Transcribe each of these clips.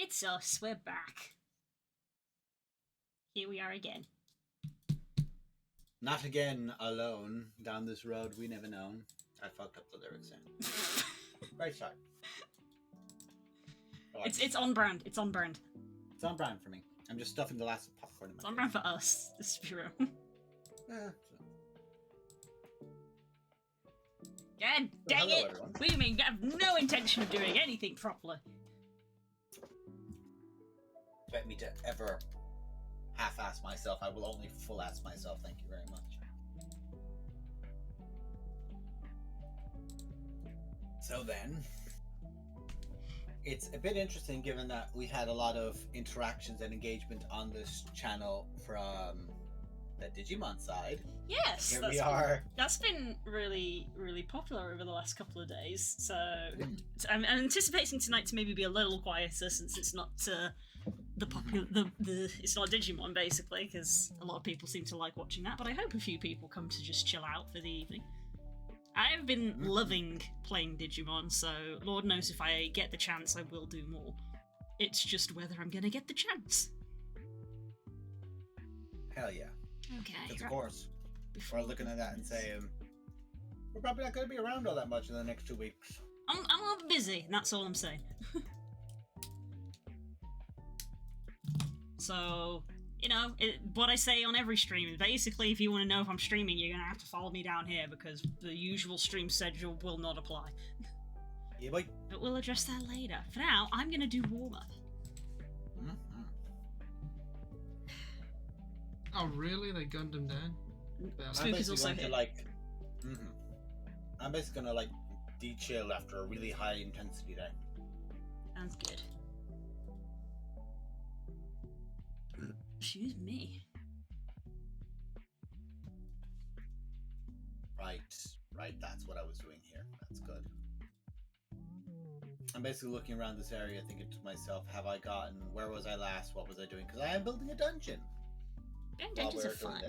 It's us, we're back. Here we are again. Not again alone down this road we never known. I fucked up the lyrics in. Right side. It's on brand. It's on brand. It's on brand for me. I'm just stuffing the last popcorn in my It's on brand for us, this bureau. God dang it! Everyone. We may have no intention of doing anything properly. Expect me to ever half-ass myself. I will only full-ass myself. Thank you very much. So then, it's a bit interesting given that we've had a lot of interactions and engagement on this channel from the Digimon side. Yes, Here we are. That's been really, really popular over the last couple of days. So I'm anticipating tonight to maybe be a little quieter since it's not the popular it's not Digimon basically, because a lot of people seem to like watching that. But I hope a few people come to just chill out for the evening. I've been loving playing Digimon, so Lord knows if I get the chance, I will do more. It's just whether I'm gonna get the chance. Hell yeah. Okay. Because of course, we're looking at that and saying, we're probably not going to be around all that much in the next 2 weeks. I'm a little busy, and that's all I'm saying. So, you know, what I say on every stream is basically, if you want to know if I'm streaming, you're going to have to follow me down here, because the usual stream schedule will not apply. Yeah, boy. But we'll address that later. For now, I'm going to do warm-up. Oh, really? They gunned him down? Spooky's also here. I'm basically going to, de-chill after a really high intensity day. Sounds good. Excuse me. Right, that's what I was doing here. That's good. I'm basically looking around this area thinking to myself, have I gotten, where was I last, what was I doing? Because I am building a dungeon. Dungeons are fun.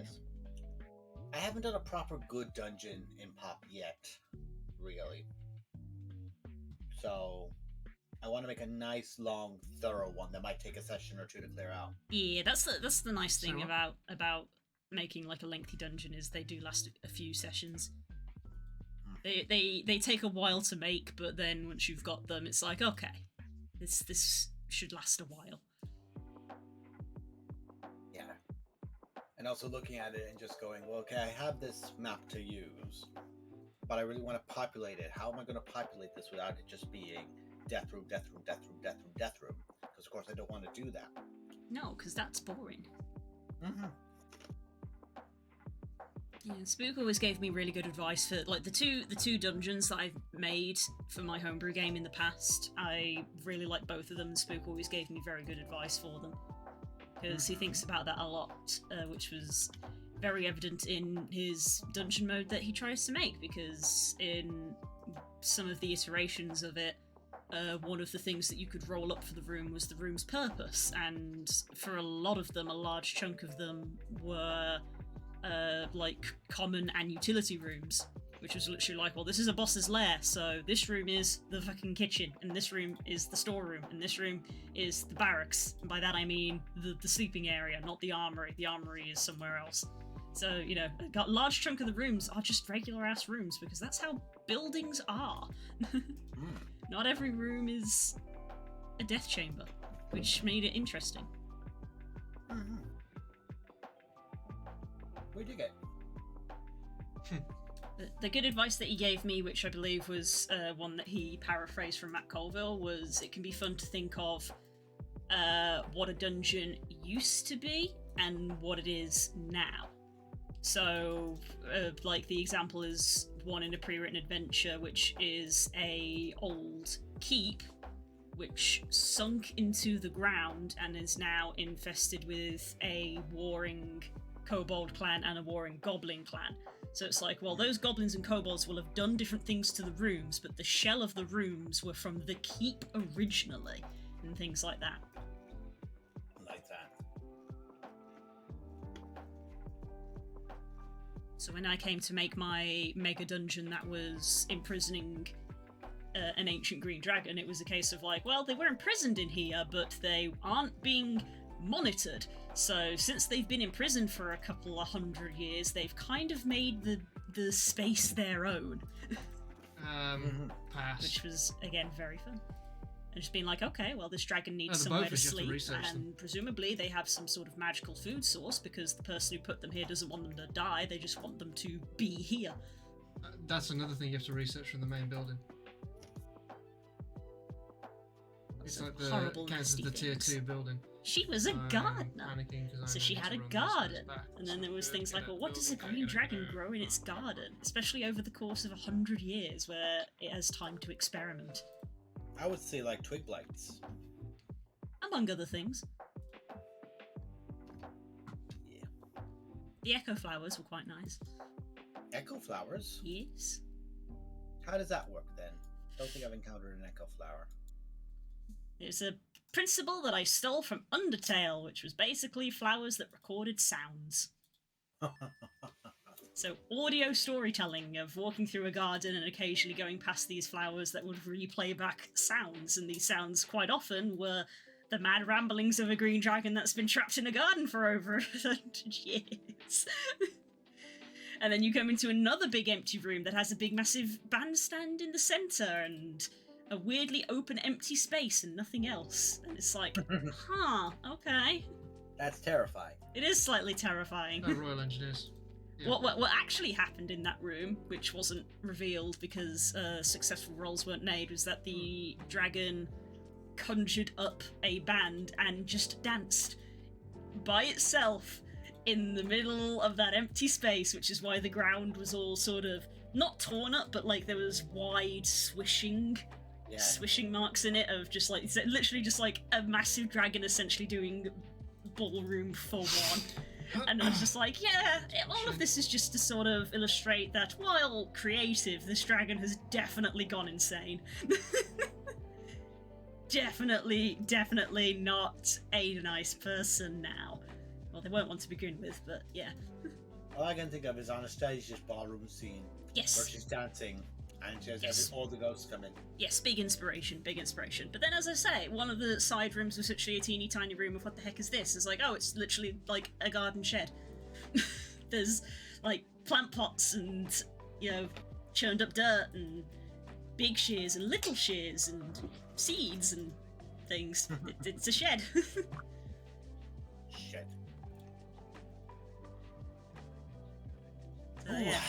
I haven't done a proper good dungeon in Pop yet, really. So, I want to make a nice, long, thorough one that might take a session or two to clear out. Yeah, that's the nice thing about making like a lengthy dungeon is they do last a few sessions. They take a while to make, but then once you've got them, it's like, okay, this should last a while. Yeah. And also looking at it and just going, well, okay, I have this map to use, but I really want to populate it. How am I going to populate this without it just being death room, death room, death room, death room, death room? Because of course I don't want to do that. No, because that's boring. Yeah, Spook always gave me really good advice for the two dungeons that I've made for my homebrew game in the past. I really like both of them, and Spook always gave me very good advice for them. Because he thinks about that a lot, which was very evident in his dungeon mode that he tries to make, because in some of the iterations of it, one of the things that you could roll up for the room was the room's purpose, and for a lot of them, a large chunk of them were common and utility rooms, which was literally like, well, this is a boss's lair, so this room is the fucking kitchen, and this room is the storeroom, and this room is the barracks, and by that I mean the sleeping area, not the armory. The armory is somewhere else. So, you know, a large chunk of the rooms are just regular-ass rooms, because that's how buildings are. Not every room is a death chamber, which made it interesting. Where'd you get? The good advice that he gave me, which I believe was one that he paraphrased from Matt Colville, was it can be fun to think of what a dungeon used to be and what it is now. So, the example is one in a pre-written adventure, which is a old keep which sunk into the ground and is now infested with a warring kobold clan and a warring goblin clan. So it's like, well, those goblins and kobolds will have done different things to the rooms, but the shell of the rooms were from the keep originally, and things like that. Like that. So when I came to make my mega dungeon that was imprisoning an ancient green dragon. It was a case of like, well, they were imprisoned in here, but they aren't being monitored. So since they've been imprisoned for a couple of 100 years, they've kind of made the space their own. Pass. Which was, again, very fun. And just being like, okay, well, this dragon needs the somewhere both to of you have to sleep, research and them. presumably they have some sort of magical food source, because the person who put them here doesn't want them to die, they just want them to be here. That's another thing you have to research from the main building. It's like the horrible, counts as the tier nasty 2 building. She was a gardener. Panicking 'cause So I she need had to a run this garden. back. And then there was things like, well, what does a Building green dragon dragon grow in its garden? Especially over the course of 100 years, where it has time to experiment. I would say like twig blights. Among other things. Yeah. The echo flowers were quite nice. Echo flowers? Yes. How does that work then? Don't think I've encountered an echo flower. It's a principle that I stole from Undertale, which was basically flowers that recorded sounds. So audio storytelling of walking through a garden and occasionally going past these flowers that would replay back sounds, and these sounds quite often were the mad ramblings of a green dragon that's been trapped in a garden for over 100 years. And then you come into another big empty room that has a big massive bandstand in the centre and a weirdly open empty space and nothing else. And it's like, huh, okay. That's terrifying. It is slightly terrifying. Royal Engineers. Yeah. What actually happened in that room, which wasn't revealed because successful rolls weren't made, was that the dragon conjured up a band and just danced by itself in the middle of that empty space, which is why the ground was all sort of not torn up, but like there was wide swishing marks in it of just like, it's literally just like a massive dragon essentially doing ballroom for one. And I was just like, yeah, all of this is just to sort of illustrate that while creative, this dragon has definitely gone insane. definitely not a nice person now. Well, they weren't one to begin with, but yeah. All I can think of is Anastasia's ballroom scene. Yes. Where she's dancing and she has all the ghosts come in. Yes, big inspiration. But then, as I say, one of the side rooms was literally a teeny tiny room of what the heck is this? It's like, oh, it's literally like a garden shed. There's like plant pots and, you know, churned up dirt and big shears and little shears and seeds and things. It's a shed. Shed. Yeah.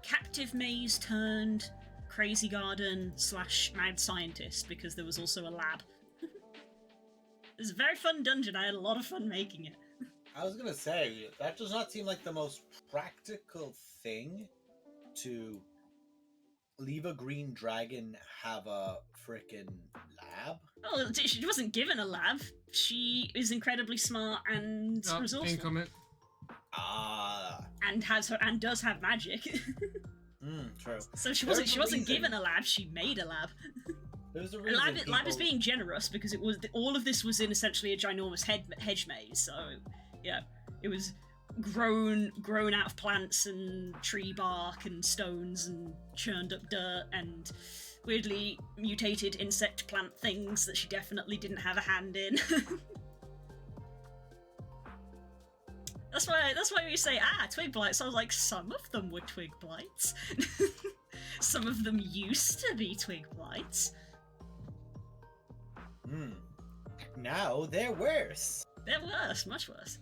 Captive maze turned crazy garden / mad scientist, because there was also a lab. It was a very fun dungeon. I had a lot of fun making it. I was gonna say, that does not seem like the most practical thing to leave a green dragon have a frickin' lab. Oh, she wasn't given a lab. She is incredibly smart and resourceful. Comment. And does have magic. True. So she wasn't given a lab. She made a lab. There's a reason lab is being generous, because it was all of this was in essentially a ginormous hedge maze. So yeah, it was grown out of plants and tree bark and stones and churned up dirt and weirdly mutated insect plant things that she definitely didn't have a hand in. That's why we say, twig blights. I was like, some of them were twig blights. Some of them used to be twig blights. Now they're worse. They're worse, much worse.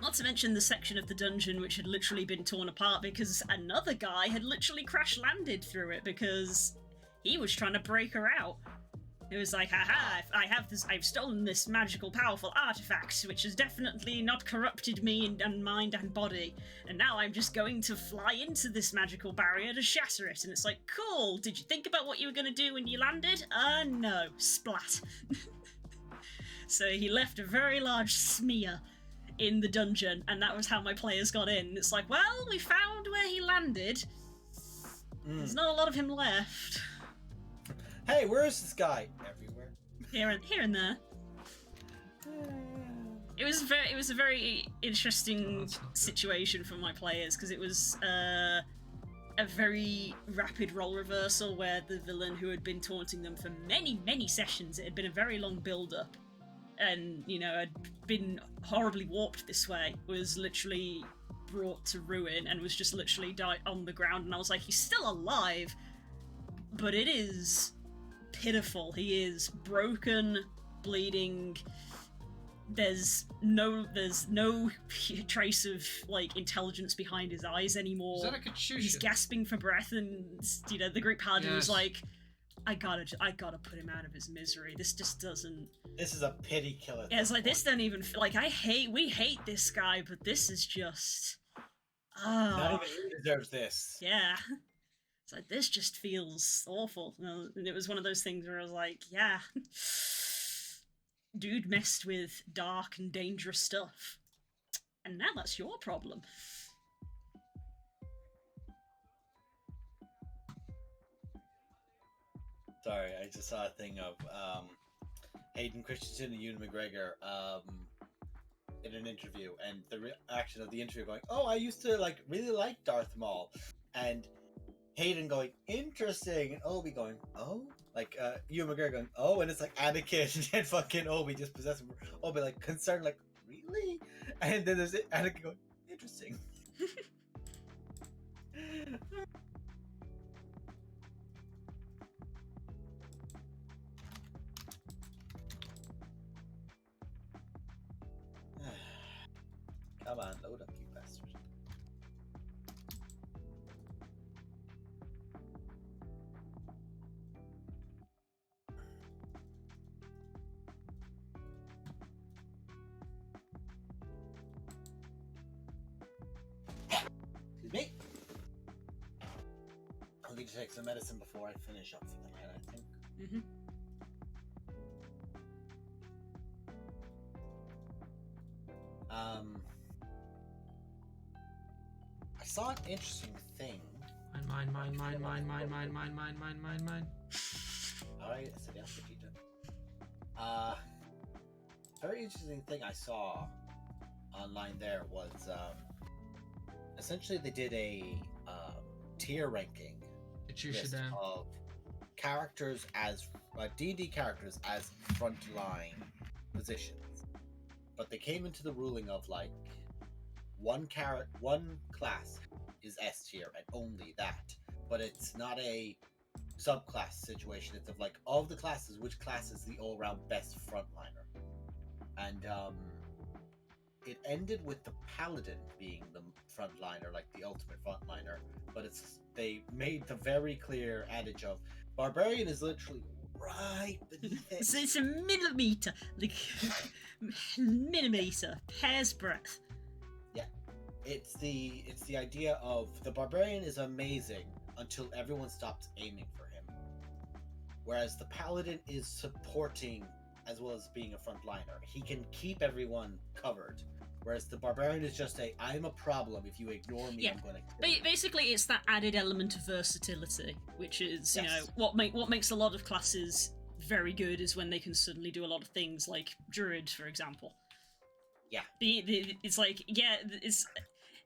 Not to mention the section of the dungeon which had literally been torn apart because another guy had literally crash-landed through it because he was trying to break her out. It was like, haha, I've stolen this magical, powerful artifact, which has definitely not corrupted me in mind and body, and now I'm just going to fly into this magical barrier to shatter it. And it's like, cool, did you think about what you were going to do when you landed? No, splat. So he left a very large smear in the dungeon, and that was how my players got in. It's like, well, we found where he landed. There's not a lot of him left. Hey, where is this guy? Everywhere. Here and there. It was a very interesting that's not good. situation for my players because it was a very rapid role reversal where the villain who had been taunting them for many sessions, it had been a very long build up, and had been horribly warped this way, was literally brought to ruin and was just literally died on the ground. And I was like, he's still alive, but it is pitiful. He is broken, bleeding. There's no trace of like intelligence behind his eyes anymore. Is that a Katusha? He's gasping for breath, and the Greek paladin was Yes. like, I gotta put him out of his misery. This just doesn't. This is a pity killer. Yeah, it's like this don't even like we hate this guy, but this is just. Not even he deserves this. Yeah. It's like, this just feels awful. And it was one of those things where I was like, yeah. Dude messed with dark and dangerous stuff. And now that's your problem. Sorry, I just saw a thing of Hayden Christensen and Ewan McGregor in an interview, and the reaction of the interview going, "Oh, I used to really like Darth Maul," and Hayden going, "Interesting," and Obi going, "Oh," Ewan McGregor going, "Oh," and it's like Anakin and fucking Obi just possessing Obi, concerned, really, and then there's Anakin going, "Interesting." Come on, load up, you bastard. Excuse me. I'll need to take some medicine before I finish up for the night, I think. Mm-hmm. I saw an interesting thing. Mine. Alright, I said yes, Vegeta. Very interesting thing I saw online there was essentially they did a tier ranking Katusha list down. of characters as D&D characters as frontline positions, but they came into the ruling of one class is S tier and only that, but it's not a subclass situation. It's of of the classes, which class is the all-round best frontliner, and it ended with the paladin being the frontliner, the ultimate frontliner, but they made the very clear adage of barbarian is literally right beneath it. So it's a millimeter, millimeter, hair's breadth. It's the idea of the barbarian is amazing until everyone stops aiming for him, whereas the paladin is supporting as well as being a frontliner. He can keep everyone covered, whereas the barbarian is just I'm a problem. If you ignore me, Yeah. I'm going to kill you. Basically, it's that added element of versatility, which is Yes. what makes a lot of classes very good is when they can suddenly do a lot of things, like druid, for example. Yeah.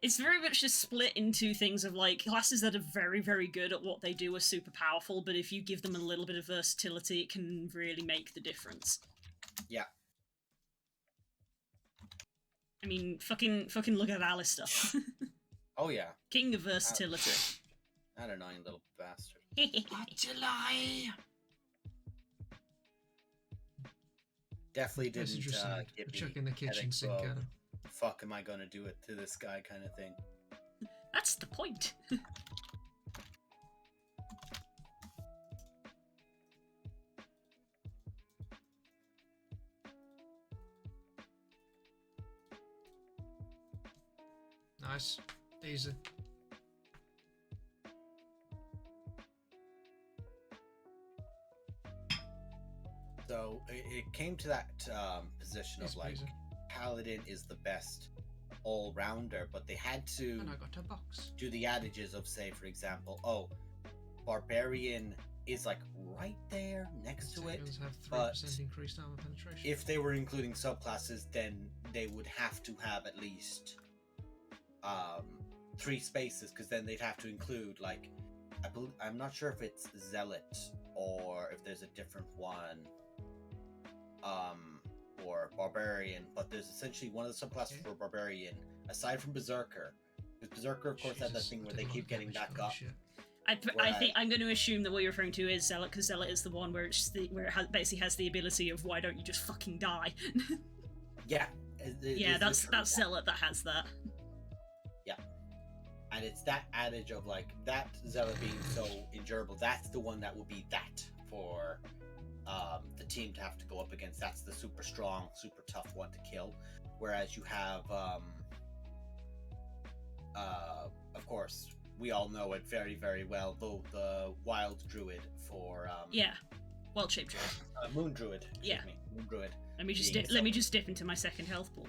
It's very much just split into things of classes that are very, very good at what they do are super powerful, but if you give them a little bit of versatility, it can really make the difference. Yeah. I mean, fucking look at Alistair. Oh yeah, King of versatility. that annoying little bastard. Definitely That's didn't interesting. give me Chucking the kitchen headache sink of, at him. fuck am I gonna do it to this guy kind of thing. That's the point. Nice. Easy. So it came to that position of Easy peasy. Paladin is the best all-rounder, but they had to And I got a box. do the adages of, say, for example, Barbarian is like right there next to it. Dragons have 3% but increased armor penetration. if they were including subclasses, then they would have to have at least 3 spaces, because then they'd have to include like I'm not sure if it's Zealot or if there's a different one, or Barbarian, but there's essentially one of the subclasses for Barbarian aside from Berserker. Because Berserker, of course, had that thing where they keep getting back up. I think I'm going to assume that what you're referring to is Zealot, because Zealot is the one where basically has the ability of why don't you just fucking die? Yeah. Yeah, that's Zealot that has that. Yeah. And it's that adage of like that Zealot being so endurable. That's the one that will be that for the team to have to go up against. That's the super strong, super tough one to kill. Whereas you have, of course, we all know it very, very well, though the Wild Druid for Wild Shape Druid. Moon Druid. Yeah. Moon Druid. Let me just dip into my second health pool.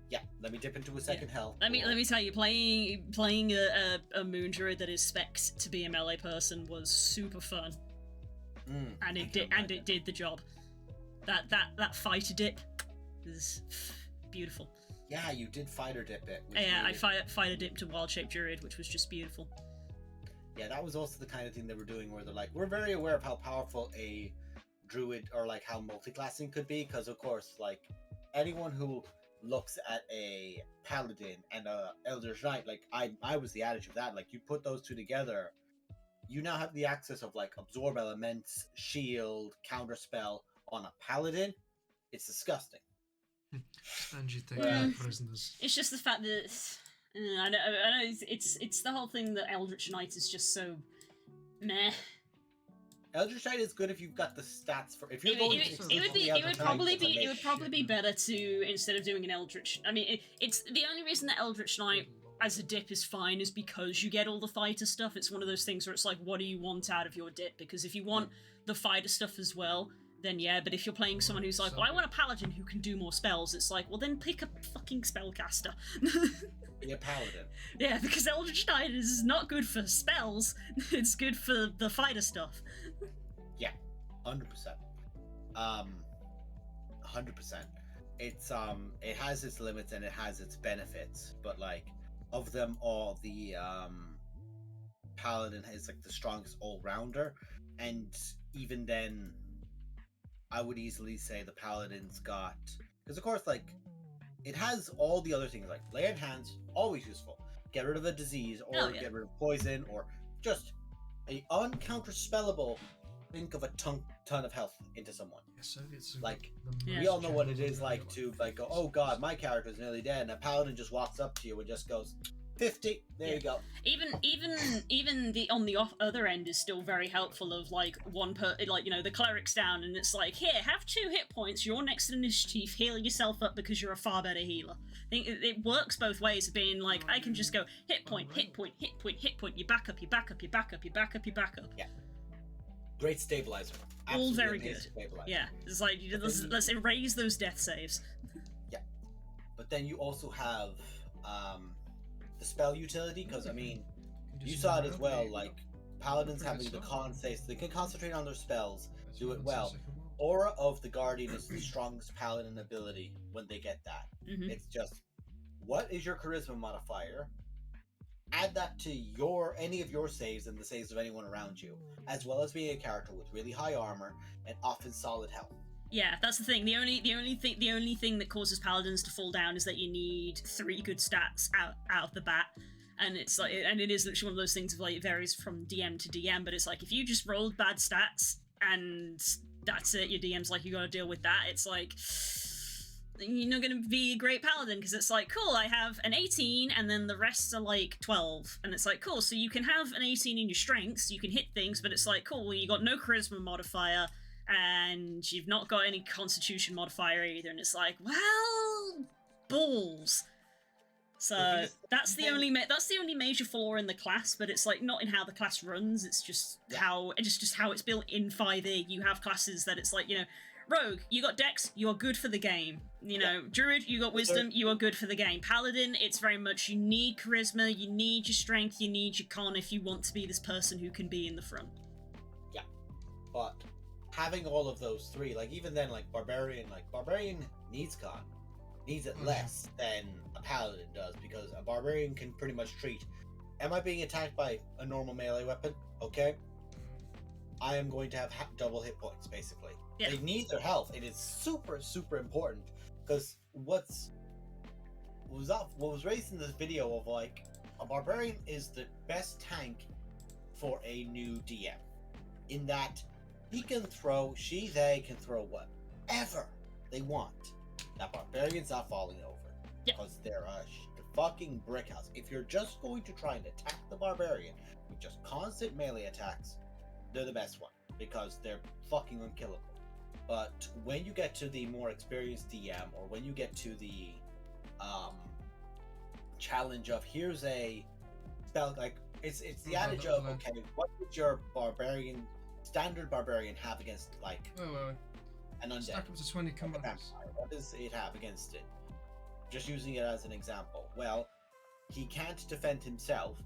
Yeah, let me dip into a second health. Let me tell you, playing a Moon Druid that is spec'd to be a melee person was super fun. And it did the job. That fighter dip is beautiful. Yeah, you did fighter dip it. Yeah, I fighter dipped to Wild Shape Druid, which was just beautiful. Yeah, that was also the kind of thing they were doing where they're like, we're very aware of how powerful a druid or like how multi-classing could be, because of course, like anyone who looks at a paladin and a Eldritch Knight, like I was the adage of that, like you put those two together, you now have the access of like absorb elements, shield, counterspell on a paladin. It's disgusting. And you think prisoners. It's just the fact that I know it's the whole thing that Eldritch Knight is just so meh. Eldritch Knight is good if you've got the stats for. If you're it would probably be better to, instead of doing an Eldritch. I mean, it's the only reason that Eldritch Knight as a dip is fine is because you get all the fighter stuff. It's one of those things where it's like, what do you want out of your dip? Because if you want the fighter stuff as well, then yeah. But if you're playing someone who's like, well, I want a paladin who can do more spells, it's like, well, then pick a fucking spellcaster. Be a paladin. Yeah, because Eldritch Knight is not good for spells. It's good for the fighter stuff. Yeah, 100%. 100%. It's it has its limits and it has its benefits, but like of them all, the paladin is like the strongest all-rounder, and even then I would easily say the paladin's got, because of course like it has all the other things like lay on hands, always useful, get rid of a disease or get rid of poison, or just a uncounterspellable think of a ton of health into someone. So it's like we all know what it is like to like go, oh god, my character's nearly dead, and a paladin just walks up to you and just goes 50. There you go. Even the on the other end is still very helpful. Of like like, you know, the cleric's down and it's like, here, have 2 hit points. You're next in initiative. Heal yourself up because you're a far better healer. I think it works both ways. Of being like, I can just go hit point, hit point, hit point, hit point. You back up, you back up, you back up, you back up, you back up. Yeah. Great stabilizer. All very good. Yeah, it's like let's erase those death saves. Yeah, but then you also have the spell utility, because I mean, you saw it as well. Like paladins having the con save, so they can concentrate on their spells, do it well. Aura of the Guardian is the strongest paladin ability when they get that. It's just, what is your charisma modifier? Add that to any of your saves and the saves of anyone around you, as well as being a character with really high armor and often solid health. Yeah, that's the thing. The only thing that causes paladins to fall down is that you need 3 good stats out of the bat. And it's like, and it is literally one of those things of like, it varies from DM to DM, but it's like, if you just rolled bad stats and that's it, your DM's like, you gotta deal with that, it's like, you're not going to be a great paladin, because it's like, cool, I have an 18 and then the rest are like 12, and it's like, cool, so you can have an 18 in your strengths, you can hit things, but it's like, cool, well, you got no charisma modifier and you've not got any constitution modifier either, and it's like, well, balls. So that's the only major flaw in the class, but it's like not in how the class runs, it's just how it's built in 5e. You have classes that it's like, you know, Rogue, you got Dex, you are good for the game. You know, Druid, you got Wisdom, you are good for the game. Paladin, it's very much, you need charisma, you need your strength, you need your con if you want to be this person who can be in the front. But having all of those three, like even then, like barbarian needs con, needs it less than a paladin does, because a barbarian can pretty much treat. Am I being attacked by a normal melee weapon? Okay, I am going to have double hit points basically. Yeah. They need their health. It is super important, because what was raised in this video of like a barbarian is the best tank for a new DM, in that they can throw whatever they want. That barbarian's not falling over, because they're a fucking brick house. If you're just going to try and attack the barbarian with just constant melee attacks, they're the best one, because they're fucking unkillable. But when you get to the more experienced DM, or when you get to the challenge of here's a spell, like it's the adage of, okay, what would your standard barbarian have against like an undead? Stack up to 20 commands. Vampire? What does it have against it? Just using it as an example. Well, he can't defend himself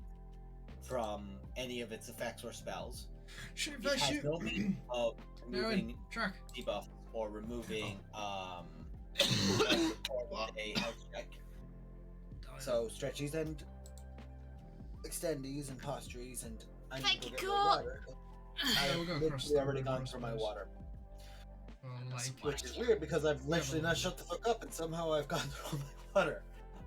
from any of its effects or spells. Shoot, He has shoot. no means of removing Track. debuffs or removing or a health check. So stretchies and extendies and postures and I Thank need to you, go get more water. we'll go I've across literally the already river, gone I for my suppose. water, Like, which is weird because I've literally not shut the fuck up and somehow I've gone through all my water.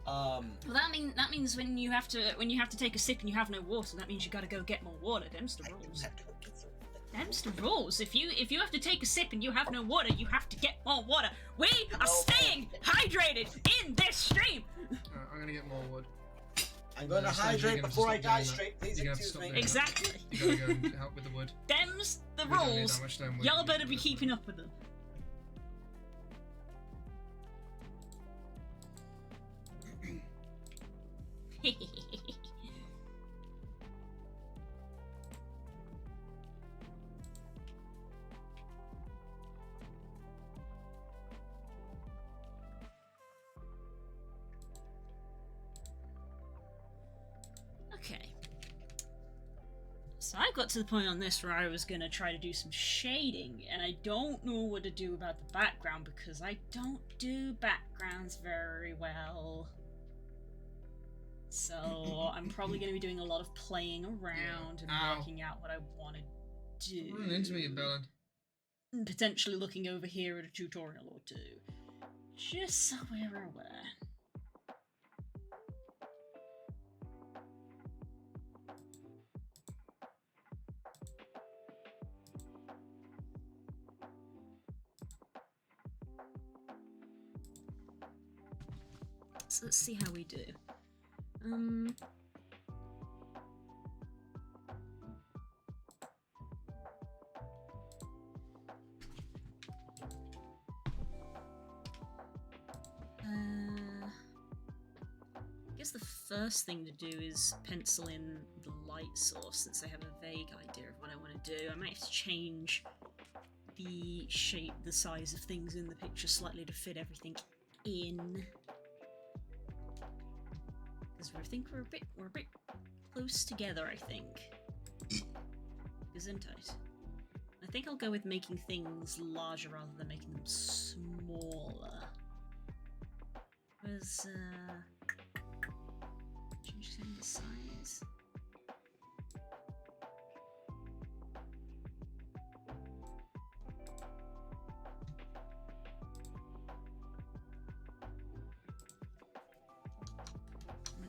Well, that means when you have to take a sip and you have no water, that means you got to go get more water. Them's the rules. Them's the rules. If you have to take a sip and you have no water, you have to get more water. We are staying hydrated in this stream. I'm gonna get more wood. I'm going to hydrate before I die straight. Please excuse me. Exactly. You gotta go and help with the wood. Them's the We don't need rules. that much stone wood. Y'all better be keeping up with them. Okay. So I got to the point on this where I was going to try to do some shading, and I don't know what to do about the background because I don't do backgrounds very well. So I'm probably going to be doing a lot of playing around and Ow. working out what I want to do. Run into me, Bellin. And potentially looking over here at a tutorial or two. Just so we're aware. So let's see how we do. I guess the first thing to do is pencil in the light source, since I have a vague idea of what I want to do. I might have to change the shape, the size of things in the picture slightly to fit everything in. Because I think we're a bit close together, I think. Isn't it? I think I'll go with making things larger rather than making them smaller. Where's changing the size?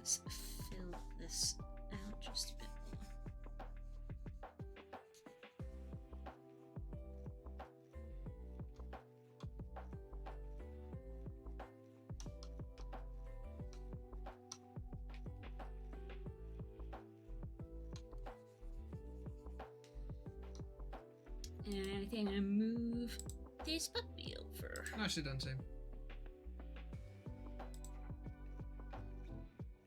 Let's fill this out just a bit more. And I think I'm gonna move this puppy over. Nicely done, Tim.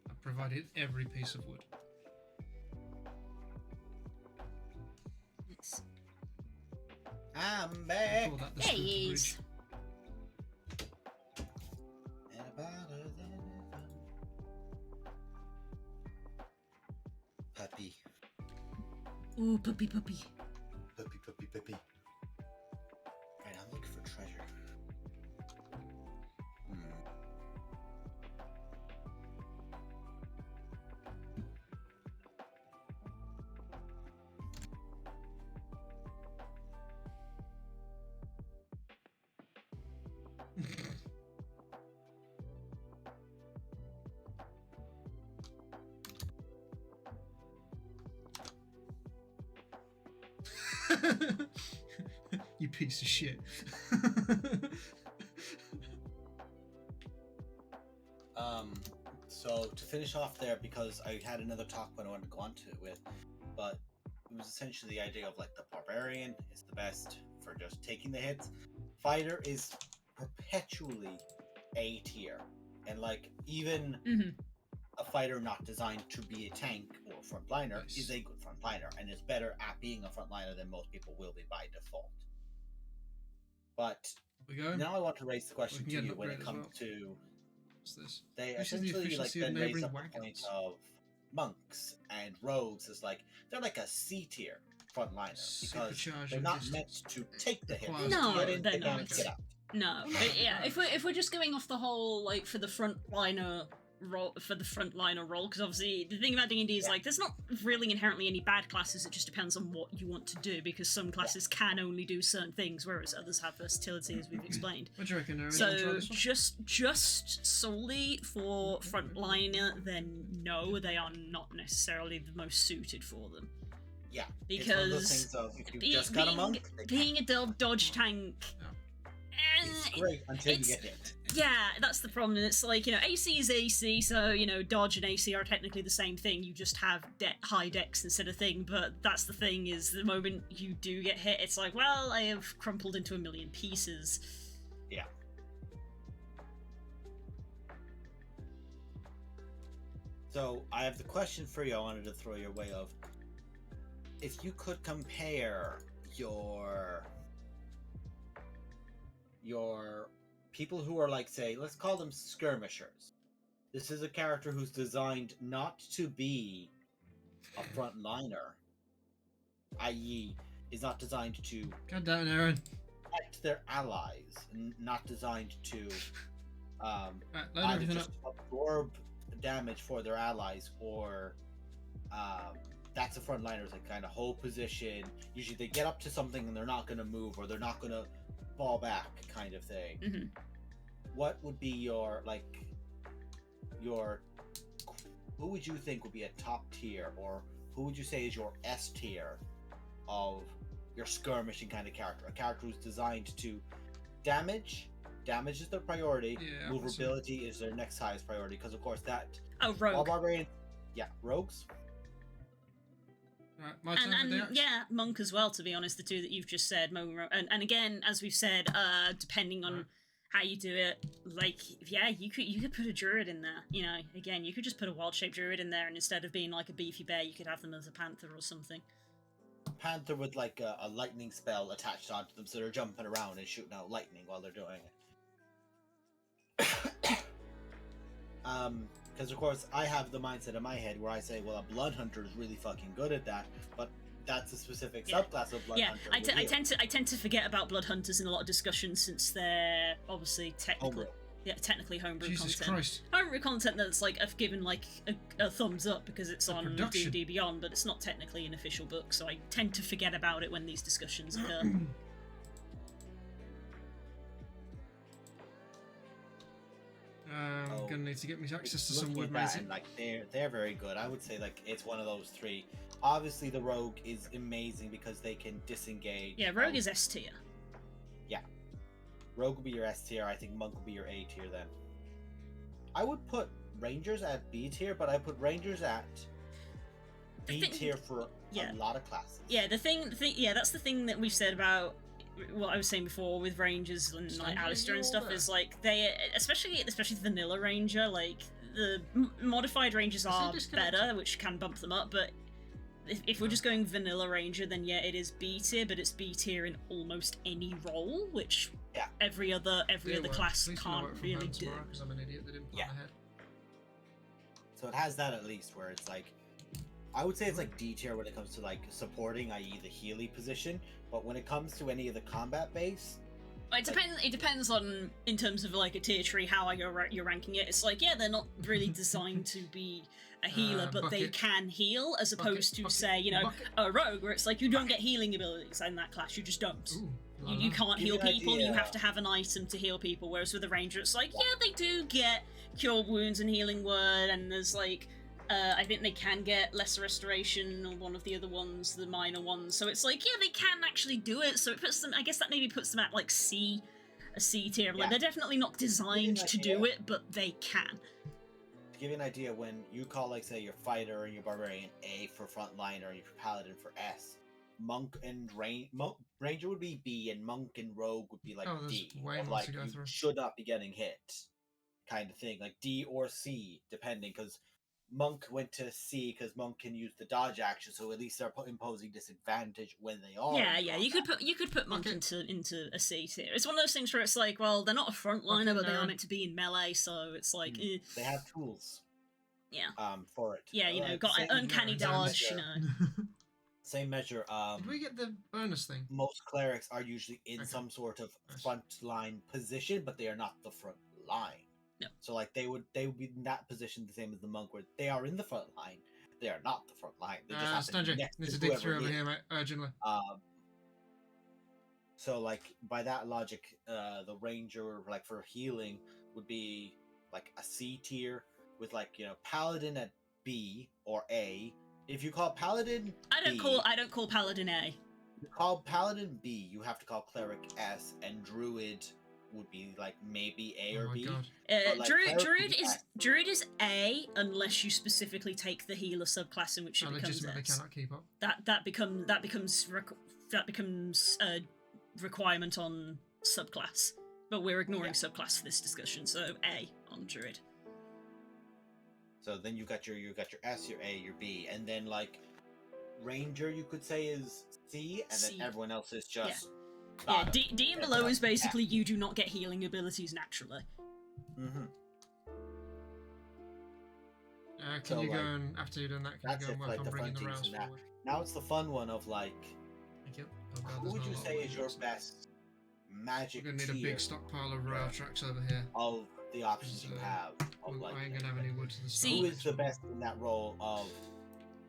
I've provided every piece of wood. Let's I'm I back. call that the There spooky he bridge. is. Puppy. Ooh, puppy. Puppy. You piece of shit. So to finish off there, because I had another talk point I wanted to go on to it with, but it was essentially the idea of like the barbarian is the best for just taking the hits. Fighter is perpetually A tier, and like even a fighter not designed to be a tank or frontliner is a good frontliner, and is better at being a frontliner than most people will be by default. But now I want to raise the question to you when it comes to this. They This is the essentially like efficiency then of raise neighbouring up the point wagons. of monks and rogues is like they're like a C tier frontliner because Supercharging they're not distance meant to take the hit. requires No, Get in, they're get down, not. get out. No, but yeah, if we're just going off the whole like for the frontliner role, because obviously the thing about D&D is like there's not really inherently any bad classes. It just depends on what you want to do, because some classes can only do certain things, whereas others have versatility, as we've explained. What do you reckon, Aaron? So just solely for frontliner, then no, they are not necessarily the most suited for them. Yeah, because it's one of those things of if you just got a monk, being a dodge tank. It's great until you get hit. Yeah, that's the problem. It's like, AC is AC, so, dodge and AC are technically the same thing. You just have high dex instead of thing, but that's the thing, is the moment you do get hit, it's like, well, I have crumpled into a million pieces. Yeah. So, I have the question for you I wanted to throw your way of. If you could compare your people who are like, say, let's call them skirmishers. This is a character who's designed not to be a frontliner, i.e., is not designed to God damn it, Aaron. protect their allies, not designed to Load either everything just up. absorb damage for their allies, or that's a frontliner, like kind of hold position. Usually they get up to something and they're not going to move, or they're not going to fall back, kind of thing. Mm-hmm. What would be your who would you think would be a top tier, or who would you say is your S tier of your skirmishing kind of character? A character who's designed to damage is their priority. Yeah, Movability is their next highest priority, because of course that. Rogue. All barbarian, rogues. Right, my turn with the axe. Yeah, monk as well, to be honest, the two that you've just said. And again, as we've said, depending on how you do it, like, you could put a druid in there. Again, you could just put a wild-shaped druid in there, and instead of being like a beefy bear, you could have them as a panther or something. Panther with like a lightning spell attached onto them, so they're jumping around and shooting out lightning while they're doing it. Because of course I have the mindset in my head where I say, well, a blood hunter is really fucking good at that, but that's a specific subclass of blood hunter. I tend to forget about blood hunters in a lot of discussions, since they're obviously technically homebrew Jesus content. Christ. Homebrew content that's like I've given like a thumbs up because it's on production. D&D Beyond, but it's not technically an official book, so I tend to forget about it when these discussions occur. I'm gonna need to get me access to some Looking wood, at that, matey. and, like they're very good. I would say like it's one of those three. Obviously, the rogue is amazing because they can disengage. Yeah, rogue is S tier. Yeah, rogue will be your S tier. I think monk will be your A tier then. I would put rangers at B tier, but I put rangers at B tier for a lot of classes. Yeah, the thing, that's the thing that we've said about what I was saying before with rangers and like Alistair and stuff, is like they, especially vanilla ranger, like the modified rangers are better, which can bump them up, but if we're just going vanilla ranger, then yeah, it is B tier, but it's B tier in almost any role, which every other class can't really do. Because I'm an idiot that didn't plan ahead. So it has that at least, where it's like, I would say it's like D tier when it comes to like supporting, i.e. the Healy position, but when it comes to any of the combat base, it depends on, in terms of like a tier tree, how you're ranking it. It's like, yeah, they're not really designed to be a healer, but they can heal, as opposed to say, a rogue, where it's like you don't get healing abilities in that class, you just don't. You can't heal people, you have to have an item to heal people, whereas with a ranger it's like, yeah, they do get cure wounds and healing word, and there's like I think they can get lesser restoration on one of the other ones, the minor ones. So it's like, yeah, they can actually do it. So it puts them, I guess that maybe puts them at like a C tier. Like, they're definitely not designed to do it, but they can. To give you an idea, when you call, like, say, your fighter and your barbarian A for frontliner and your paladin for S, monk and ranger would be B, and monk and rogue would be like D. Way more like, to go you through. should not be getting hit, kind of thing, like D or C, depending, because monk went to C because monk can use the dodge action, so at least they're imposing disadvantage when they are. Yeah. You could put monk into a C tier. It's one of those things where it's like, well, they're not a frontliner, but they are meant to be in melee, so it's like they have tools. Yeah. For it. Yeah, you know, got an uncanny dodge, you know. Same measure. Did we get the bonus thing? Most clerics are usually in some sort of front line position, but they are not the front line. No. So like they would be in that position the same as the monk, where they are in the front line. They are not the front line. They just have to need to dig through over here, mate, urgently. So like by that logic, the ranger, like for healing, would be like a C tier with, like, you know, paladin at B or A. If you call paladin I don't call paladin A. You call paladin B, you have to call cleric S, and druid would be like maybe A or B. Like, druid is A unless you specifically take the healer subclass, in which it becomes S. They cannot keep up. That becomes a requirement on subclass, but we're ignoring subclass for this discussion. So A on druid. So then you got your S, your A, your B, and then like ranger you could say is C, and then everyone else is just D and below is basically you do not get healing abilities naturally. Mm-hmm. Can you go and, after you've done that, can you go and work on bringing the rounds forward? Now it's the fun one of like, Thank you. who would you say is your best magic We're going to need a big stockpile of rail tracks over here. Of the options you have. I ain't going to have any wood to the start. Who is the best in that role of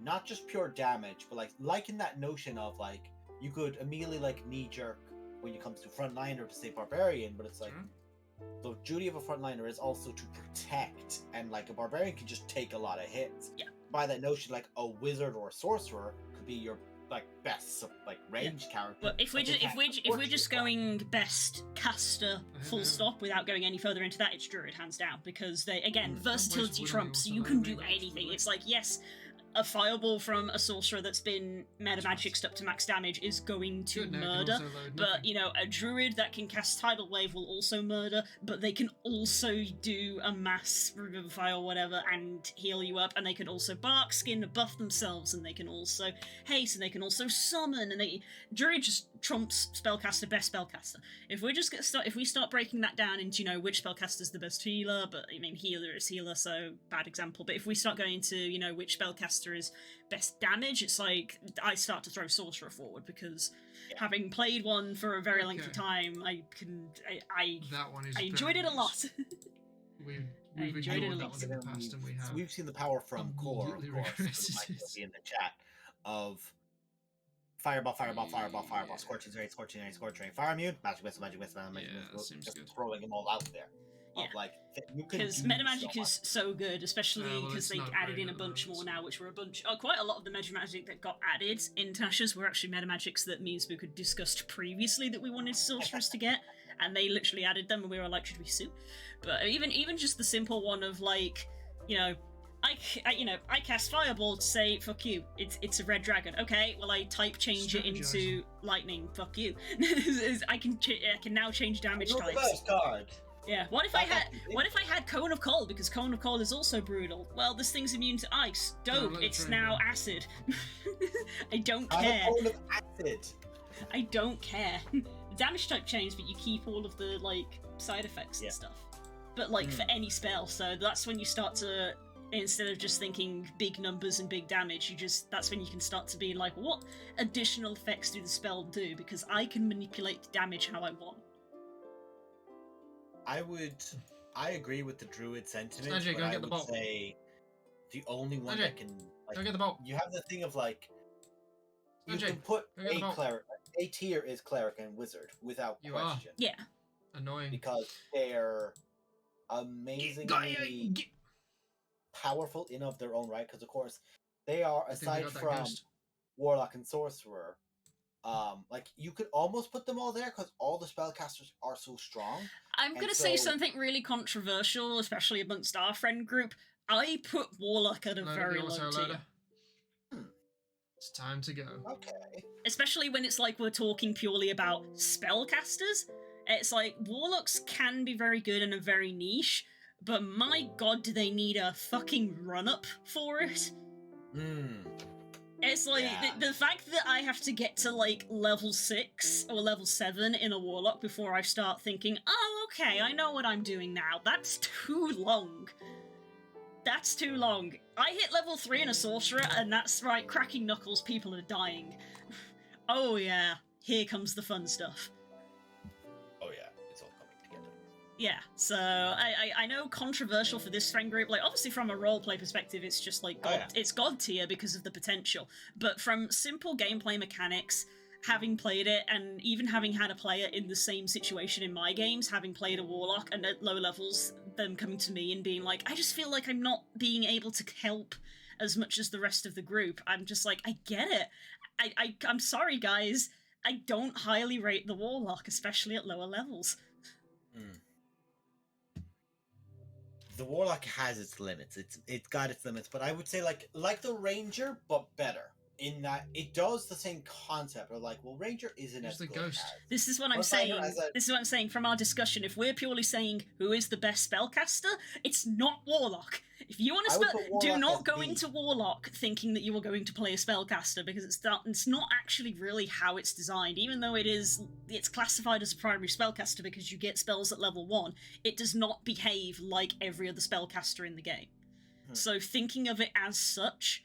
not just pure damage, but like in that notion of like, you could immediately like knee-jerk when it comes to frontliner to say barbarian, but it's like the duty of a frontliner is also to protect, and like a barbarian can just take a lot of hits. Yeah. By that notion, like a wizard or a sorcerer could be your like best like range character. But if we're just going best caster full stop without going any further into that, it's druid hands down, because they again versatility trumps. You can do anything. It's like, yes, a fireball from a sorcerer that's been meta magic'd up to max damage is going to murder, but you know, a druid that can cast tidal wave will also murder, but they can also do a mass revivify or whatever and heal you up, and they can also bark skin, buff themselves, and they can also haste, and they can also summon, and druid just trumps spellcaster, best spellcaster. If we start breaking that down into, you know, which spellcaster's the best healer, but I mean healer is healer, so bad example, but if we start going to, you know, which spellcaster is best damage, it's like I start to throw sorcerer forward, because having played one for a very length of time, I enjoyed it a lot. We've enjoyed it a lot in the past, and we've seen the power from core, of course, who might be in the chat, of fireball, scorching ray, fire immune, magic missile, just throwing them all out there. Yeah, because meta magic is so good, especially because they added in a bunch more now, which were quite a lot of the meta magic that got added in Tasha's were actually meta magics that means we could discussed previously that we wanted sorcerers to get, and they literally added them, and we were like, should we sue? But even just the simple one of like, you know, I cast fireball to say fuck you. It's a red dragon. Okay, well I type change it into lightning. Fuck you. I can now change damage types. Card. Yeah. What if I had Cone of Cold, because Cone of Cold is also brutal? Well, this thing's immune to ice. Dope. It's now acid. I don't care. Cone of acid. I don't care. Damage type change, but you keep all of the like side effects and stuff. But like for any spell, so that's when you start to, instead of just thinking big numbers and big damage, that's when you can start to be like, what additional effects do the spell do? Because I can manipulate damage how I want. I agree with the druid sentiment, Sanjay, but I would say the only one that can, like, go get the ball. You have the thing of like, you Sanjay, can put a cleric, A tier is cleric and wizard without question. Yeah. Annoying. Because they're amazingly powerful in of their own right, because of course they are, aside from ghost. Warlock and Sorcerer, like you could almost put them all there because all the spellcasters are so strong. I'm gonna say something really controversial, especially amongst our friend group. I put Warlock at a very low tier. It's time to go. Okay. Especially when it's like we're talking purely about spellcasters. It's like, Warlocks can be very good and are very niche, but my god, do they need a fucking run-up for it? It's like, the fact that I have to get to, like, level 6 or level 7 in a Warlock before I start thinking, oh, okay, I know what I'm doing now. That's too long. That's too long. I hit level 3 in a Sorcerer, and that's right, cracking knuckles, people are dying. Oh yeah, here comes the fun stuff. Oh yeah, it's all coming together. Yeah, so I know controversial for this friend group. Like, obviously from a roleplay perspective, it's just like it's god tier because of the potential. But from simple gameplay mechanics, having played it, and even having had a player in the same situation in my games, having played a Warlock and at low levels, them coming to me and being like, I just feel like I'm not being able to help as much as the rest of the group. I'm just like, I get it. I'm sorry, guys. I don't highly rate the Warlock, especially at lower levels. The Warlock has its limits. It's got its limits, but I would say like the Ranger, but better. In that it does the same concept of like, well, Ranger isn't as good as... This is what I'm saying. This is what I'm saying from our discussion. If we're purely saying who is the best spellcaster, it's not Warlock. If you want to do not go into Warlock thinking that you are going to play a spellcaster, because it's not actually really how it's designed. Even though it's classified as a primary spellcaster because you get spells at level 1, it does not behave like every other spellcaster in the game. So thinking of it as such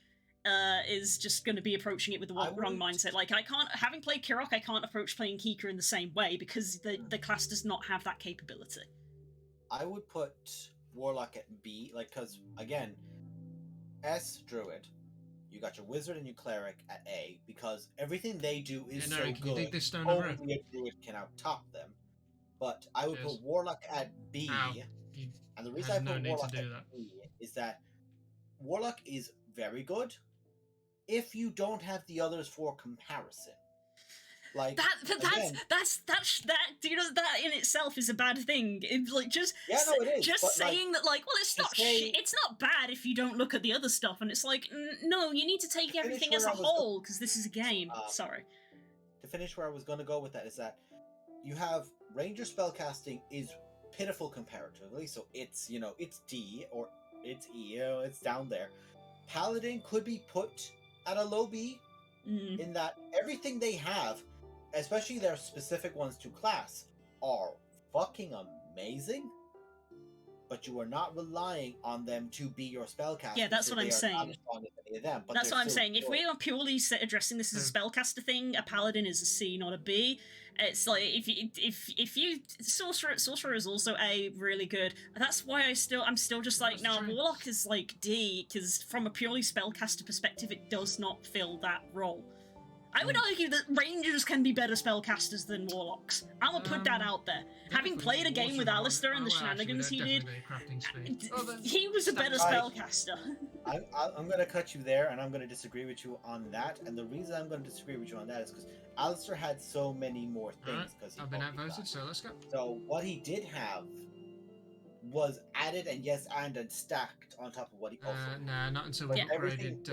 is just going to be approaching it with the wrong mindset. Like, having played Kirok, I can't approach playing Kika in the same way because the class does not have that capability. I would put Warlock at B, like, because, again, S, Druid, you got your Wizard and your Cleric at A, because everything they do is so good, you dig this stone only a Druid can out-top them. But I would put Warlock at B, and the reason I put Warlock at B is that Warlock is very good if you don't have the others for comparison. Like that you know, that in itself is a bad thing. It's like just it is. Just saying that, like, well, it's not it's not bad if you don't look at the other stuff, and it's like, no, you need to take everything as a whole because this is a game. Sorry. To finish where I was going to go with that is that you have Ranger spellcasting is pitiful comparatively, so it's it's D or it's E, it's down there. Paladin could be put at a low B in that everything they have, especially their specific ones to class, are fucking amazing, but you are not relying on them to be your spellcaster. Yeah, that's what I'm saying. That's what I'm saying. If we are purely addressing this as a spellcaster thing, a paladin is a C, not a B. It's like if you sorcerer is also A, really good. That's why I'm still just like, no, Warlock is like D, because from a purely spellcaster perspective, it does not fill that role. I would argue that Rangers can be better spellcasters than Warlocks. I'm gonna put that out there. Having played a game with Alistair and the shenanigans he did, he was a better spellcaster. I'm gonna cut you there, and I'm gonna disagree with you on that. And the reason I'm gonna disagree with you on that is because Alistair had so many more things. Because I've been outvoted, so let's go. So what he did have was added and stacked on top of what he also. Nah, not until we upgraded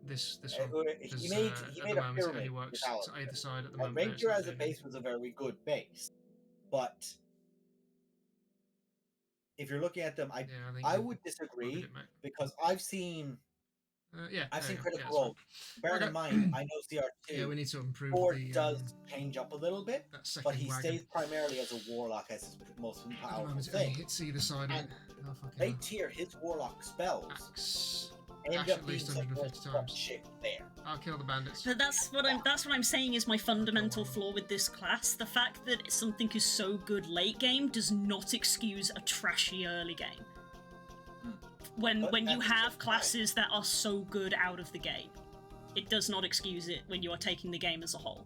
this one. He made a pyramid. It works to either side at the moment. Ranger as a base was a very good base, but if you're looking at them, I would disagree because I've seen Critical Role. Bear in mind, I know CR2. Yeah, we need to improve. Does change up a little bit, but he stays primarily as a Warlock as his most powerful thing. Hits either side. They tier his Warlock spells. End up at least 150 times. Shit there. I'll kill the bandits. But that's what I'm saying is my fundamental flaw with this class. The fact that something is so good late game does not excuse a trashy early game. When you have classes that are so good out of the game, it does not excuse it when you are taking the game as a whole.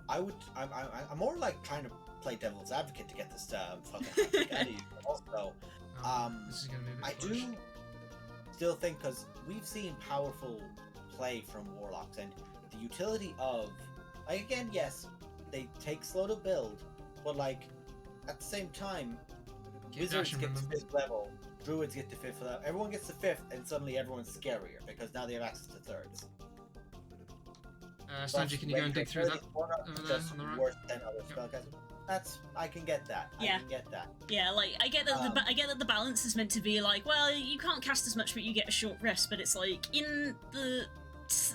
I'm more like trying to play devil's advocate to get this fucking out of you. Also, This is going to be a bit I close. do still think, because we've seen powerful play from Warlocks, and the utility of, like, again, yes, they take slow to build, but like at the same time, Wizards get to 5th level, Druids get to 5th level, everyone gets to 5th, and suddenly everyone's scarier because now they have access to 3rds. Stanji, can you go and dig through that over there on the right? Worse than other spellcasters. I can get that. Yeah. I can get that. Yeah, like I get that. I get that the balance is meant to be like, well, you can't cast as much, but you get a short rest. But it's like in the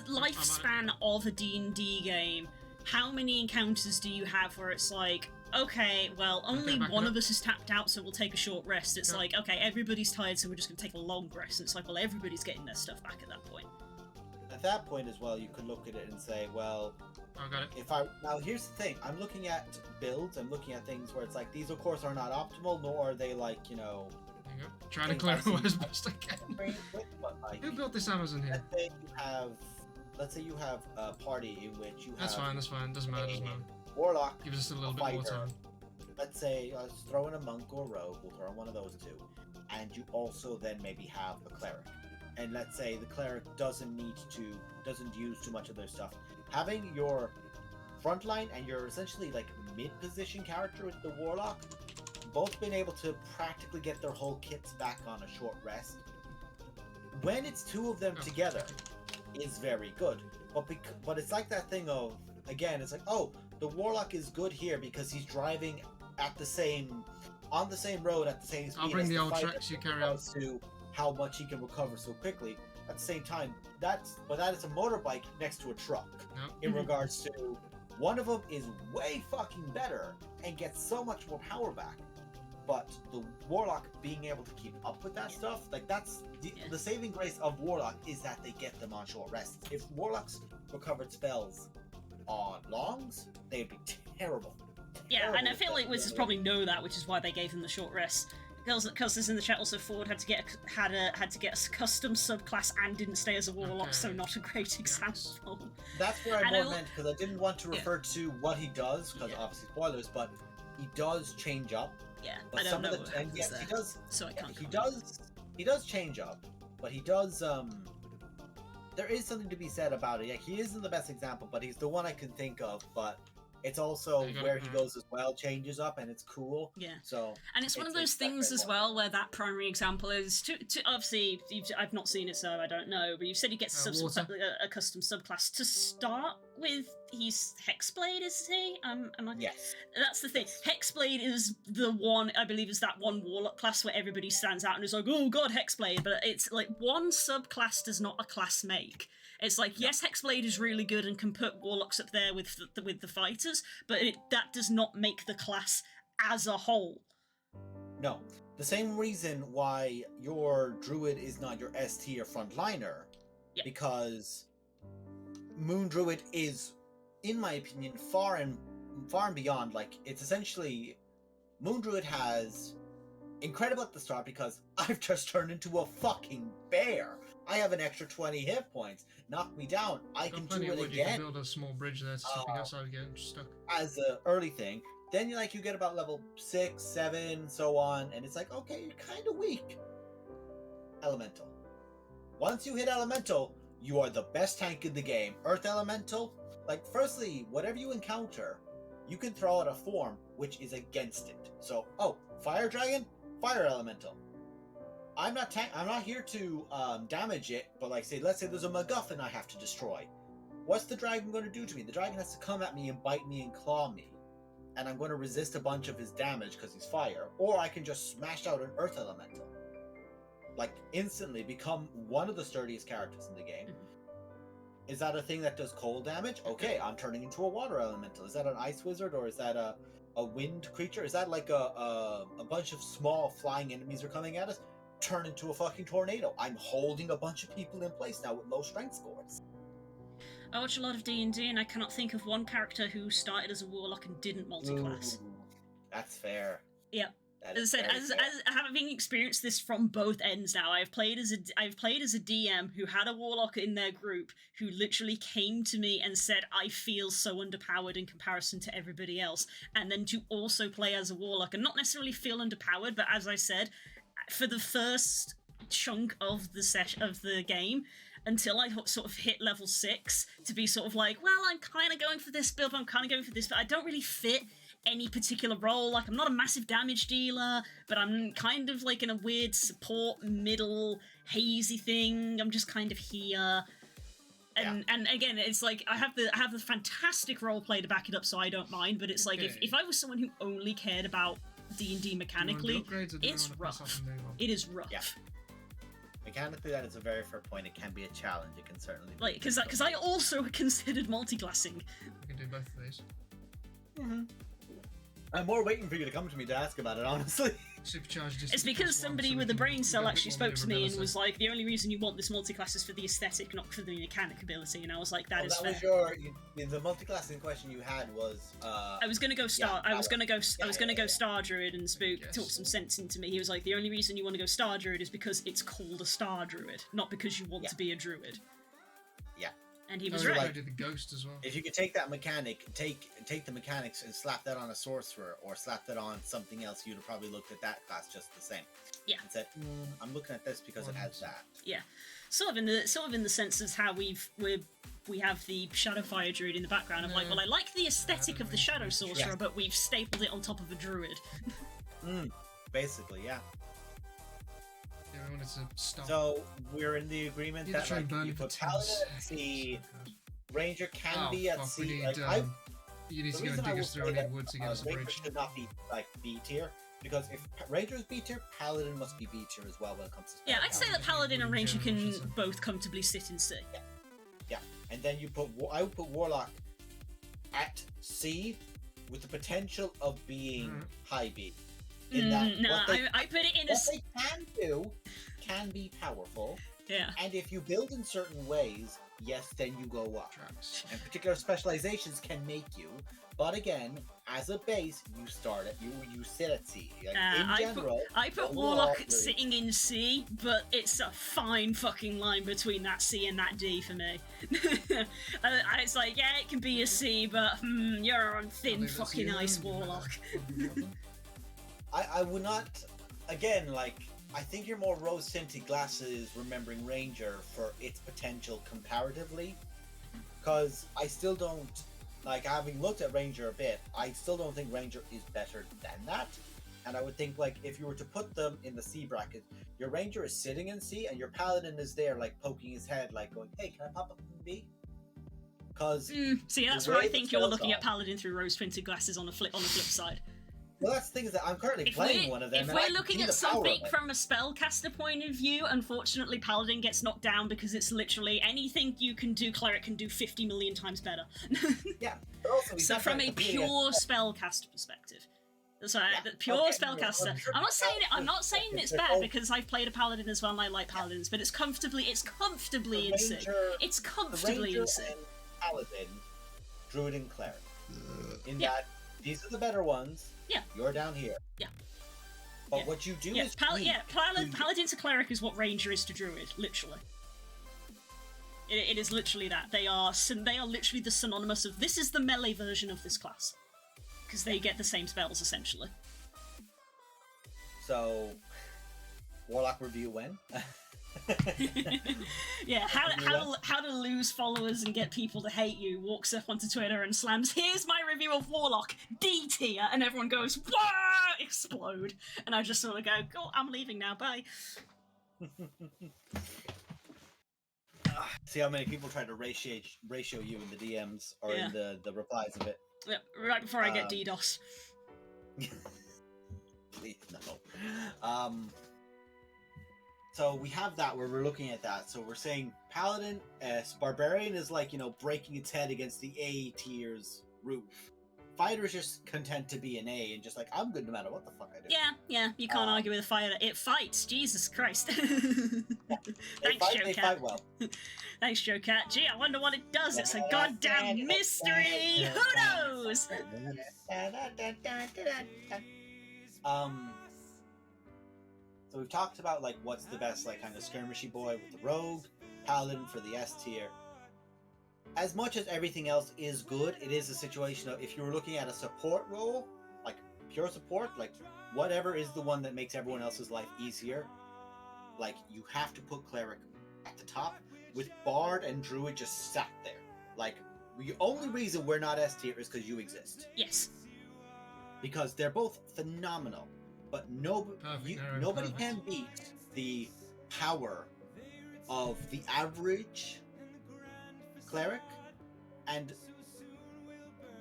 lifespan of a D&D game, how many encounters do you have where it's like, okay, well, only one of us is tapped out, so we'll take a short rest. It's like, okay, everybody's tired, so we're just gonna take a long rest. And it's like, well, everybody's getting their stuff back at that point. At that point as well, you could look at it and say, well, got it. Now here's the thing, I'm looking at builds, I'm looking at things where it's like, these of course are not optimal, nor are they like, you know... There you go. Trying to clear away as best I can. Who built this Amazon here? Let's say you have a party in which you have... That's fine, doesn't matter, Warlock, gives us a little bit more time. Let's say, let's throw in a monk or a rogue, we'll throw in one of those two. And you also then maybe have a cleric. And let's say the cleric doesn't use too much of their stuff. Having your frontline and your essentially like mid-position character with the warlock both been able to practically get their whole kits back on a short rest. When it's two of them together, is very good. But it's like that thing of, again, it's like, oh, the warlock is good here because he's driving on the same road at the same speed. I'll bring the old tracks you carry on. To how much he can recover so quickly. At the same time, that is a motorbike next to a truck. In regards to, one of them is way fucking better and gets so much more power back. But the warlock being able to keep up with that stuff, like that's the saving grace of warlock is that they get them on short rests. If warlocks recovered spells on longs, they'd be terrible. Yeah, and I feel like Wizards probably know that, which is why they gave them the short rest. Because in the chat also, Ford had to get a custom subclass and didn't stay as a warlock, so not a great example. That's where I more meant, because I didn't want to refer to what he does, because obviously spoilers, but he does change up. Yeah, but I don't know. And yes, he does. So I can't. He does change up, but he does. There is something to be said about it. Yeah, he isn't the best example, but he's the one I can think of. But it's also where he goes as well changes up, and it's cool. Yeah. So and it's one of those things as well where that primary example is to obviously I've not seen it, so I don't know. But you said he gets a custom subclass to start with. He's Hexblade, is he? Yes. That's the thing. Hexblade is the one, I believe, is that one warlock class where everybody stands out and is like, oh god, Hexblade. But it's like one subclass does not a class make. It's like, yes, Hexblade is really good and can put warlocks up there with the fighters, but that does not make the class as a whole. No. The same reason why your druid is not your S tier frontliner, because Moon Druid is, in my opinion, far and beyond. Like, it's essentially, Moon Druid has incredible at the start because I've just turned into a fucking bear. I have an extra 20 hit points. Knock me down. I can do it again. You can build a small bridge there to stop you outside getting stuck. As an early thing. Then you get about level 6, 7, so on, and it's like, okay, you're kind of weak. Elemental. Once you hit Elemental, you are the best tank in the game. Earth Elemental, like, firstly, whatever you encounter, you can throw out a form which is against it. So, Fire Dragon, Fire Elemental. I'm not here to damage it, but let's say there's a MacGuffin I have to destroy. What's the dragon going to do to me? The dragon has to come at me and bite me and claw me. And I'm going to resist a bunch of his damage because he's fire. Or I can just smash out an Earth Elemental. Like, instantly become one of the sturdiest characters in the game. Is that a thing that does cold damage? Okay, I'm turning into a Water Elemental. Is that an Ice Wizard, or is that a wind creature? Is that like a bunch of small flying enemies are coming at us? Turn into a fucking tornado. I'm holding a bunch of people in place now with low strength scores. I watch a lot of D&D and I cannot think of one character who started as a warlock and didn't multi-class. Ooh, that's fair. Yep. As I said, as having experienced this from both ends now, I've played as a DM who had a warlock in their group who literally came to me and said, I feel so underpowered in comparison to everybody else. And then to also play as a warlock and not necessarily feel underpowered, but as I said, for the first chunk of the game, until I sort of hit level 6, to be sort of like, well, I'm kind of going for this build, I'm kind of going for this, but I don't really fit any particular role. Like, I'm not a massive damage dealer, but I'm kind of like in a weird support middle hazy thing. I'm just kind of here. And again, it's like I have the fantastic roleplay to back it up, so I don't mind. But it's like if I was someone who only cared about D&D mechanically, it's rough. It is rough. Yeah. Mechanically, that is a very fair point. It can be a challenge. It can certainly be. Like, because I also considered multiclassing. We can do both of these. Mm-hmm. I'm more waiting for you to come to me to ask about it, honestly. Supercharged. It's because somebody with a brain cell actually spoke to me and was like, the only reason you want this multiclass is for the aesthetic, not for the mechanic ability. And I was like, that is fair. The multiclassing question you had was. I was gonna go Star. I was gonna go Star Druid and talk some sense into me. He was like, the only reason you want to go Star Druid is because it's called a Star Druid, not because you want to be a druid. Yeah. And he was right. I did the ghost as well. If you could take that mechanic, take the mechanics and slap that on a sorcerer or slap that on something else, you'd have probably looked at that class just the same. Yeah. And said, I'm looking at this because it has that. Yeah. Sort of in the sense as how we have the Shadowfire Druid in the background of like, well, I like the aesthetic of the Shadow Sorcerer, but we've stapled it on top of a Druid. Basically, yeah. Yeah, I wanted to stop. So we're in the agreement that like, you put Paladin at C, Ranger can be at C. Need, like, you need to go and dig us through. I need wood to get us a bridge. Ranger should not be like B tier. Because if Ranger is B tier, Paladin must be B tier as well when it comes to spell. Yeah, I'd say that Paladin and Ranger can both comfortably sit in C. Yeah. And then I would put Warlock at C with the potential of being high B. In that, I put it in a... What they can do can be powerful. Yeah. And if you build in certain ways, yes, then you go up. And particular specializations can make you. But again, as a base, you start at you sit at C. Like, in general, I put Warlock sitting in C, but it's a fine fucking line between that C and that D for me. It's like, yeah, it can be a C, but you're on thin fucking ice, Warlock. I would not. Again, like, I think you're more rose-tinted glasses remembering Ranger for its potential comparatively, because I still don't. Like, having looked at Ranger a bit, I still don't think Ranger is better than that. And I would think, like, if you were to put them in the C bracket, your Ranger is sitting in C, and your Paladin is there, like, poking his head, like, going, hey, can I pop up in B? Because... see, that's where I think you're looking at Paladin through rose-tinted glasses on the flip side. Well, that's the thing is that I'm currently playing one of them. If we're looking at something from a spellcaster point of view, unfortunately, Paladin gets knocked down because it's literally anything you can do, Cleric can do 50 million times better. Yeah. But also, so from a pure spellcaster perspective. So pure spellcaster. I'm not saying it's bad because I've played a Paladin as well and I like Paladins, but it's comfortably in C. It's comfortably in C. Paladin, Druid and Cleric. In that, these are the better ones. Yeah. You're down here. Yeah. But what you do is... Paladin to Cleric is what Ranger is to Druid, literally. It is literally that. They are literally the synonymous of... This is the melee version of this class. Because they get the same spells, essentially. So... Warlock review when? Yeah, how to lose followers and get people to hate you. Walks up onto Twitter and slams, here's my review of Warlock, D tier, and everyone goes, whoa, explode. And I just sort of go, oh, I'm leaving now, bye. See how many people try to ratio you in the DMs or in the replies of it. Yeah, right before I get DDoS. Please, no. So we have that where we're looking at that. So we're saying Paladin, Barbarian is like, breaking its head against the A tier's roof. Fighter is just content to be an A and just like, I'm good no matter what the fuck I do. Yeah, you can't argue with a fighter. It fights, Jesus Christ. Thanks, Joe They Cat. fight well. Thanks, Joe Cat. Gee, I wonder what it does. It's a goddamn mystery. Who knows? So we've talked about like what's the best like kind of skirmishy boy with the rogue, Paladin for the S tier. As much as everything else is good, it is a situation of if you were looking at a support role, like pure support, like whatever is the one that makes everyone else's life easier, like you have to put cleric at the top, with bard and druid just sat there. Like the only reason we're not S tier is because you exist. Yes. Because they're both phenomenal, but nobody can beat the power of the average cleric, and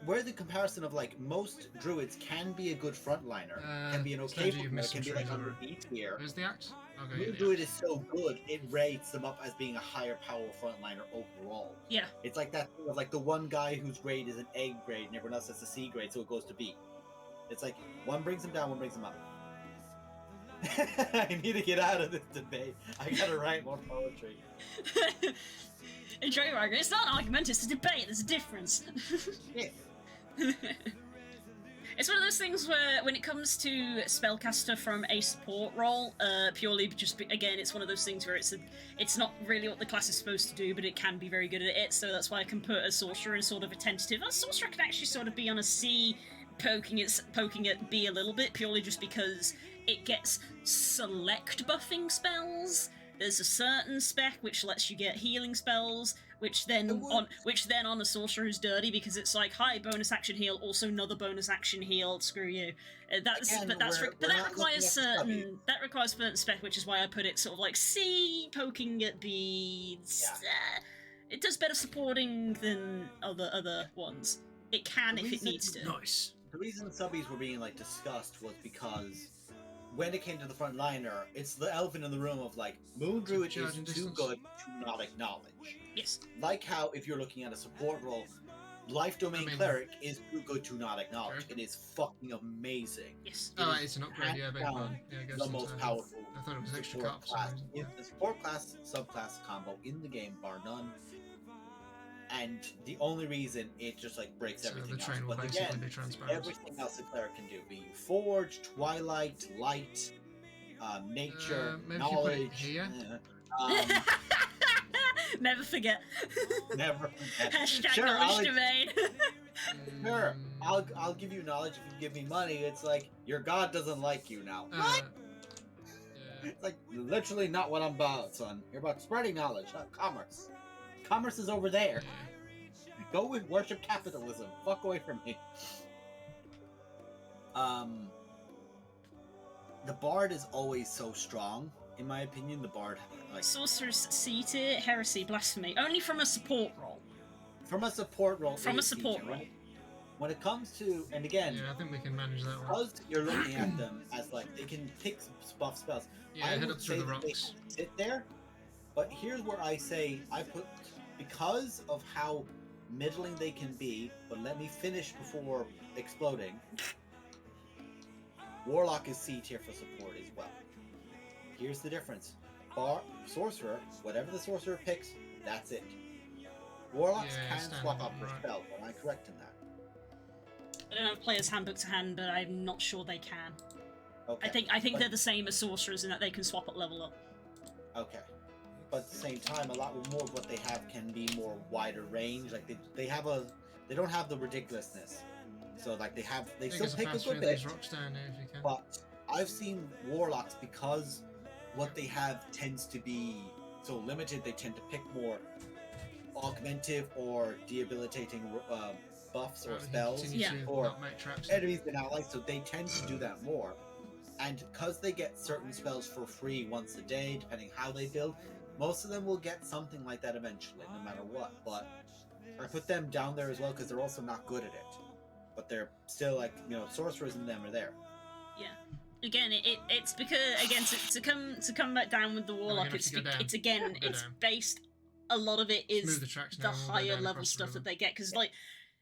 where the comparison of like most druids can be a good frontliner, can be an okay frontliner, can be like on the B tier. Where's the axe? Okay, Your druid is so good, it rates them up as being a higher power frontliner overall. Yeah. It's like that thing of like the one guy whose grade is an A grade and everyone else has a C grade, so it goes to B. It's like one brings him down, one brings him up. I need to get out of this debate. I gotta write more poetry. Enjoy your argument. It's not an argument, it's a debate. There's a difference. Yeah. It's one of those things where, when it comes to spellcaster from a support role, purely just again, it's one of those things where it's not really what the class is supposed to do, but it can be very good at it. So that's why I can put a sorcerer in sort of a tentative. A sorcerer can actually sort of be on a C, poking at B a little bit, purely just because it gets select buffing spells. There's a certain spec which lets you get healing spells, which then on a sorcerer is dirty because it's like, hi, bonus action heal, also another bonus action heal. Screw you. That requires certain spec, which is why I put it sort of like C, poking at B. Yeah. It does better supporting than other ones. It can if it needs to. Nice. The reason subbies were being like discussed was because when it came to the front liner, it's the elephant in the room of like, Moon Druid is too good to not acknowledge. Yes. Like how if you're looking at a support role, Life Domain Cleric is too good to not acknowledge. It is fucking amazing. Yes. It's an upgrade, yeah, big one. Yeah, the most powerful. I thought it was extra support cups. class. The support class subclass combo in the game, bar none. And the only reason it just like breaks everything the train else. will But basically again, be transparent. everything else the cleric can do, be you Forge, Twilight, Light, Nature, maybe Knowledge. You put it here. Never forget. Never forget. Hashtag Sure, knowledge domain. Sure, I'll give you knowledge if you give me money. It's like your god doesn't like you now. What? Yeah. It's like literally not what I'm about, son. You're about spreading knowledge, not commerce. Commerce is over there. Yeah. Go with worship capitalism. Fuck away from me. The bard is always so strong, in my opinion. The bard, like Sorcerer's C tier, heresy, blasphemy. Only from a support role. from a support role. From a support role. When it comes to, and again, Yeah, I think we can manage that one. because you're looking at them as like they can pick buff spells. Yeah, I head would up through say the that they rocks. sit there, but here's where I say I put, because of how middling they can be, but let me finish before exploding. Warlock is C tier for support as well. Here's the difference. Sorcerer, whatever the sorcerer picks, that's it. Warlocks can swap up their spells, am I correct in that? I don't have player's handbook to hand, but I'm not sure they can. Okay. I think they're the same as sorcerers in that they can swap at level up. Okay. But at the same time, a lot more of what they have can be more wider range. Like they don't have the ridiculousness. So like they still pick a good bit. Rocks down there if you can. But I've seen warlocks, because what they have tends to be so limited, they tend to pick more augmentive or debilitating buffs or spells or enemies than allies, so they tend to do that more. And because they get certain spells for free once a day, depending how they build, most of them will get something like that eventually, no matter what. But I put them down there as well because they're also not good at it. But they're still like, sorcerers and them are there. Yeah. Again, it's because again to come back down with the warlock. It's based. A lot of it is the higher level stuff that they get, because like.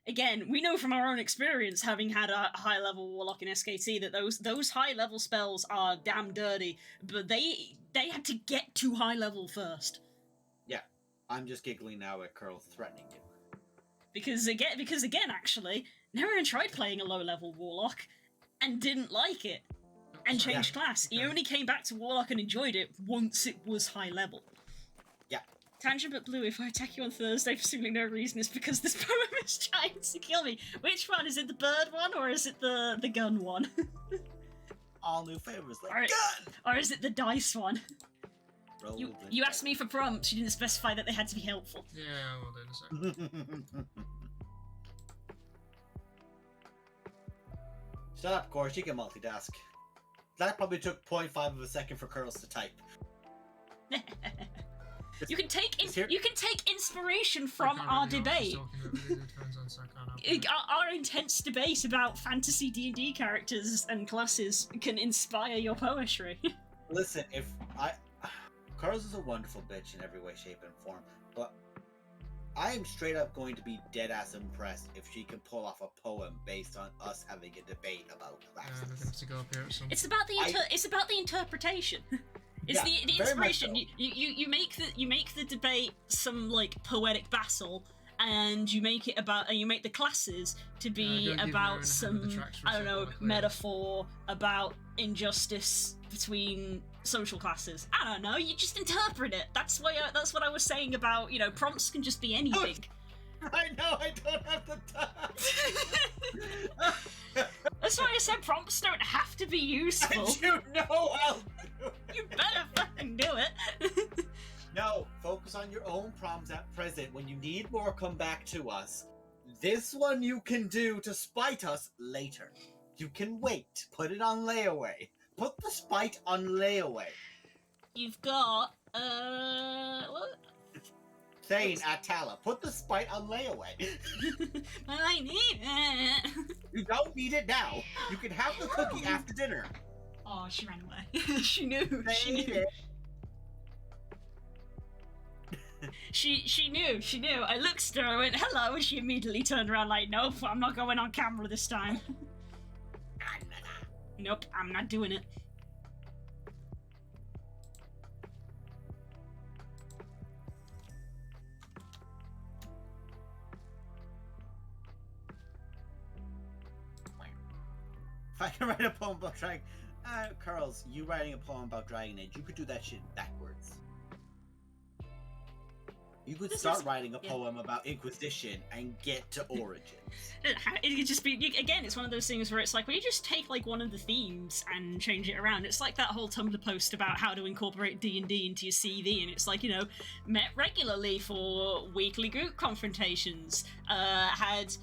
Again, we know from our own experience, having had a high-level warlock in SKT, that those high-level spells are damn dirty, but they had to get to high level first. Yeah, I'm just giggling now at Curl threatening you. Because again, actually, Nerian tried playing a low-level warlock and didn't like it, and changed class. He only came back to warlock and enjoyed it once it was high level. Yeah, Tangent but Blue, if I attack you on Thursday for simply no reason, it's because this poem is trying to kill me. Which one? Is it the bird one, or is it the gun one? All new favors, like or, gun! Or is it the dice one? You asked me for prompts, you didn't specify that they had to be helpful. Yeah, we'll do in a second. Shut up, Gorge, you can multitask. That probably took 0.5 of a second for Curls to type. You can take inspiration from our debate. Our intense debate about fantasy D&D characters and classes can inspire your poetry. Listen, Curls is a wonderful bitch in every way, shape, and form, but I am straight up going to be dead-ass impressed if she can pull off a poem based on us having a debate about classes. I'm gonna have to go up here at some... It's about the interpretation. It's the inspiration. So. You make the debate some like poetic battle, and you make it about you make the classes to be about some metaphor about injustice between social classes. I don't know. You just interpret it. That's what I was saying about prompts can just be anything. I know. I don't have the time. That's why I said prompts don't have to be useful. And you know I'll do it. You better fucking do it. No, focus on your own prompts at present. When you need more, come back to us. This one you can do to spite us later. You can wait. Put it on layaway. Put the spite on layaway. You've got, what? Saying Atala, put the spite on layaway. But I need it. You don't need it now. You can have the cookie after dinner. Oh, she ran away. She knew. She knew. She knew. I looked at her, I went, hello, and she immediately turned around like, nope, I'm not going on camera this time. Nope, I'm not doing it. If I can write a poem about Dragon... Curls, you writing a poem about Dragon Age, you could do that shit backwards. You could start writing a poem about Inquisition and get to Origins. It could just be, again, it's one of those things where it's like, well, you just take like one of the themes and change it around. It's like that whole Tumblr post about how to incorporate D&D into your CV, and it's like, met regularly for weekly group confrontations, had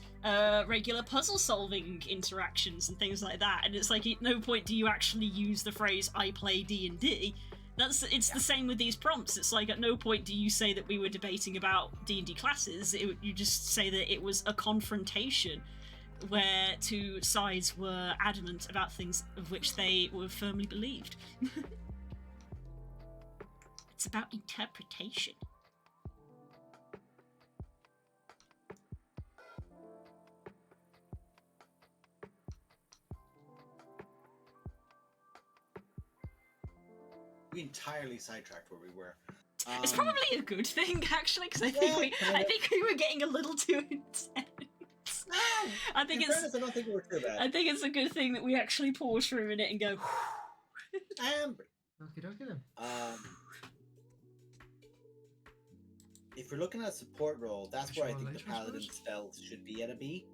regular puzzle solving interactions and things like that, and it's like, at no point do you actually use the phrase, I play D&D. It's the same with these prompts. It's like, at no point do you say that we were debating about D&D classes. You just say that it was a confrontation where two sides were adamant about things of which they were firmly believed. It's about interpretation. We entirely sidetracked where we were. It's probably a good thing, actually, because I think we were getting a little too intense. No, I don't think we were too bad. I think it's a good thing that we actually pause for a minute and go. Okay, then. If you're looking at a support role, that's where I think the paladin spells should be at a B.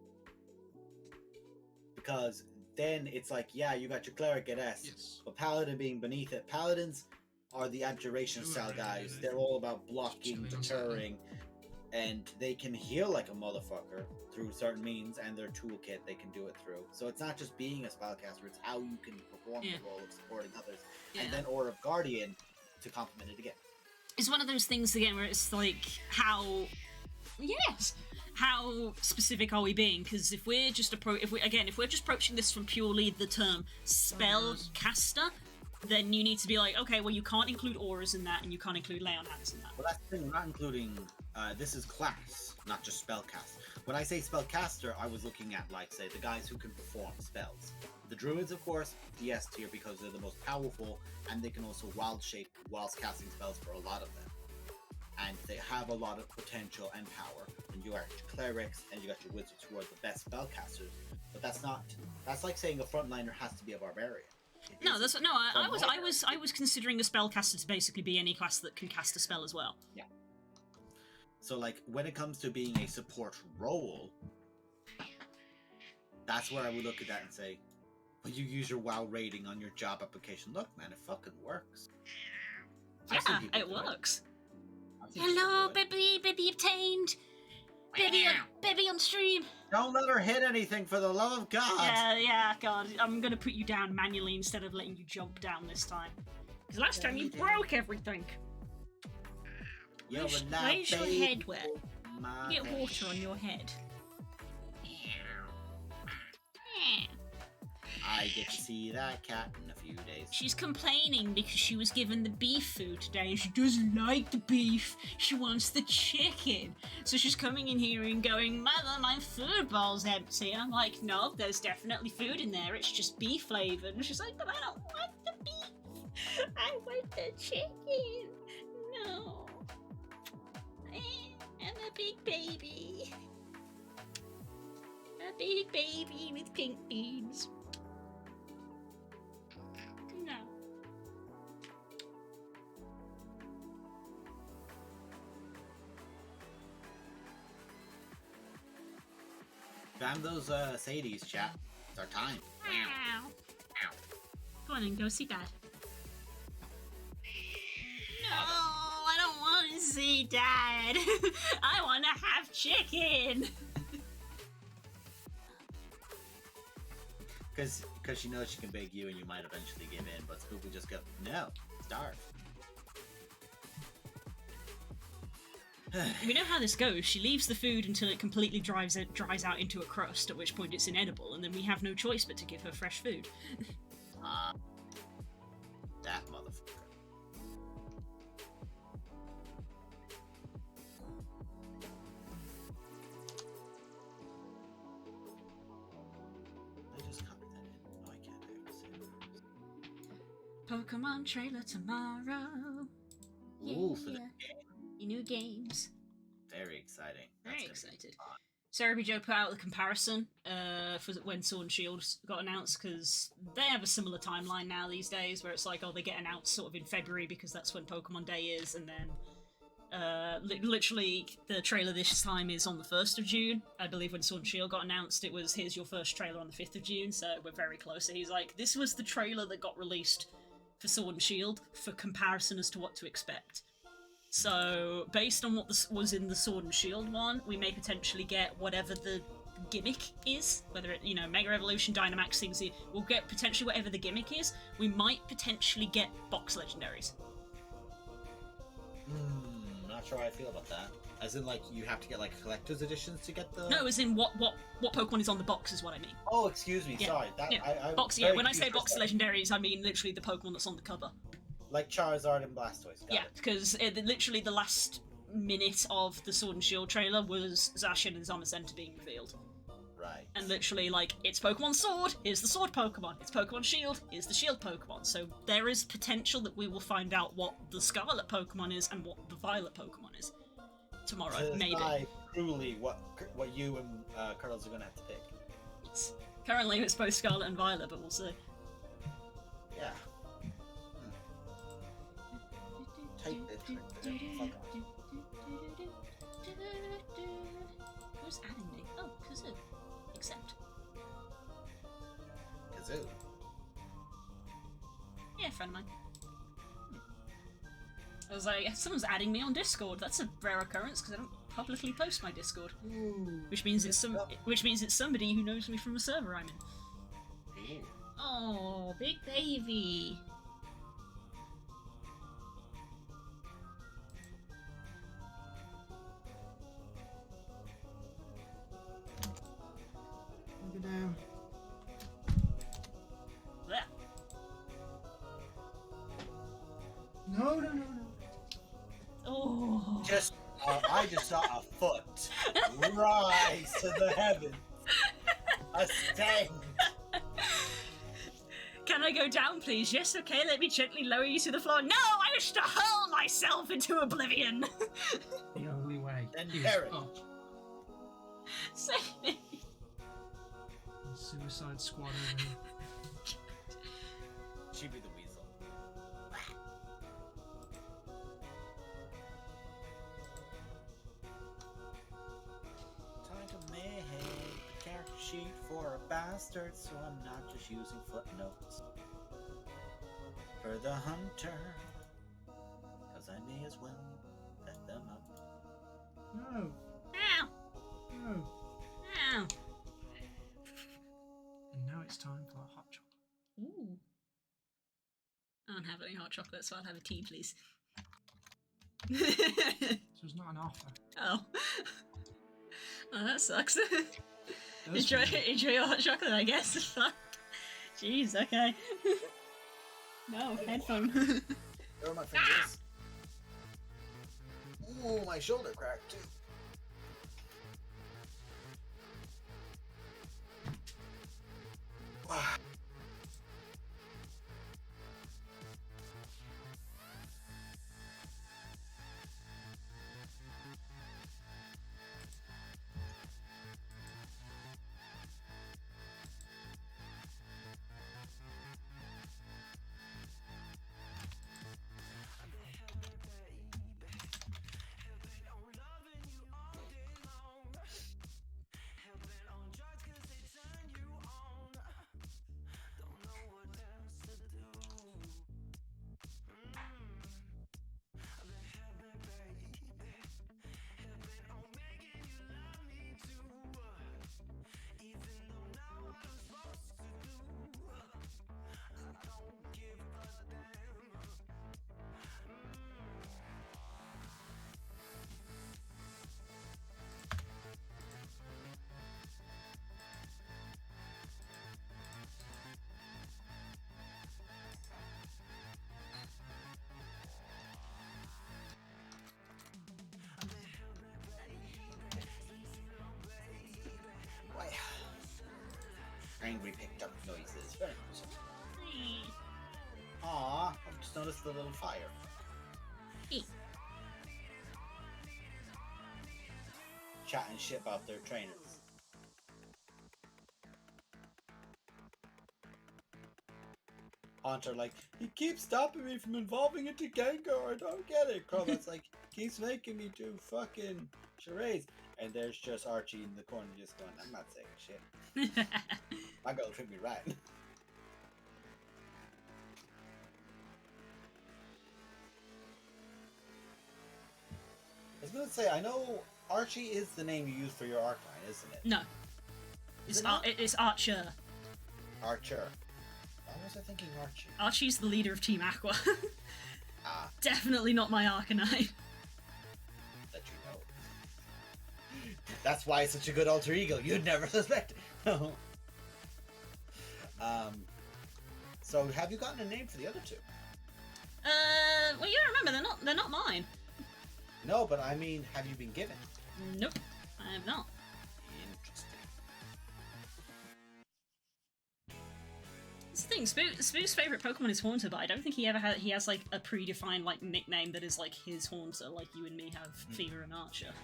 Because then it's like, yeah, you got your cleric at S, but paladin being beneath it. Paladins are the abjuration style guys. They're all about blocking, deterring, and they can heal like a motherfucker through certain means, and their toolkit they can do it through. So it's not just being a spellcaster, it's how you can perform the role of supporting others. And then Aura of Guardian to complement it again. It's one of those things again where it's like, how specific are we being? Because if we're just approaching this from purely the term spellcaster, then you need to be like, okay, well, you can't include auras in that, and you can't include lay on hands in that. Well, that's the thing. We're not including. This is class, not just spellcast. When I say spellcaster, I was looking at, like, say, the guys who can perform spells. The druids, of course, the S tier because they're the most powerful, and they can also wild shape whilst casting spells for a lot of them. And they have a lot of potential and power. And you got your clerics and you got your wizards who are the best spellcasters. But that's like saying a frontliner has to be a barbarian. I was considering a spellcaster to basically be any class that can cast a spell as well. Yeah. So, like, when it comes to being a support role, that's where I would look at that and say, well, you use your WoW rating on your job application. Look, man, it fucking works. Yeah, it works. Hello, baby obtained. Baby on stream. Don't let her hit anything, for the love of God. Yeah, God. I'm gonna put you down manually instead of letting you jump down this time. Because last time you broke everything. Where's your head wet? You get water on your head. I get to see that cat in a few days. She's complaining because she was given the beef food today and she doesn't like the beef. She wants the chicken. So she's coming in here and going, Mother, my food bowl's empty. I'm like, no, there's definitely food in there. It's just beef flavored. And she's like, but I don't want the beef. I want the chicken. No. I'm a big baby. A big baby with pink beans. No. Found those Sadies, chat. It's our time. Ow. Ow. Go on and go see Dad. No, I don't want to see Dad. I want to have chicken. Because she knows she can beg you and you might eventually give in, but Spook will just go, no, starve. We know how this goes. She leaves the food until it completely dries out into a crust, at which point it's inedible, and then we have no choice but to give her fresh food. That motherfucker. Pokemon trailer tomorrow. Ooh, for the game. New games. Very exciting. Very excited. Cerebi Joe put out the comparison for when Sword and Shield got announced, because they have a similar timeline now these days, where it's like, oh, they get announced sort of in February because that's when Pokemon Day is, and then literally the trailer this time is on the 1st of June. I believe when Sword and Shield got announced, it was, here's your first trailer on the 5th of June, so we're very close. So he's like, this was the trailer that got released for Sword and Shield for comparison as to what to expect. So, based on what was in the Sword and Shield one, we may potentially get whatever the gimmick is, whether it, Mega Evolution, Dynamax, things, we'll get potentially whatever the gimmick is. We might potentially get box legendaries. Not sure how I feel about that. As in, like, you have to get, like, collector's editions to get the... No, as in what Pokemon is on the box is what I mean. Oh, excuse me, sorry. When I say box legendaries, I mean literally the Pokemon that's on the cover. Like Charizard and Blastoise. Got it. Because literally the last minute of the Sword and Shield trailer was Zacian and Zamazenta being revealed. Right. And literally, like, it's Pokemon Sword, here's the Sword Pokemon. It's Pokemon Shield, here's the Shield Pokemon. So there is potential that we will find out what the Scarlet Pokemon is and what the Violet Pokemon is tomorrow, maybe. Truly what you and Curls are going to have to pick. Currently it's both Scarlet and Violet, but we'll see. Yeah. Take this right there. Fuck off. Who's adding me? Oh, Kazoo. Accept. Kazoo? Yeah, friend of mine. I was like, someone's adding me on Discord. That's a rare occurrence because I don't publicly post my Discord. Ooh. Which means it's somebody who knows me from a server I'm in. Ooh. Oh, big baby. Look at him. There. No. Oh. I just saw a foot rise to the heavens. A stank. Can I go down, please? Yes, okay, let me gently lower you to the floor. No, I wish to hurl myself into oblivion. The only way. And Aaron. Save me. Suicide Squad over here. She'd be the weasel. read for a bastard, so I'm not just using footnotes. For the hunter, because I may as well let them up. No. Ow! No. Ow! And now it's time for a hot chocolate. Ooh. I don't have any hot chocolate, so I'll have a tea, please. So it's not an offer. Oh. Oh, that sucks. Enjoy your hot chocolate, I guess. Fuck. Jeez, okay. No, headphone. Where are my fingers? Ooh, my shoulder cracked too. Angry picked up noises. Very nice. Aww, I've just noticed the little fire. Chatting shit about their trainers. Haunter like, he keeps stopping me from evolving into Gengar, I don't get it. Crobat's like, keeps making me do fucking charades. And there's just Archie in the corner just going, I'm not saying shit. My girl treat me right. I was gonna say, I know Archie is the name you use for your Arcanine, isn't it? No. It's Archer. Archer. Why was I thinking Archie? Archie's the leader of Team Aqua. Ah. Definitely not my Arcanine. That you know. That's why it's such a good alter ego. You'd never suspect it. So have you gotten a name for the other two? Well, you gotta remember, they're not mine. No, but I mean, have you been given? Nope, I have not. Interesting. That's the thing, Spook's favourite Pokemon is Haunter, but I don't think he has like a predefined like nickname that is like his Haunter, like you and me have Fever and Archer.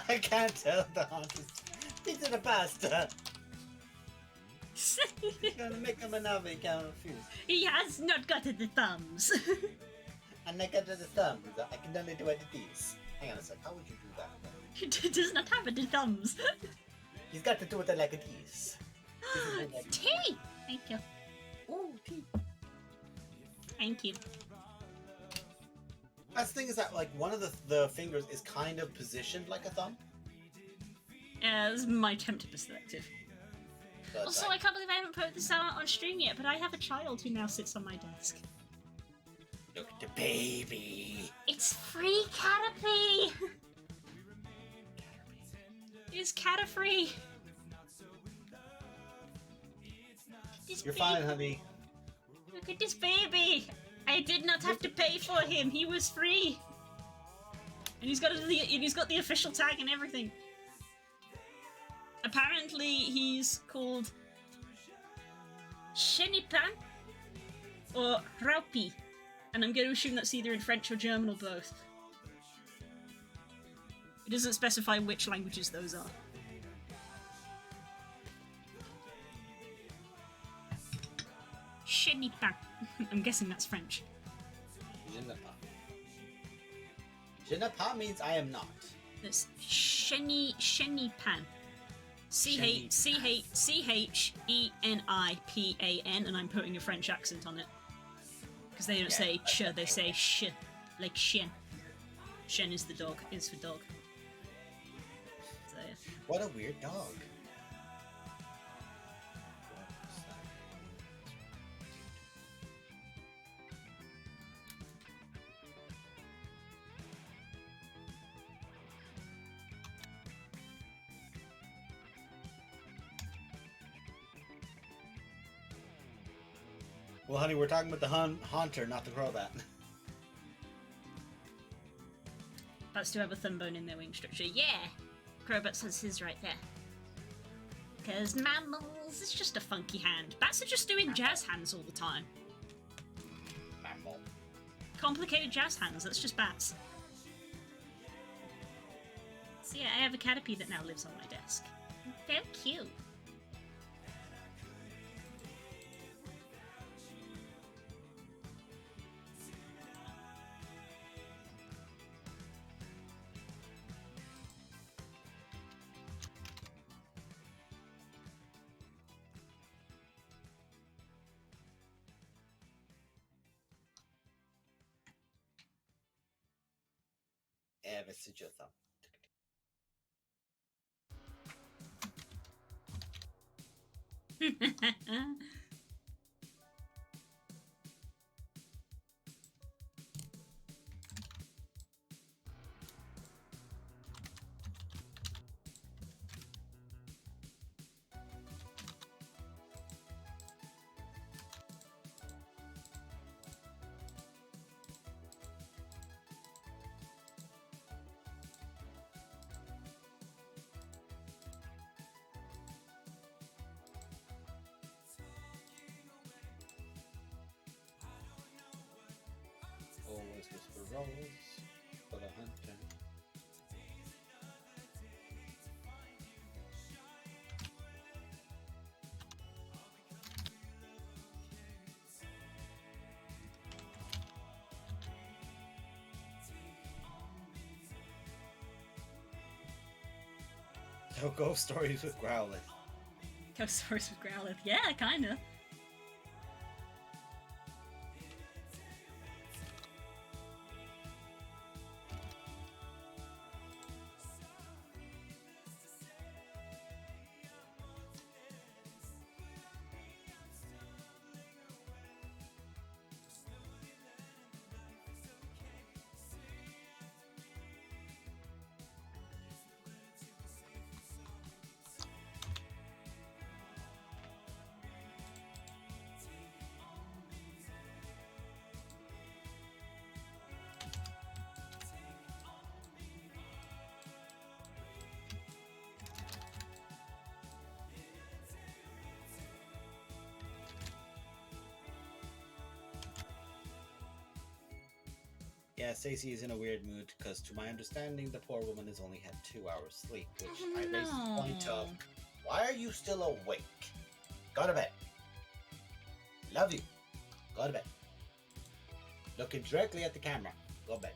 I can't tell the Haunters. These are the pasta. He's gonna make him another, he can't refuse. He has not got the thumbs. And I got the thumbs. I can only do it with these. Hang on a sec, how would you do that? He does not have the thumbs. He's got to do it like these. Tea! Thank you. Ooh, tea. Thank you. That's the thing is that like one of the fingers is kind of positioned like a thumb. Yeah, this is my attempted perspective. But Also, I can't believe I haven't put this out on stream yet, but I have a child who now sits on my desk. Look at the baby. It's free Caterpie! It's Caterpie! You're fine, honey. Look at this baby! I did not have to pay for him. He was free. And he's got the official tag and everything. Apparently, he's called Chenipan or Raupi, and I'm going to assume that's either in French or German or both. It doesn't specify which languages those are. Chenipan. I'm guessing that's French. Je ne pas. Je ne pas means I am not. That's Chenipan. Chenipan, and I'm putting a French accent on it. Because they don't say ch, they say sh, like chien. Chien is the dog, is for dog. So, yeah. What a weird dog. Well, honey, we're talking about the haunter, not the crowbat. Bats do have a thumb bone in their wing structure. Yeah! Crowbat has his right there. Because mammals, it's just a funky hand. Bats are just doing jazz hands all the time. Mammal. Complicated jazz hands, that's just bats. So yeah, I have a Caterpie that now lives on my desk. Very cute. Evet, sıcağım. Always whisper rolls for the hunter. So ghost stories with Growlithe. Ghost stories with Growlithe. Yeah, kinda. Yeah, Stacey is in a weird mood because, to my understanding, the poor woman has only had 2 hours sleep, which I raise the point of, why are you still awake? Go to bed. Love you. Go to bed. Looking directly at the camera. Go to bed.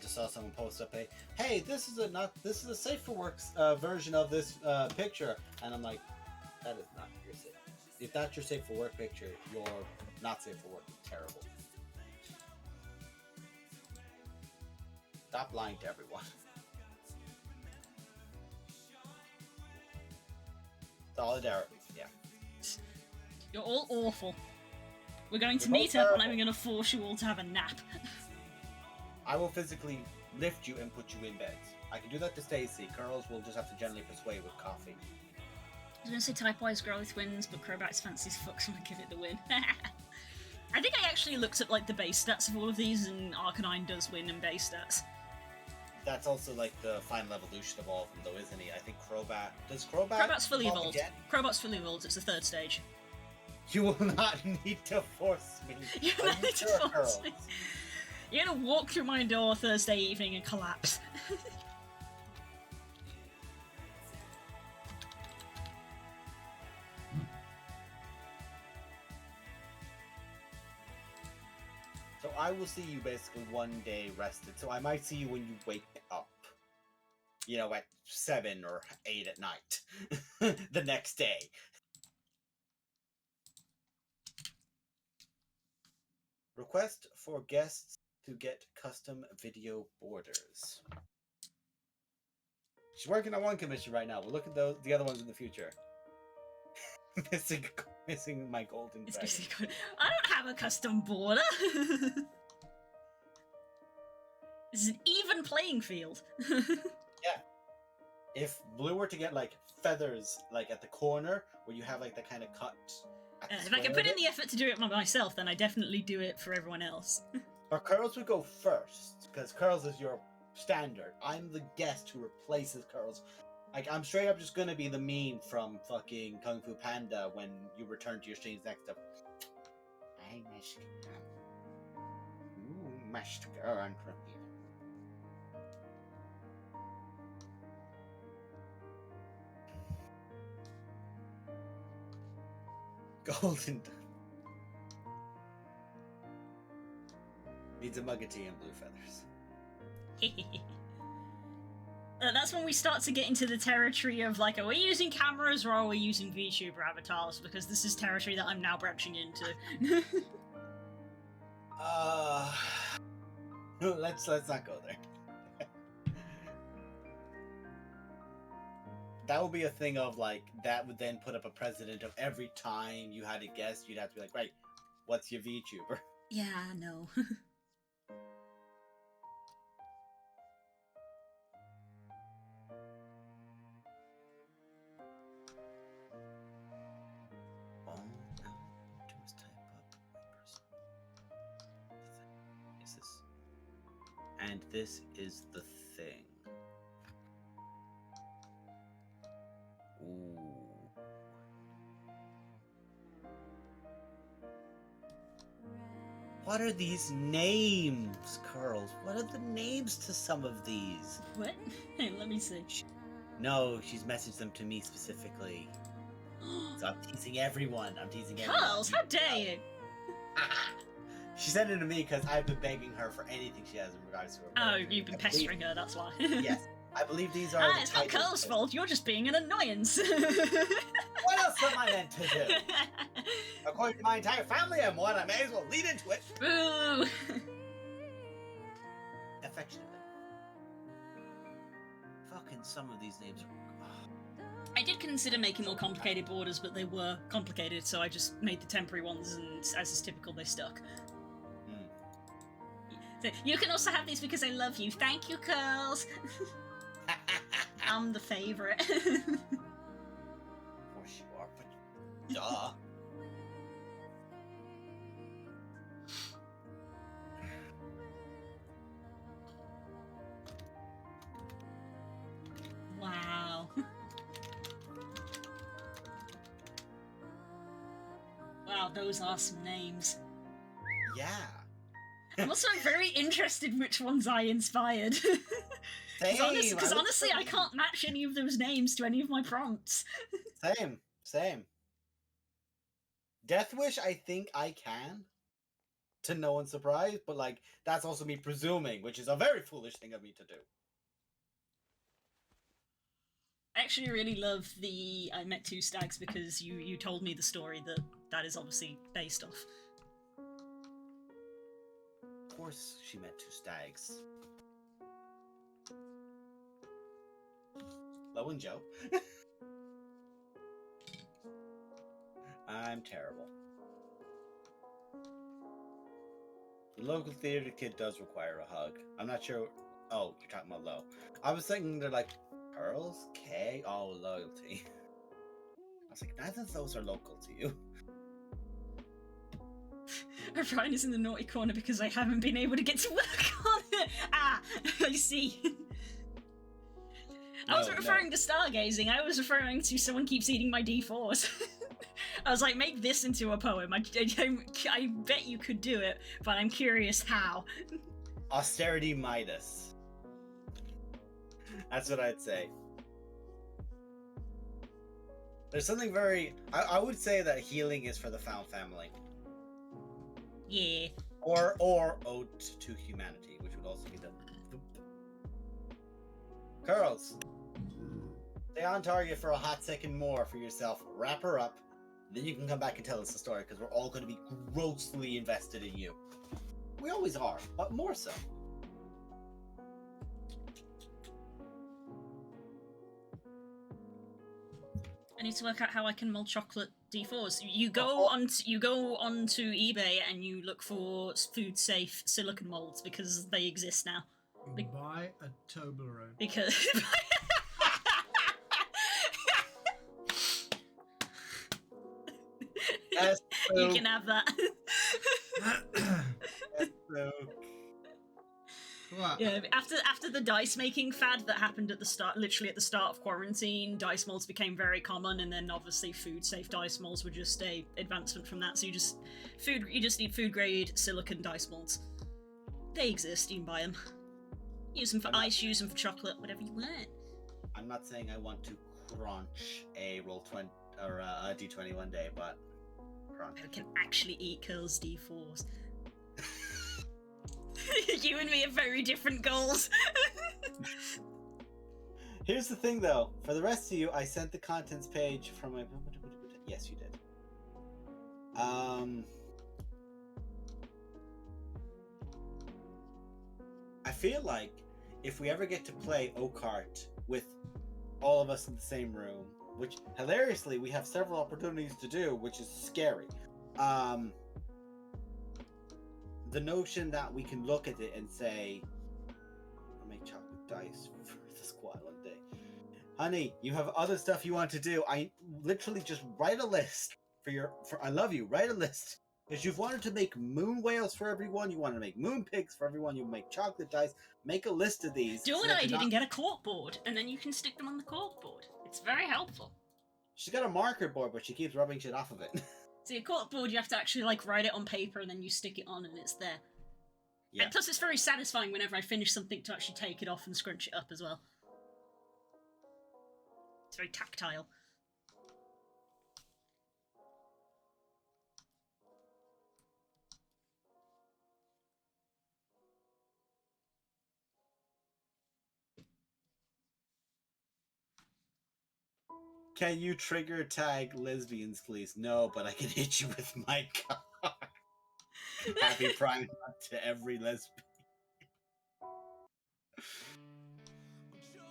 just saw someone post up hey, this is a safe for work version of this picture, and I'm like, that is not your safe. If that's your safe for work picture, you're not safe for work. It's terrible. Stop lying to everyone. Solidarity, yeah. You're all awful. We're going to meet up and I'm going to force you all to have a nap. I will physically lift you and put you in beds. I can do that to Stacy. Girls will just have to gently persuade with coffee. I was going to say type-wise Growth wins, but Crowbat's fancies fucks want to give it the win. I think I actually looked at like the base stats of all of these, and Arcanine does win in base stats. That's also like the final evolution of all of them, though, isn't he? I think Crobat... Does Crobat... Crobat's fully evolved. Crobat's fully evolved. It's the 3rd stage. You will not need to force me. You will not need to force me. You're gonna walk through my door Thursday evening and collapse. So I will see you basically one day rested. So I might see you when you wake up. You know, at 7 or 8 at night. The next day. Request for guests to get custom video borders. She's working on one commission right now. We'll look at the other ones in the future. missing my golden dragon. I don't have a custom border. This is an even playing field. Yeah. If Blue were to get like feathers like at the corner where you have like the kind of cut. If I can put in the effort to do it myself, then I definitely do it for everyone else. Or Curls would go first, because Curls is your standard. I'm the guest who replaces Curls. Like, I'm straight up just gonna be the meme from fucking Kung Fu Panda when you return to your streams next up. I must go. You must go on from here. Golden needs a mug of tea and blue feathers. That's when we start to get into the territory of like, are we using cameras or are we using VTuber avatars? Because this is territory that I'm now branching into. Let's not go there. That would be a thing of like, that would then put up a precedent of every time you had a guest, you'd have to be like, right, what's your VTuber? Yeah, no. And this is the thing. Ooh. What are these names, Curls? What are the names to some of these? What? Hey, let me see. No, she's messaged them to me specifically. So I'm teasing everyone. Curls, how dare you? She sent it to me because I've been begging her for anything she has in regards to her. Oh, you've been pestering her, that's why. Yes. I believe these are it's not Curl's fault, you're just being an annoyance. What else am I meant to do? According to my entire family, I'm one. I may as well lead into it. Boo! Affectionately. Fucking some of these names are... I did consider making more complicated borders, but they were complicated, so I just made the temporary ones, and as is typical, they stuck. So, you can also have these because I love you. Thank you, Curls. I'm the favourite. Of course you are, but duh. Wow. Wow, those are some names. Yeah. I'm also very interested which ones I inspired. Because honestly, I can't match any of those names to any of my prompts. Same. Death Wish, I think I can. to no one's surprise, but like that's also me presuming, which is a very foolish thing of me to do. I actually really love the I met two stags because you told me the story that is obviously based off. Of course she met two stags. Lo and Joe. I'm terrible. The local theater kid does require a hug. I'm not sure. Oh, you're talking about Lo. I was thinking they're like pearls, K. Oh, loyalty. I was like, neither of those are local to you. Ryan is in the naughty corner because I haven't been able to get to work on it. Ah, I see. I wasn't referring to stargazing. I was referring to someone keeps eating my D4s. I was like, make this into a poem. I bet you could do it, but I'm curious how. Austerity Midas. That's what I'd say. There's something very... I would say that healing is for the found family. Yeah. Or Ode to Humanity, which would also be the... Curls. Stay on target for a hot second more for yourself. Wrap her up. Then you can come back and tell us the story, because we're all going to be grossly invested in you. We always are, but more so. I need to work out how I can mold chocolate D4s. You go onto eBay and you look for food safe silicone molds because they exist now. Buy a Toblerone. Because you can have that. What? Yeah, after the dice making fad that happened at the start, literally at the start of quarantine, dice molds became very common, and then obviously food safe dice molds were just a advancement from that. So you just need food grade silicone dice molds. They exist. You can buy them. Use them for ice. Use them for chocolate. Whatever you want. I'm not saying I want to crunch a roll-20 or a D20 one day, but crunch. I can actually eat Curl's D4s. You and me have very different goals. Here's the thing, though. For the rest of you, I sent the contents page from my... Yes, you did. I feel like if we ever get to play Okart with all of us in the same room, which, hilariously, we have several opportunities to do, which is scary. The notion that we can look at it and say, I'll make chocolate dice for the squad one day. Honey, you have other stuff you want to do. I literally just write a list for I love you. Write a list. Because you've wanted to make moon whales for everyone, you want to make moon pigs for everyone, you make chocolate dice. Make a list of these. Do what I did and get a cork board, and then you can stick them on the cork board. It's very helpful. She's got a marker board, but she keeps rubbing shit off of it. See, a cork board, you have to actually like write it on paper and then you stick it on and it's there. Yeah. And plus it's very satisfying whenever I finish something to actually take it off and scrunch it up as well. It's very tactile. Can you trigger tag lesbians, please? No, but I can hit you with my car. Happy Prime Month to every lesbian.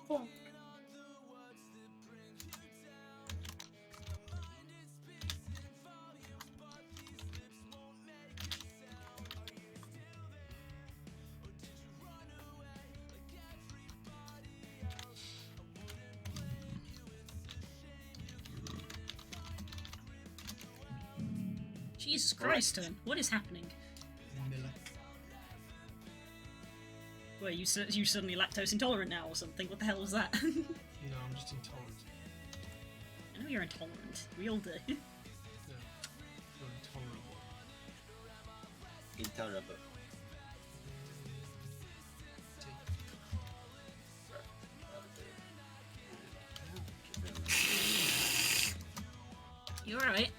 Fuck. Jesus Christ, Tom. What is happening? Well, you suddenly lactose intolerant now or something? What the hell was that? No, I'm just intolerant. I know you're intolerant. We all do. Yeah, you're intolerable. Intolerable. You alright?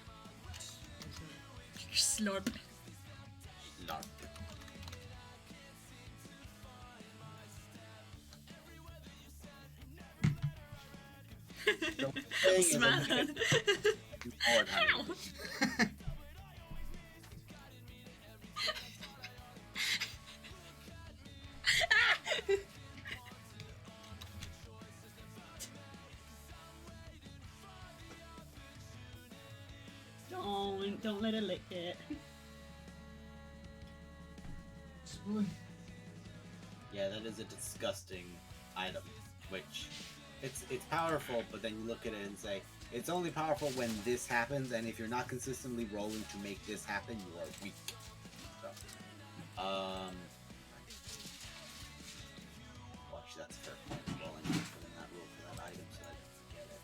Slurp. Slurp. nuts, man. How? Don't let her lick it. Yeah, that is a disgusting item. Which, it's powerful, but then you look at it and say, it's only powerful when this happens, and if you're not consistently rolling to make this happen, you are weak. So, well, actually, that's fair point. Rolling for that rule for that item, so I don't get it.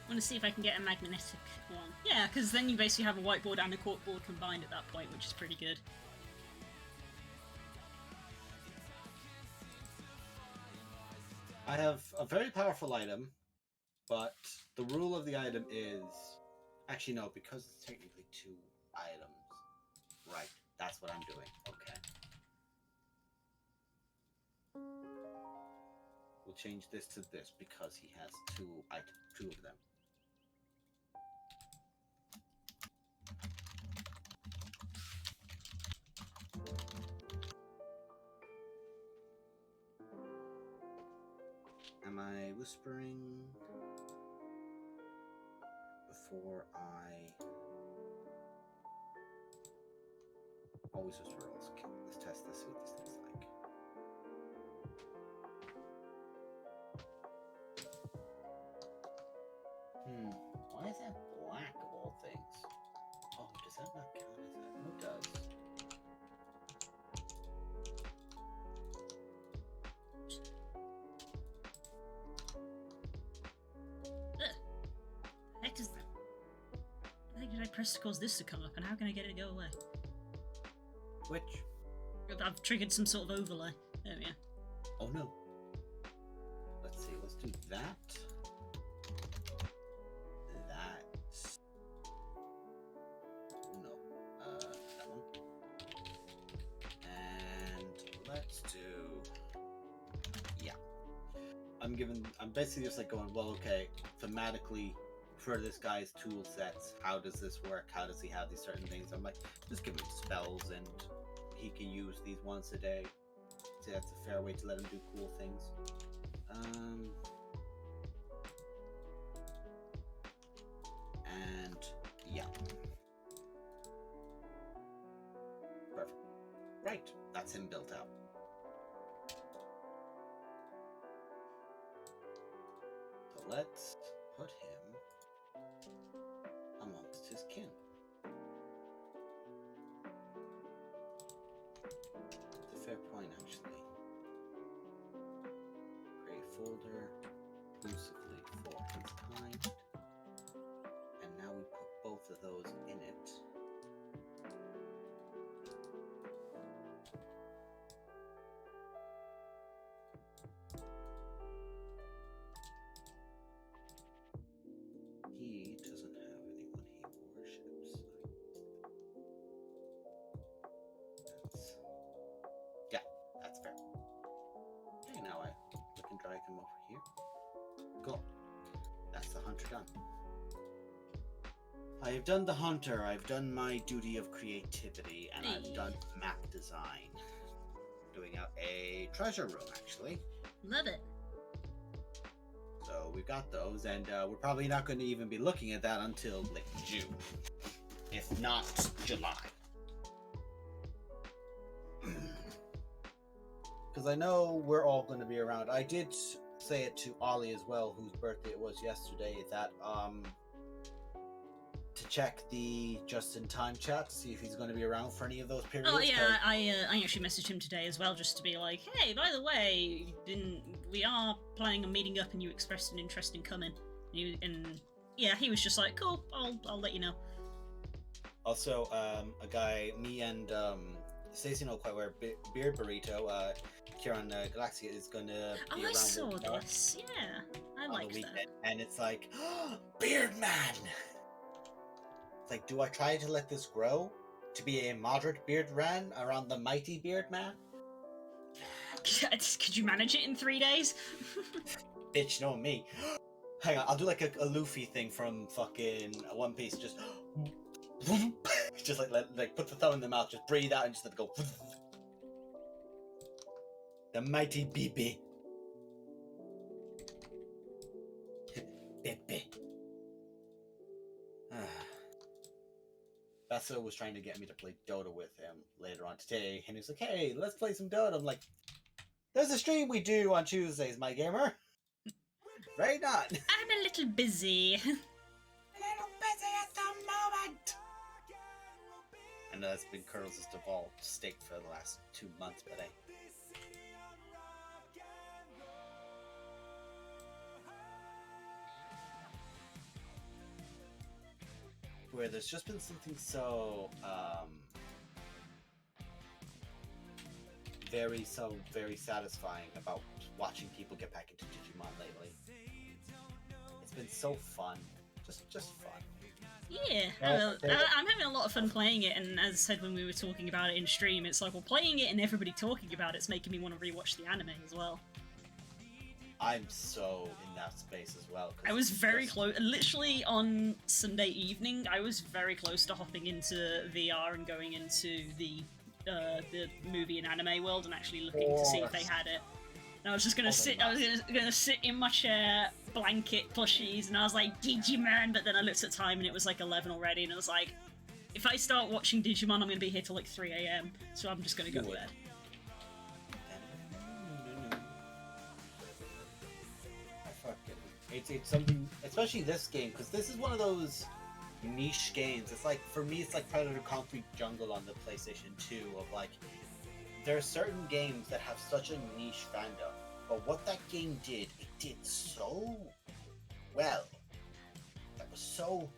I want to see if I can get a magnetic one. Yeah, because then you basically have a whiteboard and a corkboard combined at that point, which is pretty good. I have a very powerful item, but the rule of the item is... Actually, no, because it's technically 2 items. Right, that's what I'm doing. Okay. We'll change this to this because he has 2 of them. Am I whispering before I always whisper? Let's test this, see what this thing's like. Why is that black of all things? Oh, does that not count as that? No, it does. Heck does that? How did I press to cause this to come up, and how can I get it to go away? Which? I've triggered some sort of overlay. There we go. Oh no. Let's see, let's do that. That one. And let's do... Yeah. I'm basically just like going, well, okay, thematically, for this guy's tool sets, how does this work? How does he have these certain things? I'm like, just give him spells and he can use these once a day. So that's a fair way to let him do cool things. And yeah. Perfect. Right, that's him built out. So let's put him amongst his kin. It's a fair point, actually. Create folder exclusively for his kind. And now we put both of those in it. He doesn't have anyone he worships. Yeah, that's fair. Okay, now I can drag him over here. Cool. That's the hunter done. I've done the hunter, I've done my duty of creativity, and I've done map design. Doing out a treasure room, actually. Love it. So we've got those, and we're probably not going to even be looking at that until late June. if not July. Because I know we're all going to be around. I did say it to Ollie as well, whose birthday it was yesterday, that to check the just-in-time chat to see if he's going to be around for any of those periods. Oh yeah, I actually messaged him today as well, just to be like, hey, by the way, we are planning on meeting up, and you expressed an interest in coming. And yeah, he was just like, cool, I'll let you know. Also, a guy, me and Stacey know quite well, Beard Burrito, Kieran Galaxia is going to be around. I saw this. Yeah, I like that. And it's like, Beard Man. It's like, do I try to let this grow to be a moderate beard man around the mighty Beard Man? Could you manage it in 3 days? Bitch, no me. Hang on, I'll do like a Luffy thing from fucking One Piece. Just, just like put the thumb in the mouth, just breathe out, and just let it go. The mighty BB. Bebe. Bessa was trying to get me to play Dota with him later on today, and he's like, hey, let's play some Dota. I'm like, there's a stream we do on Tuesdays, my gamer. Right on. I'm a little busy. A little busy at the moment. I know that's been Curls' default state for the last 2 months, but hey. Where there's just been something so very satisfying about watching people get back into Digimon lately. It's been so fun, just fun. Yeah, I'm having a lot of fun playing it, and as I said when we were talking about it in stream, it's like, well, playing it and everybody talking about it's making me want to rewatch the anime as well. I'm so in that space as well. I was very close. Literally on Sunday evening, I was very close to hopping into VR and going into the movie and anime world and actually looking to see if they had it. And I was just gonna sit. I was gonna sit in my chair, blanket, plushies, and I was like, Digimon. But then I looked at time and it was like 11 already, and I was like, if I start watching Digimon, I'm gonna be here till like 3 a.m. So I'm just gonna go to bed. It's something, especially this game, because this is one of those niche games. It's like, for me, it's like Predator Concrete Jungle on the PlayStation 2, of like, there are certain games that have such a niche fandom, but what that game did, it did so well. That was so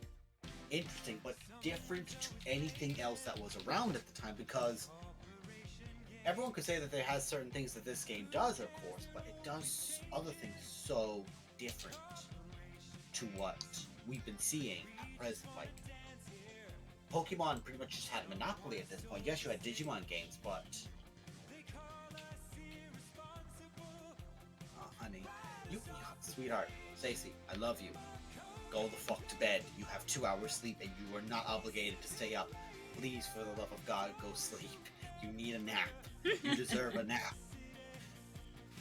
interesting, but different to anything else that was around at the time, because everyone could say that there has certain things that this game does, of course, but it does other things so different to what we've been seeing at present. Like, Pokemon pretty much just had a monopoly at this point. Yes, you had Digimon games, but oh, honey, you sweetheart, Stacey, I love you. Go the fuck to bed. You have 2 hours sleep, and you are not obligated to stay up. Please, for the love of God, go sleep. You need a nap. You deserve a nap.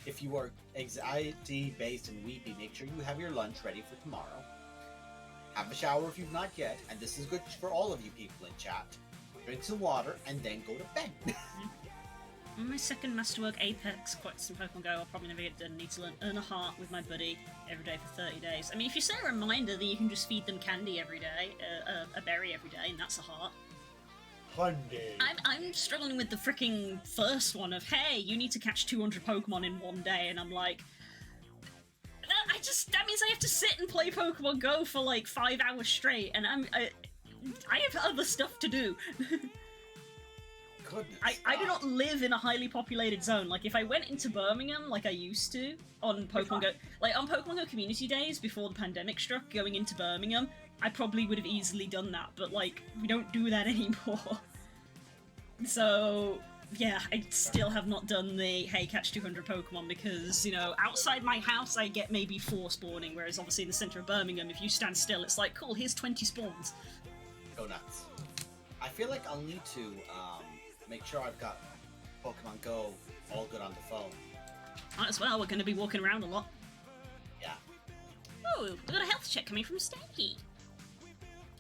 If you are anxiety-based and weepy, make sure you have your lunch ready for tomorrow. Have a shower if you've not yet, and this is good for all of you people in chat. Drink some water, and then go to bed. On my second Masterwork Apex, quite some Pokemon Go, I'll probably never get done. Need to earn a heart with my buddy every day for 30 days. I mean, if you set a reminder that you can just feed them candy every day, a berry every day, and that's a heart. I'm struggling with the freaking first one of, hey, you need to catch 200 Pokemon in 1 day, and I'm like, that means I have to sit and play Pokemon Go for like 5 hours straight, and I have other stuff to do. Goodness. I do not live in a highly populated zone. Like, if I went into Birmingham like I used to on Pokemon Go, like on Pokemon Go community days before the pandemic struck, going into Birmingham, I probably would have easily done that, but like, we don't do that anymore. So, yeah, I still have not done the, hey, catch 200 Pokemon, because, you know, outside my house I get maybe 4 spawning, whereas obviously in the centre of Birmingham, if you stand still, it's like, cool, here's 20 spawns. Go nuts. I feel like I'll need to make sure I've got Pokemon Go all good on the phone. Might as well, we're going to be walking around a lot. Yeah. Oh, we got a health check coming from Stanky.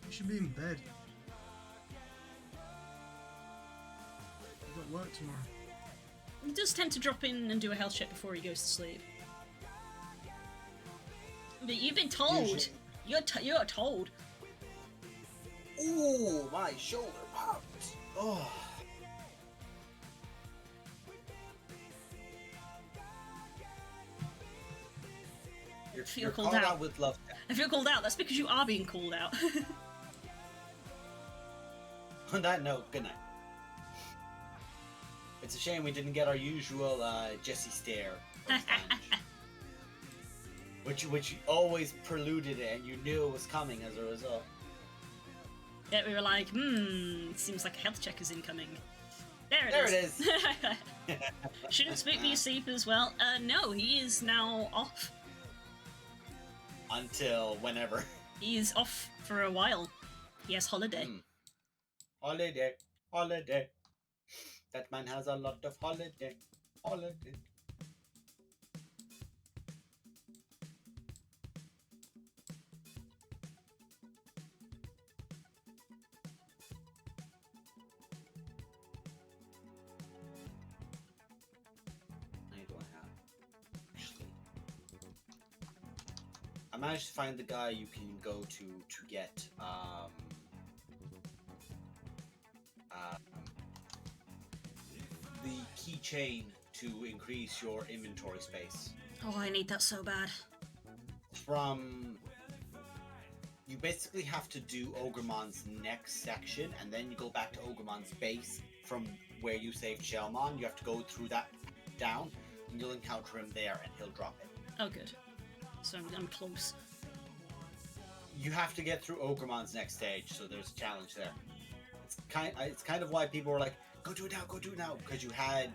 You should be in bed. at work tomorrow. He does tend to drop in and do a health check before he goes to sleep. But you've been told. You're told. Ooh, my shoulder popped. Oh. You're called out with love. I feel called out. That's because you are being called out. On that note, good night. It's a shame we didn't get our usual Jesse stare. which always preluded it, and you knew it was coming as a result. Yeah, we were like, seems like a health check is incoming. There it is. Shouldn't spook me asleep as well. No, he is now off. Until whenever. He is off for a while. He has holiday. Holiday. That man has a lot of holiday. I managed to find the guy you can go to get the keychain to increase your inventory space. Oh, I need that so bad. You basically have to do Ogremon's next section, and then you go back to Ogremon's base from where you saved Shellmon. You have to go through that down, and you'll encounter him there, and he'll drop it. Oh, good. So I'm close. You have to get through Ogremon's next stage, so there's a challenge there. It's kind of why people were like, go do it now, because you had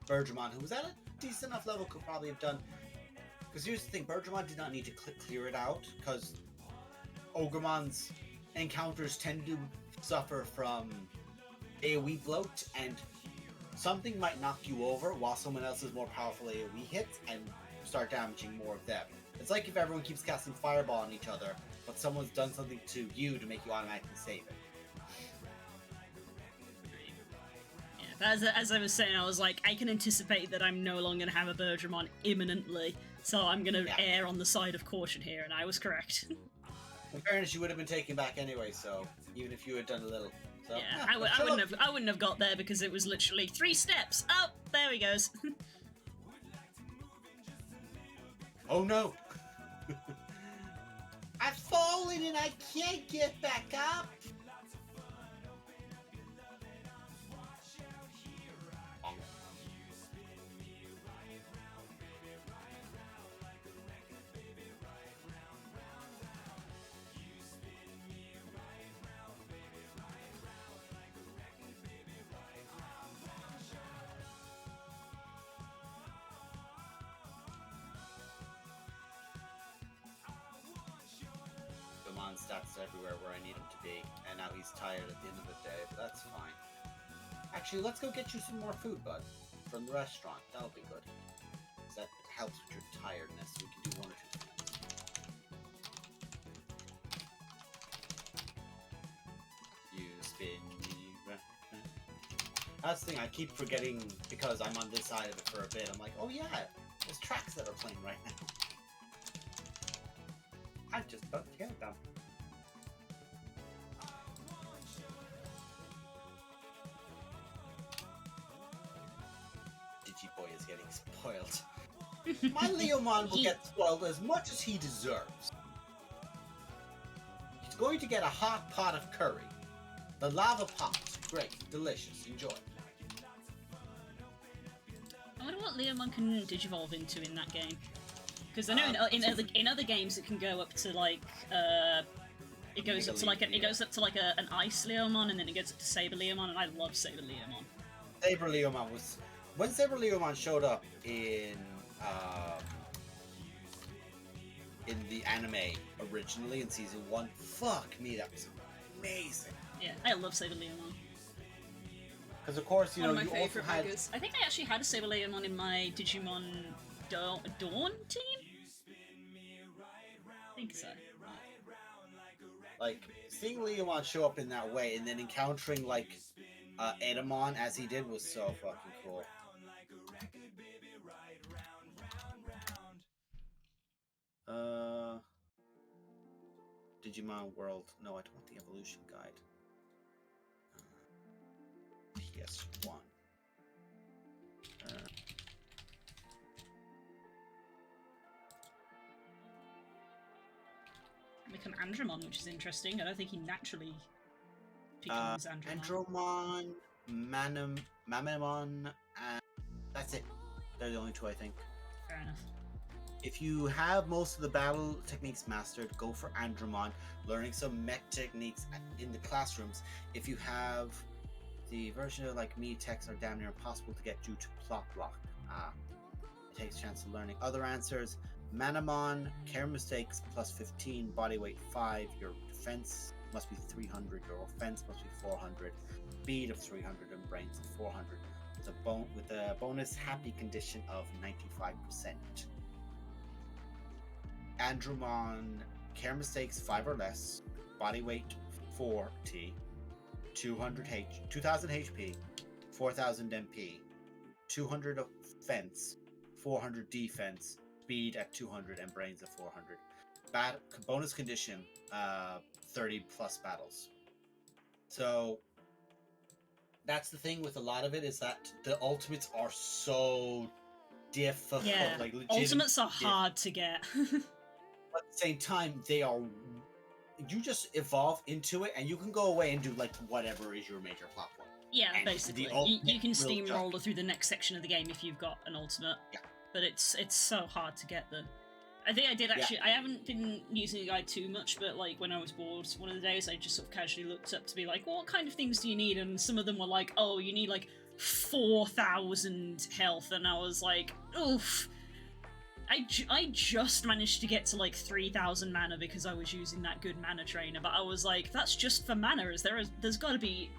Bergermon, who was at a decent enough level, could probably have done. Because here's the thing, Bergermon did not need to clear it out, because Ogremon's encounters tend to suffer from AoE bloat, and something might knock you over while someone else's more powerful AoE hits and start damaging more of them. It's like if everyone keeps casting Fireball on each other, but someone's done something to you to make you automatically save it. Yeah, as I was saying, I was like, I can anticipate that I'm no longer going to have a Bergermon imminently, so I'm going to err on the side of caution here, and I was correct. In fairness, you would have been taken back anyway, so even if you had done a little. So, yeah, I wouldn't have got there because it was literally 3 steps. Oh, there he goes. Oh no! I've fallen and I can't get back up! Stats everywhere where I need him to be, and now he's tired at the end of the day, but that's fine. Actually, let's go get you some more food, bud, from the restaurant. That'll be good. Because that helps with your tiredness. We can do 1 or 2 things. You spin me round. That's the thing, I keep forgetting, because I'm on this side of it for a bit. I'm like, oh yeah, there's tracks that are playing right now. I just don't hear them. Digiboy is getting spoiled. My Leomon will get spoiled as much as he deserves. He's going to get a hot pot of curry. The lava pot. Great. Delicious. Enjoy. I wonder what Leomon can digivolve into in that game. Because I know in other games it can go up to like it goes up to like an ice Leomon, and then it goes up to Saber Leomon, and I love Saber Leomon. Saber Leomon was when Saber Leomon showed up in the anime originally in season 1. Fuck me, that was amazing. Yeah, I love Saber Leomon. Because of course you One know of my you also had. I think I actually had a Saber Leomon in my Digimon Dawn team. I think so. Like seeing Leomon show up in that way, and then encountering like Edamon as he did was so fucking cool. Digimon World. No, I don't want the evolution guide. PS1. Become Andromon, which is interesting. I don't think he naturally becomes Andromon, Mamamon, and that's it. They're the only two, I think. Fair enough. If you have most of the battle techniques mastered, go for Andromon, learning some mech techniques in the classrooms. If you have the version of like me, techs are damn near impossible to get due to plot block. It takes a chance of learning other answers. Manamon, care mistakes plus 15, body weight 5, your defense must be 300, your offense must be 400, speed of 300, and brains of 400. With a bonus happy condition of 95%. Andromon, care mistakes 5 or less, body weight 40, 2000 HP, 4000 MP, 200 offense, 400 defense, speed at 200, and brains at 400. Bonus condition 30 plus battles. So that's the thing with a lot of it, is that the ultimates are so difficult. Yeah, like ultimates are hard to get. But at the same time, they are. You just evolve into it, and you can go away and do like whatever is your major plot point. Yeah, and basically, you can steamroller through the next section of the game if you've got an ultimate. Yeah. But it's so hard to get them. I think I did actually. Yeah. I haven't been using the guide too much, but like when I was bored, one of the days I just sort of casually looked up to be like, well, what kind of things do you need? And some of them were like, oh, you need like 4,000 health, and I was like, oof. I just managed to get to like 3,000 mana because I was using that good mana trainer, but I was like, that's just for mana. There's got to be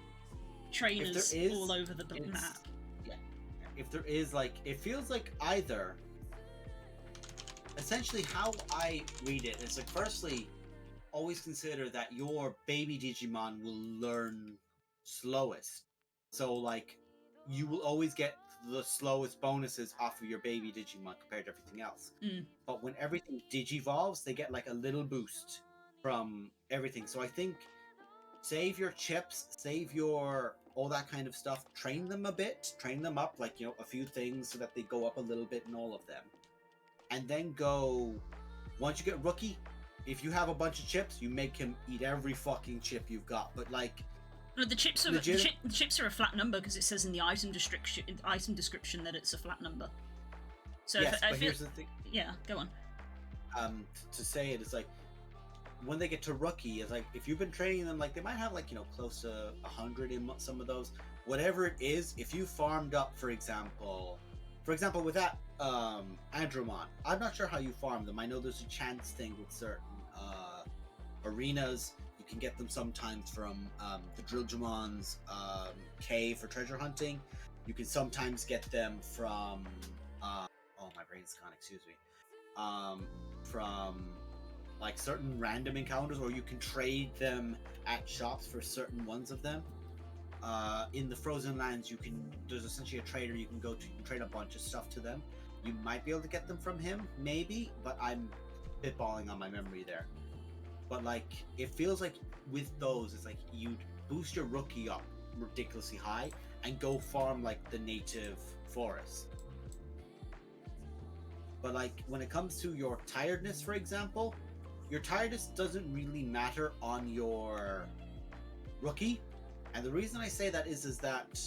trainers all over the map. Yeah. If there is, like, it feels like either. Essentially, how I read it is like, firstly, always consider that your baby Digimon will learn slowest. So like, you will always get the slowest bonuses off of your baby Digimon compared to everything else. But when everything digivolves, they get like a little boost from everything. So I think save your chips, save your all that kind of stuff, train them a bit, train them up, like, you know, a few things so that they go up a little bit in all of them. And then go, once you get Rookie, if you have a bunch of chips, you make him eat every fucking chip you've got. But like, no, the chips are a flat number because it says in the item description that it's a flat number. So yes, but here's the thing. Yeah, go on. To say it is like, when they get to Rookie, it's like, if you've been training them, like, they might have like, you know, close to 100 in some of those. Whatever it is, if you farmed up, for example, with that Andromon, I'm not sure how you farm them. I know there's a chance thing with certain arenas. You can get them sometimes from the Drilljamon's cave for treasure hunting. You can sometimes get them from oh, my brain's gone, excuse me. From like certain random encounters, or you can trade them at shops for certain ones of them. In the Frozen Lands, there's essentially a trader you can go to, you can trade a bunch of stuff to them. You might be able to get them from him, maybe, but I'm spitballing on my memory there. But like, it feels like with those, it's like you'd boost your Rookie up ridiculously high and go farm like the native forest. But like, when it comes to your tiredness, for example, your tiredness doesn't really matter on your Rookie. And the reason I say that is that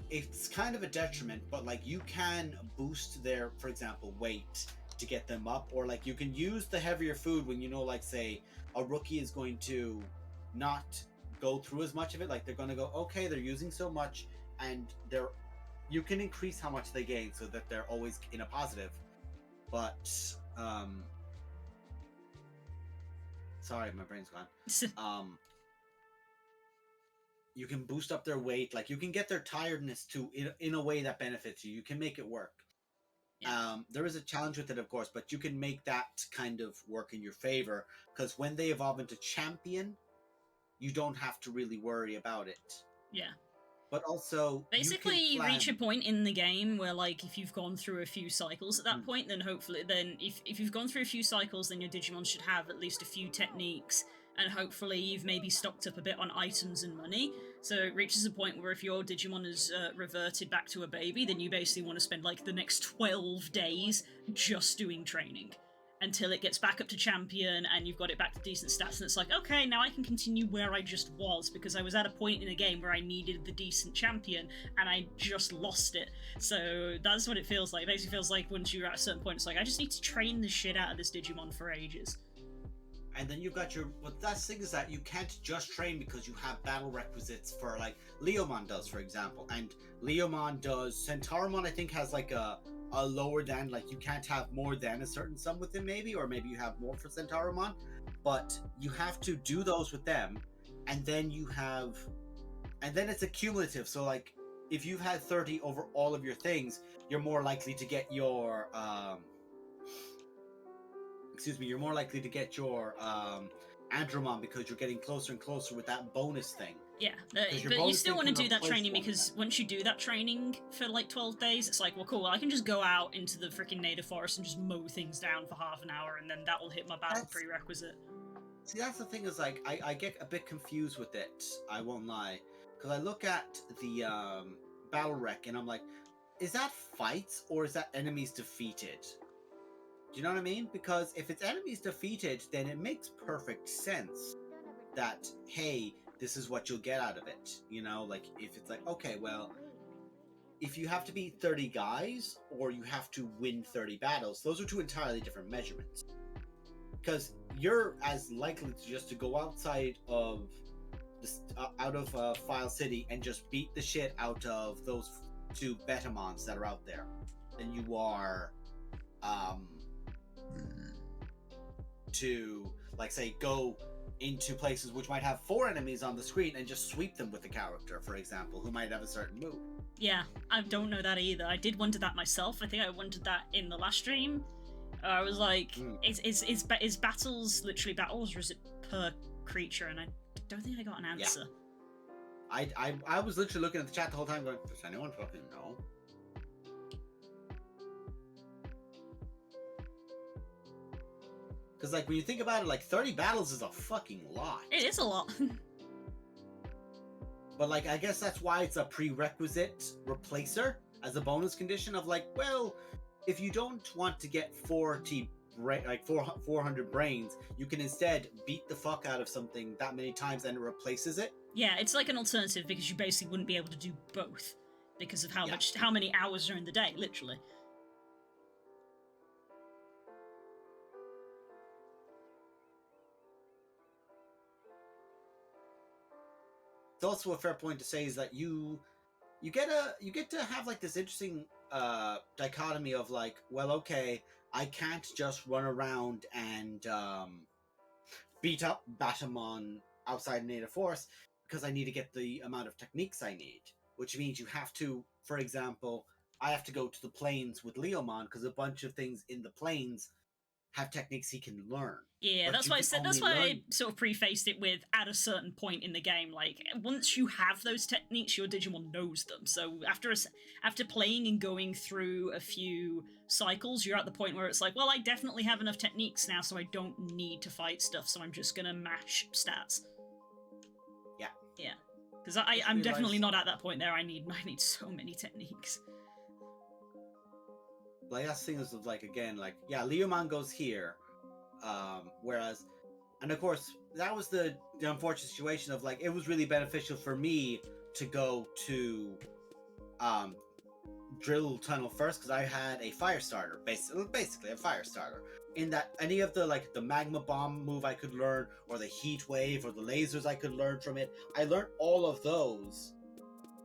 it's kind of a detriment, but like, you can boost their, for example, weight to get them up, or like, you can use the heavier food when, you know, like, say a Rookie is going to not go through as much of it, like, they're going to go, okay, they're using so much, and you can increase how much they gain so that they're always in a positive. But sorry, my brain's gone. You can boost up their weight, like, you can get their tiredness to in a way that benefits you. You can make it work. Yeah. There is a challenge with it, of course, but you can make that kind of work in your favor, because when they evolve into champion, you don't have to really worry about it. Yeah. But also, basically, you reach a point in the game where, like, if you've gone through a few cycles at that point, then hopefully, if you've gone through a few cycles, then your Digimon should have at least a few techniques, and hopefully you've maybe stocked up a bit on items and money. So it reaches a point where if your Digimon is reverted back to a baby, then you basically want to spend, like, the next 12 days just doing training. Until it gets back up to champion and you've got it back to decent stats, and it's like, okay, now I can continue where I just was, because I was at a point in the game where I needed the decent champion and I just lost it. So that's what it feels like. It basically feels like once you're at a certain point, it's like, I just need to train the shit out of this Digimon for ages. And then you've got but that's the thing is that you can't just train because you have battle requisites for, like, Leomon does, for example. And Leomon does, Centaurimon I think has like a lower than, like, you can't have more than a certain sum with him, maybe, or maybe you have more for Centaurimon, but you have to do those with them, and then it's accumulative. So, like, if you've had 30 over all of your things, you're more likely to get your Andromon, because you're getting closer and closer with that bonus thing. Yeah, but you still want to do that training, because once you do that training for like 12 days, it's like, well, cool, I can just go out into the freaking native forest and just mow things down for half an hour, and then that will hit my battle prerequisite. See, that's the thing is, like, I get a bit confused with it, I won't lie, because I look at the battle rec and I'm like, is that fights or is that enemies defeated? Do you know what I mean? Because if it's enemies defeated, then it makes perfect sense that, hey, this is what you'll get out of it. You know, like, if it's like, okay, well, if you have to beat 30 guys or you have to win 30 battles, those are two entirely different measurements. Because you're as likely to just to go outside of File City and just beat the shit out of those two Betamons that are out there than you are to, like, say, go into places which might have 4 enemies on the screen and just sweep them with a character, for example, who might have a certain move. Yeah, I don't know that either. I did wonder that myself. I think I wondered that in the last stream. I was like, is battles literally battles, or is it per creature? And I don't think I got an answer. Yeah. I was literally looking at the chat the whole time going, does anyone fucking know? Because, like, when you think about it, like, 30 battles is a fucking lot. It is a lot. But, like, I guess that's why it's a prerequisite replacer as a bonus condition of, like, well, if you don't want to get 400 brains, you can instead beat the fuck out of something that many times and it replaces it. Yeah, it's like an alternative, because you basically wouldn't be able to do both because of how many hours are in the day, literally. It's also a fair point to say is that you get to have, like, this interesting dichotomy of, like, well, okay, I can't just run around and beat up Batamon outside Native Forest because I need to get the amount of techniques I need, which means you have to, for example, I have to go to the plains with Leomon because a bunch of things in the plains have techniques he can learn. Yeah, that's why I sort of prefaced it with, at a certain point in the game, like, once you have those techniques, your Digimon knows them. So after playing and going through a few cycles, you're at the point where it's like, well, I definitely have enough techniques now, so I don't need to fight stuff, so I'm just gonna mash stats. Yeah. Yeah. Because I'm definitely not at that point there. I need so many techniques. Like, that's the thing is, like, again, like, yeah, Leomon goes here, whereas, and of course, that was the unfortunate situation of, like, it was really beneficial for me to go to Drill Tunnel first, because I had a fire starter, basically a fire starter, in that any of the, like, the magma bomb move I could learn, or the heat wave, or the lasers I could learn from it, I learned all of those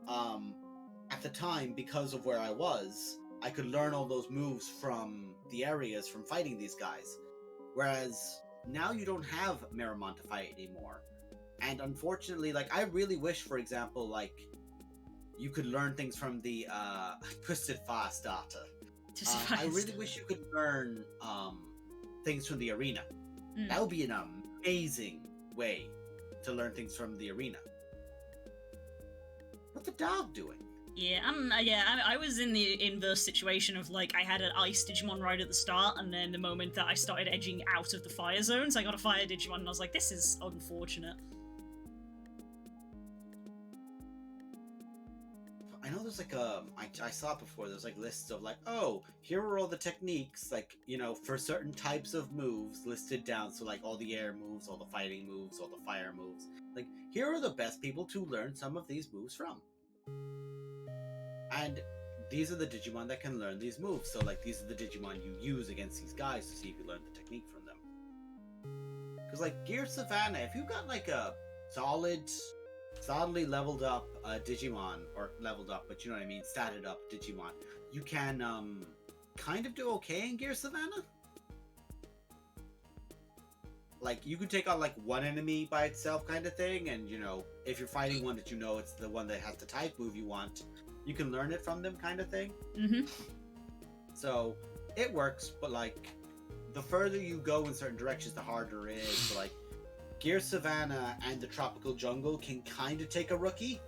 at the time because of where I was. I could learn all those moves from the areas from fighting these guys. Whereas now you don't have Meramon to fight anymore. And unfortunately, like, I really wish, for example, like, you could learn things from the Twisted Fast data. I really wish you could learn things from the arena. That would be an amazing way to learn things from the arena. What's the dog doing? Yeah, I was in the inverse situation of, like, I had an ice Digimon right at the start, and then the moment that I started edging out of the fire zones, I got a fire Digimon, and I was like, this is unfortunate. I know there's like I saw it before, there's like lists of like, oh, here are all the techniques, like, you know, for certain types of moves listed down. So like all the air moves, all the fighting moves, all the fire moves. Like, here are the best people to learn some of these moves from. And these are the Digimon that can learn these moves. So like, these are the Digimon you use against these guys to see if you learn the technique from them. Because like Gear Savannah, if you've got like a solidly leveled up Digimon, or leveled up, but you know what I mean, statted up Digimon, you can kind of do okay in Gear Savannah. Like, you can take on like one enemy by itself kind of thing, and you know, if you're fighting one that you know it's the one that has the type move you want, you can learn it from them kind of thing. Mm-hmm. So it works, but like, the further you go in certain directions, the harder it is. So like, Gear Savannah and the Tropical Jungle can kind of take a rookie,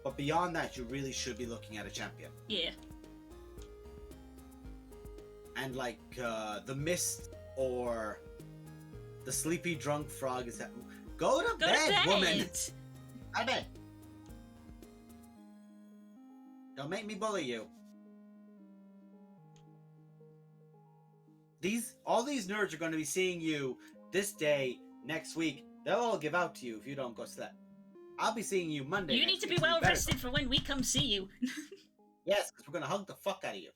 but beyond that, you really should be looking at a champion. Yeah. And like, the Mist or the Sleepy Drunk Frog is that. Go to bed, woman! Go to bed! Don't make me bully you. All these nerds are going to be seeing you this day, next week. They'll all give out to you if you don't go sleep. I'll be seeing you Monday. You need to be well rested for when we come see you. Yes, because we're going to hug the fuck out of you.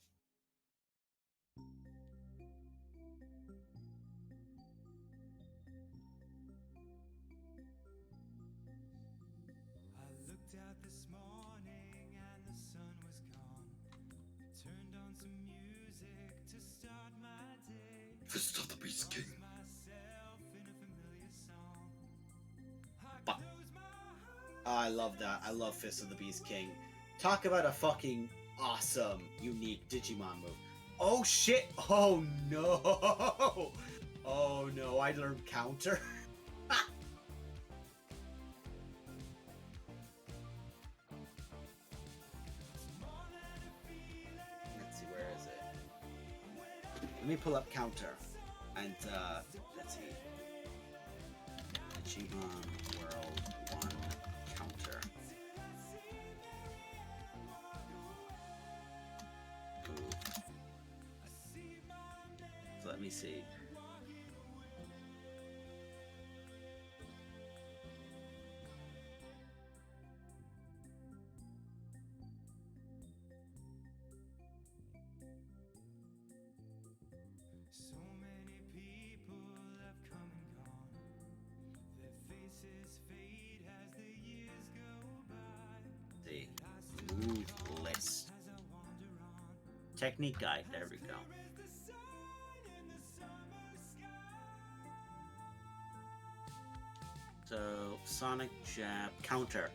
Fist of the Beast King. But I love that. I love Fist of the Beast King. Talk about a fucking awesome, unique Digimon move. Oh shit! Oh no! Oh no! I learned counter. Let's see, where is it? Let me pull up counter, and let's see. Digimon World 1 counter. Move. So let me see. Move list. Technique guide. There we go. So Sonic Jab counter.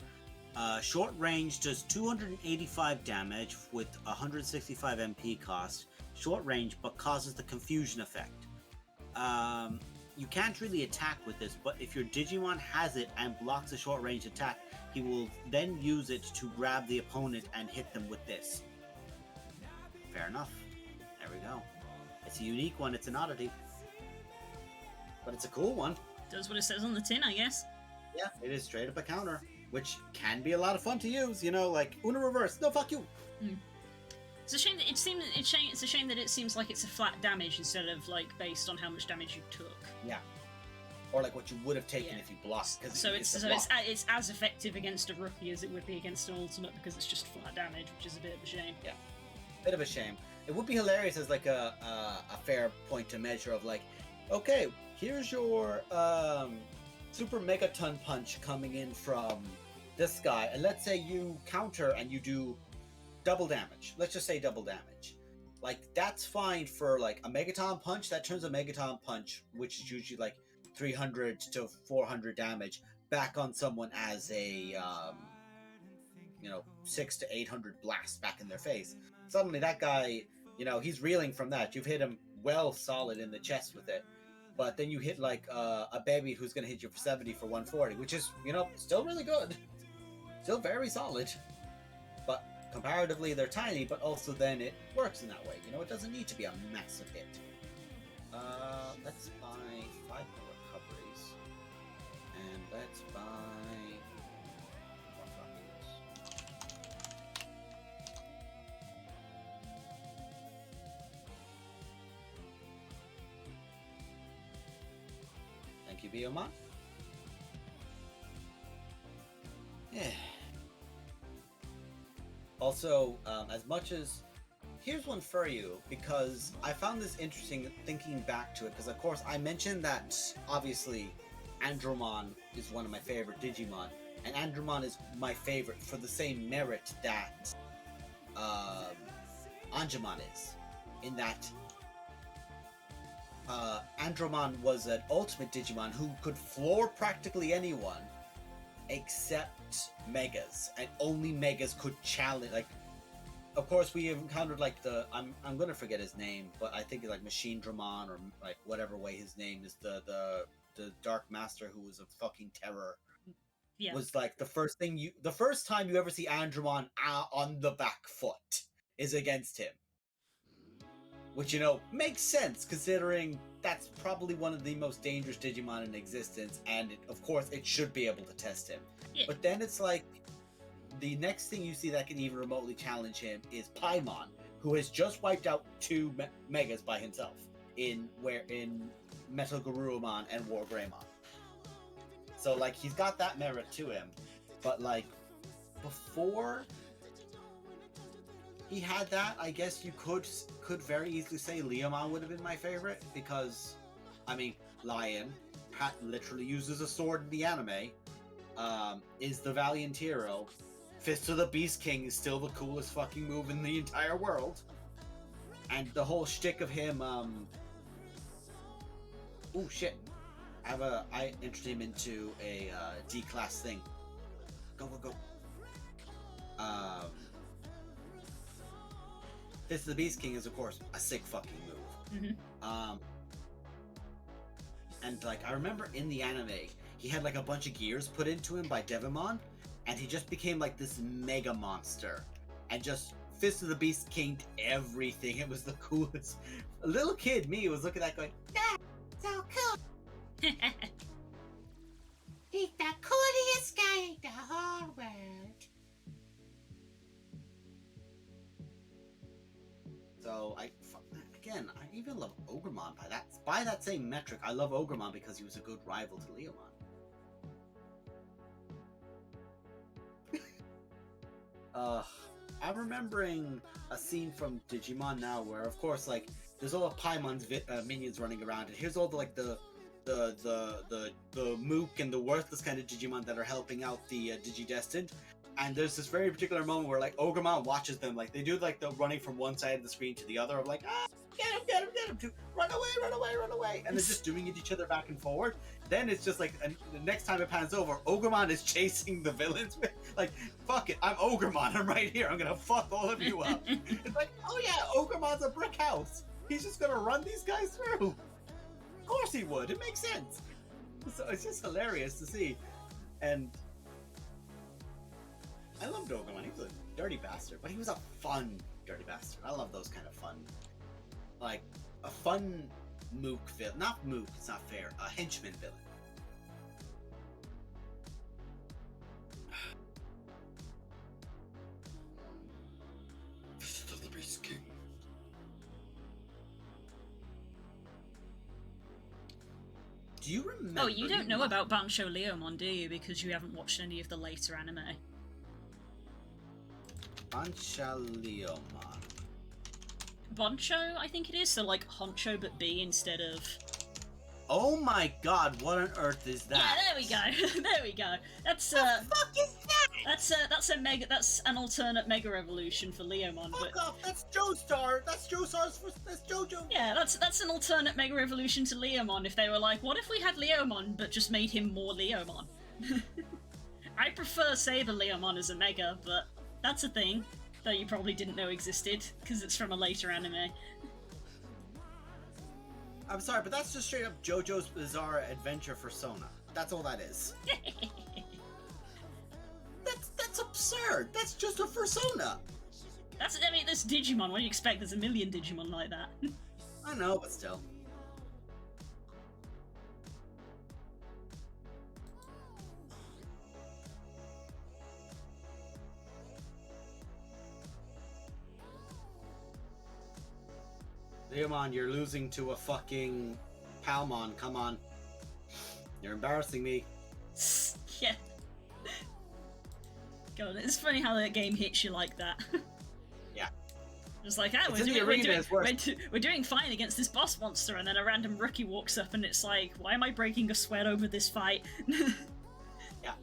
Short range does 285 damage with 165 MP cost. Short range, but causes the confusion effect. You can't really attack with this, but if your Digimon has it and blocks a short range attack, he will then use it to grab the opponent and hit them with this. Fair enough. There we go. It's a unique one, it's an oddity. But it's a cool one. Does what it says on the tin, I guess. Yeah, it is straight up a counter, which can be a lot of fun to use, you know, like Una Reverse, no fuck you! It's a shame that it's a shame that it seems like it's a flat damage instead of like based on how much damage you took. Yeah. Or like what you would have taken if you blocked. So it's as effective against a rookie as it would be against an ultimate because it's just flat damage, which is a bit of a shame. Yeah, bit of a shame. It would be hilarious as like a fair point to measure of like, okay, here's your Super Megaton Punch coming in from this guy, and let's say you counter and you do double damage. Let's just say double damage. Like, that's fine for like a Megaton Punch. That turns a Megaton Punch, which is usually like 300 to 400 damage, back on someone as a 600 to 800 blast back in their face. Suddenly that guy, he's reeling from that. You've hit him well solid in the chest with it, but then you hit like a baby who's going to hit you for 70 for 140, which is still really good. Still very solid, but comparatively they're tiny, but also then it works in that way. You know, it doesn't need to be a massive hit. Let's buy 5 more recoveries. And let's buy more floppies. Thank you, Biomon. Yeah. Also, as much as... Here's one for you, because I found this interesting thinking back to it, because of course I mentioned that, obviously, Andromon is one of my favorite Digimon, and Andromon is my favorite for the same merit that Angemon is, in that Andromon was an ultimate Digimon who could floor practically anyone except Megas, and only Megas could challenge, like, of course, we have encountered, like, the... I'm gonna forget his name, but I think, like, Machine Dramon, or, like, whatever way his name is, the Dark Master who was a fucking terror. Yeah. Was, like, the first time you ever see Andromon on the back foot is against him. Which, you know, makes sense, considering that's probably one of the most dangerous Digimon in existence, and, of course, it should be able to test him. Yeah. But then it's like... The next thing you see that can even remotely challenge him is Paimon, who has just wiped out 2 Megas by himself in Metal Garurumon and War Greymon. So, like, he's got that merit to him. But, like, before he had that, I guess you could very easily say Leomon would have been my favorite, because, I mean, Lion literally uses a sword in the anime, is the valiant hero. Fist of the Beast King is still the coolest fucking move in the entire world. And the whole shtick of him, oh shit. I entered him into a D-class thing. Go. Fist of the Beast King is, of course, a sick fucking move. Mm-hmm. And, like, I remember in the anime, he had, like, a bunch of gears put into him by Devimon, and he just became, like, this mega monster. And just Fist of the Beast Kinged everything. It was the coolest. A little kid, me, was looking at that going, yeah, so cool. He's the coolest guy in the whole world. So, I even love Ogremon by that same metric. I love Ogremon because he was a good rival to Leomon. I'm remembering a scene from Digimon Now where, of course, like, there's all of Paimon's minions running around, and here's all the, like, the mook and the worthless kind of Digimon that are helping out the Digidestined. And there's this very particular moment where, like, Ogremon watches them, like, they do, like, the running from one side of the screen to the other of, like, get him, run away, and they're just doing it each other back and forward. Then it's just, like, the next time it pans over, Ogremon is chasing the villains, like, fuck it, I'm Ogremon, I'm right here, I'm gonna fuck all of you up. It's like, oh yeah, Ogremon's a brick house, he's just gonna run these guys through. Of course he would, it makes sense. So it's just hilarious to see, and I loved Ogremon. He was a dirty bastard, but he was a fun dirty bastard. I love those kind of fun, like, a fun mook villain. Not mook, it's not fair. A henchman villain. Fist of the Beast King. Do you remember? Oh, you don't know about Bancho Leomon, do you? Because you haven't watched any of the later anime. Bancho Leomon. Boncho, I think it is. So, like, Honcho, but B instead of... Oh my god, what on earth is that? Yeah, there we go. There we go. That's, the fuck is that? That's an alternate Mega Evolution for Leomon. Fuck off, that's Joestar! That's Jojo! Yeah, that's an alternate Mega Evolution to Leomon if they were like, what if we had Leomon, but just made him more Leomon? I prefer Saber Leomon as a Mega, but that's a thing that you probably didn't know existed, because it's from a later anime. I'm sorry, but that's just straight up JoJo's Bizarre Adventure for Sona. That's all that is. That's a absurd. That's just a persona. I mean, that's Digimon. What do you expect? There's a million Digimon like that. I know, but still. Leomon, you're losing to a fucking Palmon. Come on. You're embarrassing me. Yeah. God, it's funny how that game hits you like that. Yeah. Just like, oh, we're doing fine against this boss monster, and then a random rookie walks up and it's like, why am I breaking a sweat over this fight? Yeah.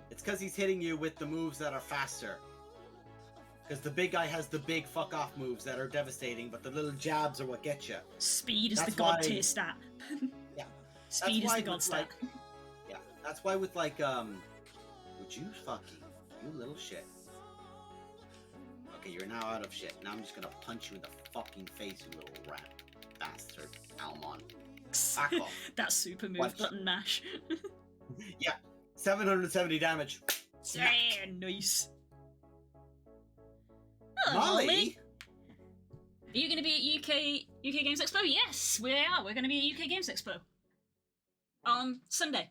It's because he's hitting you with the moves that are faster. Because the big guy has the big fuck-off moves that are devastating, but the little jabs are what get you. Speed is the god tier stat. Yeah. Speed is the god stat. Yeah. That's why with, like, would you fucking... You little shit. Okay, you're now out of shit. Now I'm just gonna punch you in the fucking face, you little rat bastard, Almon. Back off. That super move button mash. Yeah, 770 damage. Yeah, nice. Hello, Molly? Are you gonna be at UK Games Expo? Yes, we are. We're gonna be at UK Games Expo on Sunday.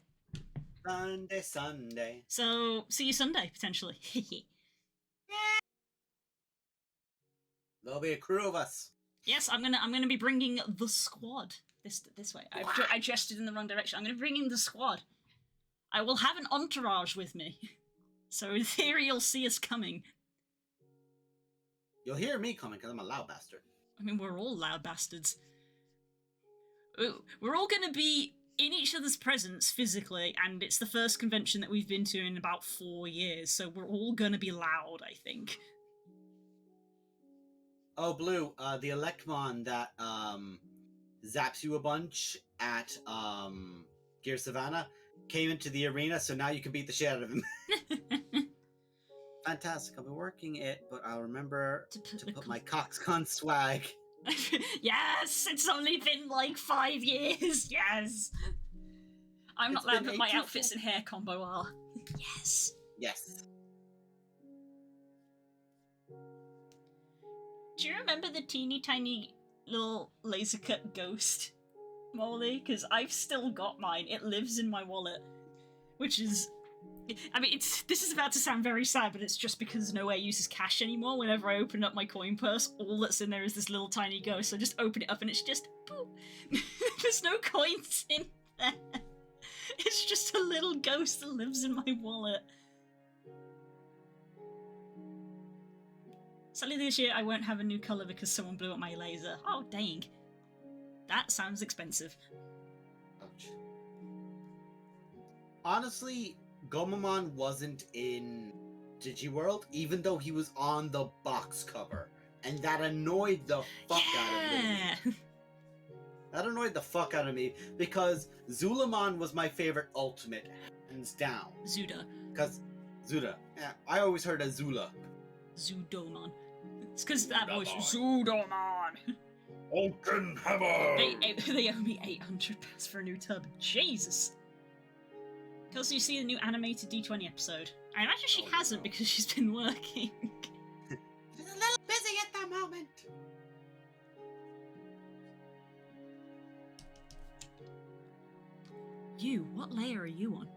Sunday. So see you Sunday potentially. There'll be a crew of us. Yes, I'm gonna be bringing the squad this way. I gestured in the wrong direction. I'm gonna be bringing the squad. I will have an entourage with me, so in theory you'll see us coming. You'll hear me coming because I'm a loud bastard. I mean, we're all loud bastards. We're all gonna be in each other's presence physically, and it's the first convention that we've been to in about 4 years, so we're all gonna be loud, I think. Oh, Blue, the Electmon that zaps you a bunch at Gear Savannah came into the arena, so now you can beat the shit out of him. Fantastic. I'll be working it, but I'll remember to put my CoxCon swag. Yes! It's only been like 5 years! Yes! I'm not allowed to put my outfits and hair combo are. Yes! Yes. Do you remember the teeny tiny little laser cut ghost, Molly? Because I've still got mine. It lives in my wallet. Which is... I mean, this is about to sound very sad, but it's just because nowhere uses cash anymore. Whenever I open up my coin purse, all that's in there is this little tiny ghost. So I just open it up and it's just... Boop. There's no coins in there. It's just a little ghost that lives in my wallet. Sadly this year I won't have a new colour because someone blew up my laser. Oh, dang. That sounds expensive. Ouch. Honestly, Gomamon wasn't in Digiworld, even though he was on the box cover. And that annoyed the fuck out of me. That annoyed the fuck out of me, because Zulamon was my favorite ultimate, hands down. Zuda. Because Zuda. Yeah, I always heard of Zula. Zudomon. It's because that voice, Zudomon. Vulcan Hammer! They owe me £800 for a new tub. Jesus. Kelsey, you see the new animated D20 episode? I imagine she hasn't because she's been working. She's a little busy at the moment. You, what layer are you on?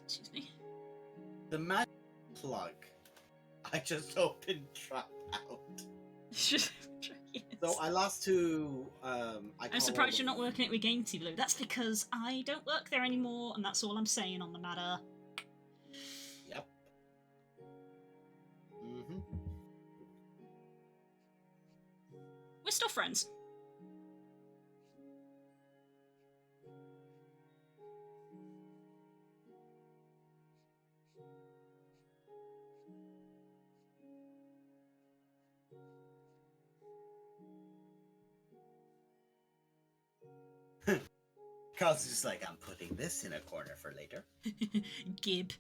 Excuse me. The magic plug. I just opened Trap out. Yes. So I lost to I'm surprised you're not working it with Gamety Blue. That's because I don't work there anymore, and that's all I'm saying on the matter. Yep. Mm-hmm. We're still friends. Carl's just like, I'm putting this in a corner for later. Gib.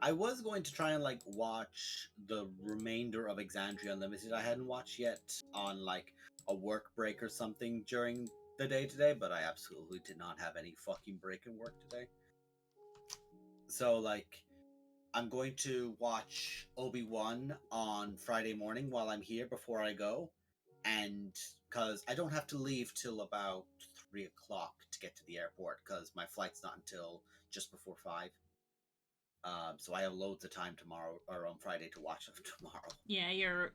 I was going to try and like watch the remainder of Exandria Unlimited I hadn't watched yet on like a work break or something during the day today, but I absolutely did not have any fucking break in work today. So like I'm going to watch Obi-Wan on Friday morning while I'm here before I go, and because I don't have to leave till about 3 o'clock to get to the airport because my flight's not until just before 5. So I have loads of time tomorrow or on Friday to watch them tomorrow. Yeah, you're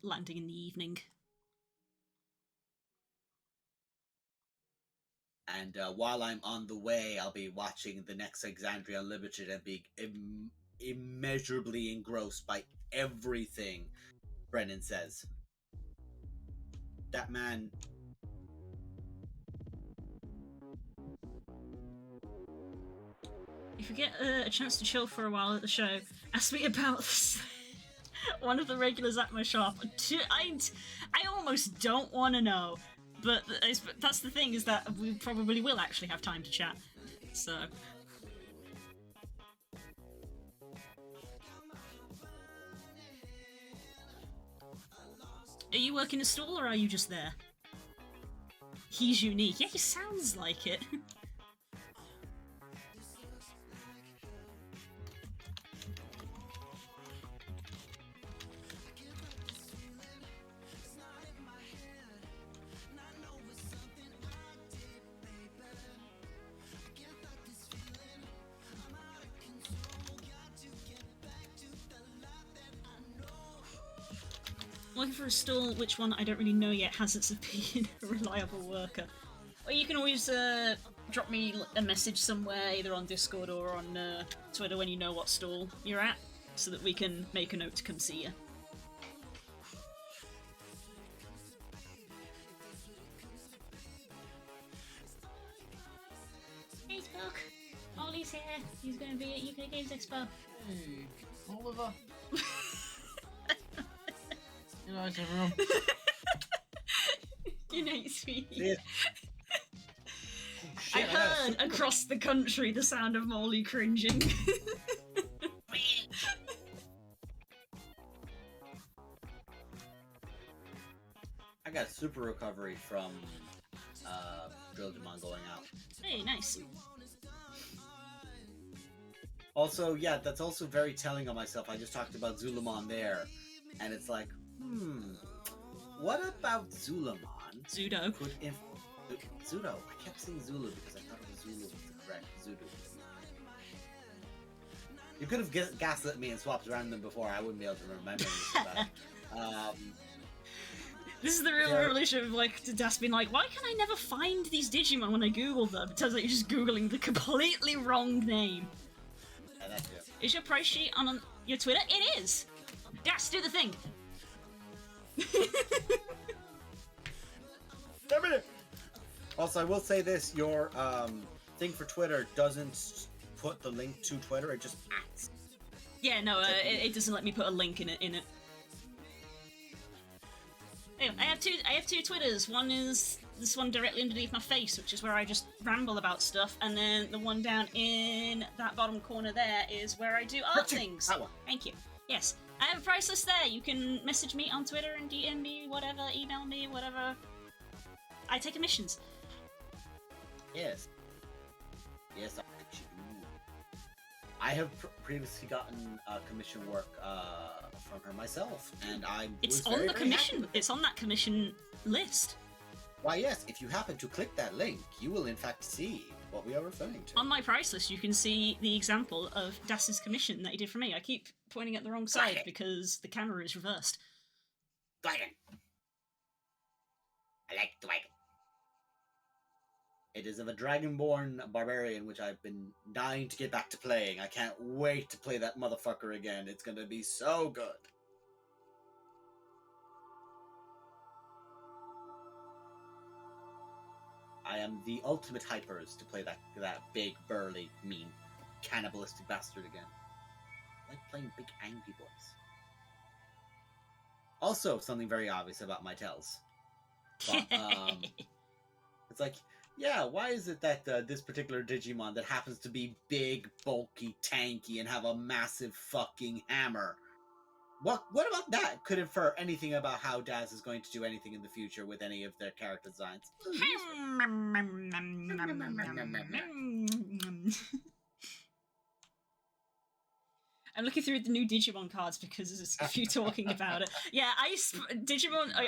landing in the evening. And while I'm on the way, I'll be watching the next Exandria Unlimited and be immeasurably engrossed by everything Brennan says. That man. If you get a chance to chill for a while at the show, ask me about this. One of the regulars at my shop. I almost don't want to know, but that's the thing, is that we probably will actually have time to chat. So. Are you working a stall, or are you just there? He's unique. Yeah, he sounds like it. Looking for a stall, which one I don't really know yet, hazards of being a reliable worker. Or you can always drop me a message somewhere, either on Discord or on Twitter, when you know what stall you're at, so that we can make a note to come see you. Facebook! Ollie's here. He's going to be at UK Games Expo. Hey, Oliver. Good night, everyone. Good night, sweetie. Yeah. Oh, shit, I heard across the country the sound of Morley cringing. I got super recovery from Drildamon going out. Hey, nice. Also, yeah, that's also very telling on myself. I just talked about Zulamon there, and it's like, what about Zulamon? Zudo. Zudo. I kept saying Zulu because I thought it was Zulu was the correct Zudo. You could have gaslit me and swapped around them before. I wouldn't be able to remember anything about it. This is the real revelation of, like, Das being like, why can I never find these Digimon when I Google them? It turns out you're just Googling the completely wrong name. Yeah, that's it. Is your price sheet on your Twitter? It is! Das, do the thing! Also, I will say this, your thing for Twitter doesn't put the link to Twitter, it just acts. Yeah, no, it doesn't let me put a link in it. Anyway, I have two Twitters. One is this one directly underneath my face, which is where I just ramble about stuff, and then the one down in that bottom corner there is where I do art things. That one. Thank you. Yes, I have a price list there. You can message me on Twitter and DM me, whatever, email me, whatever. I take commissions. Yes. Yes, I have previously gotten commission work from her myself, and It's on the commission. It's on that commission list. Why, yes. If you happen to click that link, you will in fact see what we are referring to. On my price list, you can see the example of Das's commission that he did for me. I keep pointing at the wrong side because the camera is reversed. Dragon. I like dragon. It is of a dragonborn barbarian, which I've been dying to get back to playing. I can't wait to play that motherfucker again. It's gonna be so good. I am the ultimate hypers to play that big, burly, mean, cannibalistic bastard again. I like playing big, angry boys. Also, something very obvious about my tells. But, it's like, Yeah, why is it that this particular Digimon that happens to be big, bulky, tanky, and have a massive fucking hammer? What about that could infer anything about how Daz is going to do anything in the future with any of their character designs? I'm looking through the new Digimon cards because there's a few talking about it. Yeah,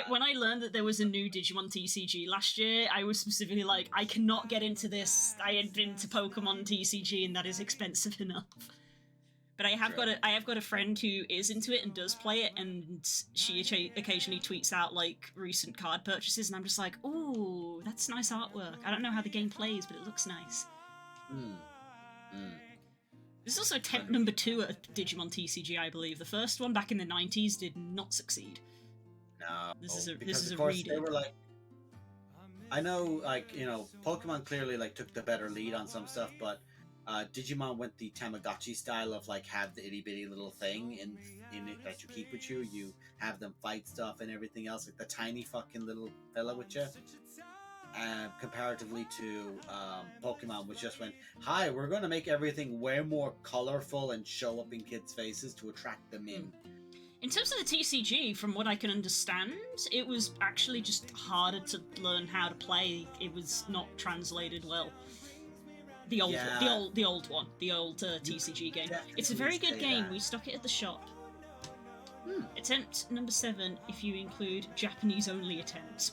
when I learned that there was a new Digimon TCG last year, I was specifically like, I cannot get into this. I had been to Pokemon TCG and that is expensive enough. But I have got a friend who is into it and does play it, and she occasionally tweets out like recent card purchases, and I'm just like, ooh, that's nice artwork. I don't know how the game plays, but it looks nice. This is also attempt number 2 at Digimon TCG, I believe. The first one back in the 90s did not succeed. No, this is a redo. They were like, I know, like, you know, Pokemon clearly like took the better lead on some stuff, but Digimon went the Tamagotchi style of like have the itty bitty little thing in it that you keep with you. You have them fight stuff and everything else, like the tiny fucking little fella with you. Comparatively to Pokemon, which just went, hi, we're going to make everything way more colorful and show up in kids' faces to attract them in. In terms of the TCG, from what I can understand, it was actually just harder to learn how to play. It was not translated well. The old TCG game. It's a very good game. We stock it at the shop. Attempt number 7, if you include Japanese-only attempts.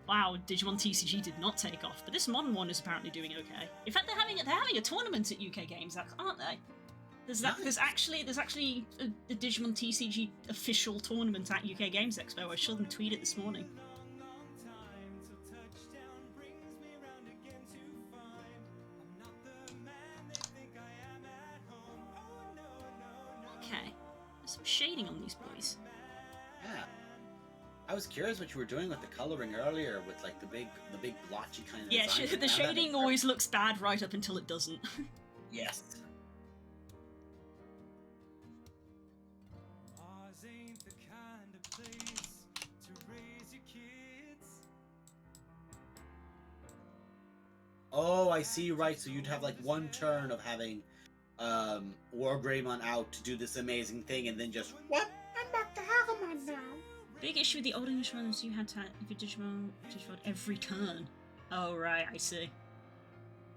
Wow, Digimon TCG did not take off, but this modern one is apparently doing okay. In fact, they're having a tournament at UK Games, aren't they? There's actually a Digimon TCG official tournament at UK Games Expo. I saw them tweet it this morning. Okay, there's some shading on these boys. Yeah. I was curious what you were doing with the coloring earlier, with like the big blotchy kind of. Yeah, the shading always looks bad right up until it doesn't. Yes. Oh, I see. Right, so you'd have like one turn of having War Greymon out to do this amazing thing, and then just what? I'm back to Hagamon now. Big issue with the old English ones, you had to if you Digimon every turn. Oh right, I see.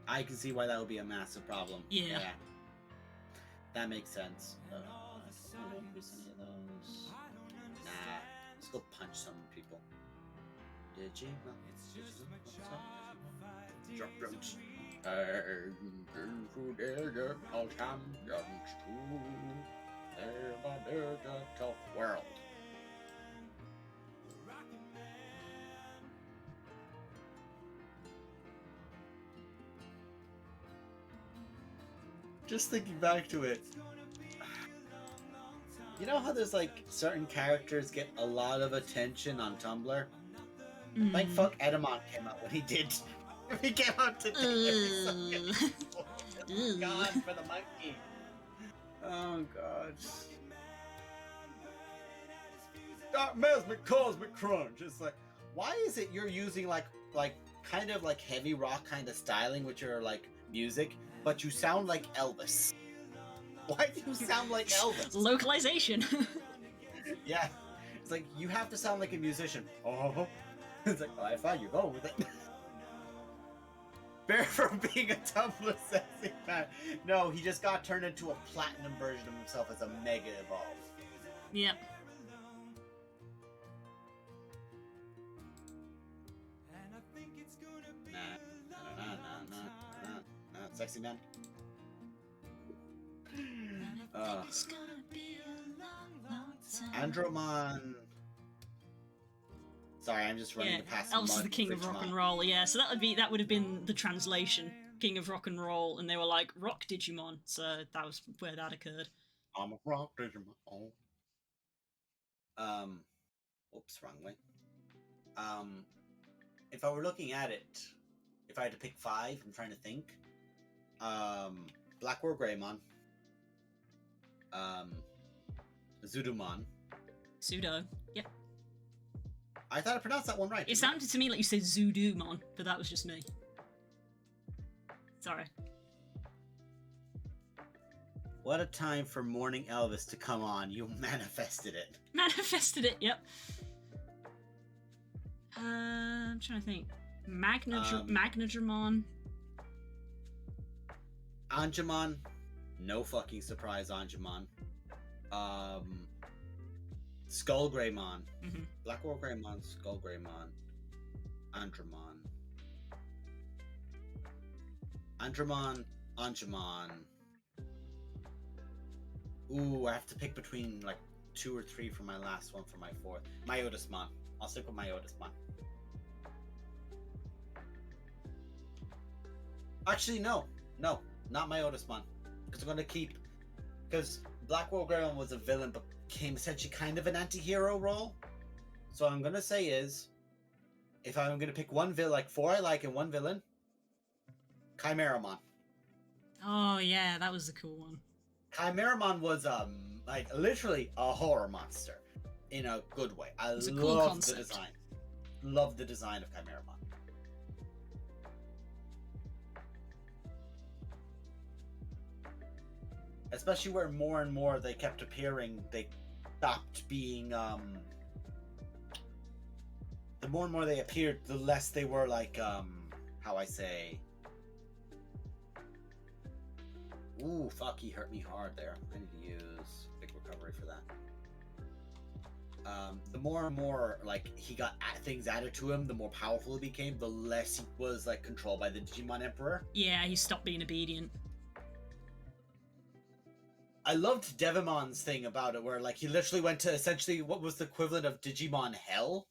I can see why that would be a massive problem. Yeah. That makes sense. I don't know if there's any of those. Nah, let's go punch some people. Digimon. Champions. All champions too. They're the world. Just thinking back to it, you know how there's like certain characters get a lot of attention on Tumblr? Like fuck Edamon came out when he did. He came out today. God for the monkey. Oh god. Dark Mesmic Cosmic Crunch. It's like, why is it you're using like kind of like heavy rock kind of styling with your like music, but you sound like Elvis? Why do you sound like Elvis? Localization. Yeah. It's like, you have to sound like a musician. Oh. It's like, oh, I thought you go with it. Bear from being a Tumblr sexy man. No, he just got turned into a platinum version of himself as a Mega Evolve. Yep. Nah, sexy man. Andromon. Sorry, I'm just running past. Elvis is the king of rock and roll. Yeah, so that would have been the translation, king of rock and roll, and they were like rock Digimon. So that was where that occurred. I'm a rock Digimon. Oops, wrong way. If I were looking at it, if I had to pick 5, I'm trying to think. Black War Greymon. Zudumon. Pseudo. Yep. I thought I pronounced that one right. It sounded to me like you said Zoodoo-mon, but that was just me. Sorry. What a time for Morning Elvis to come on. You manifested it. Manifested it, yep. I'm trying to think. Magnadramon. Angemon. No fucking surprise, Angemon. Skullgreymon. Mm-hmm. Black War Greymon, Skullgreymon. Andromon. Angemon. Ooh, I have to pick between like 2 or 3 for my last one for my 4th. Myotismon. I'll stick with Myotismon. Actually, no, not Myotismon. Because I'm gonna keep. Because Black War Greymon was a villain, but became essentially kind of an anti-hero role. So what I'm gonna say is, if I'm gonna pick one villain, like 4 I like and one villain, Chimeramon. Oh yeah, that was a cool one. Chimeramon was like literally a horror monster in a good way. I It's a cool love concept. the design. Love the design of Chimeramon. Especially where more and more they kept appearing, they stopped being the more and more they appeared, the less they were like how I say. Ooh, fuck, he hurt me hard there. I need to use big recovery for that. The more and more like he got things added to him, the more powerful he became, the less he was like controlled by the Digimon Emperor. Yeah, he stopped being obedient. I loved Devimon's thing about it, where like he literally went to essentially what was the equivalent of Digimon Hell,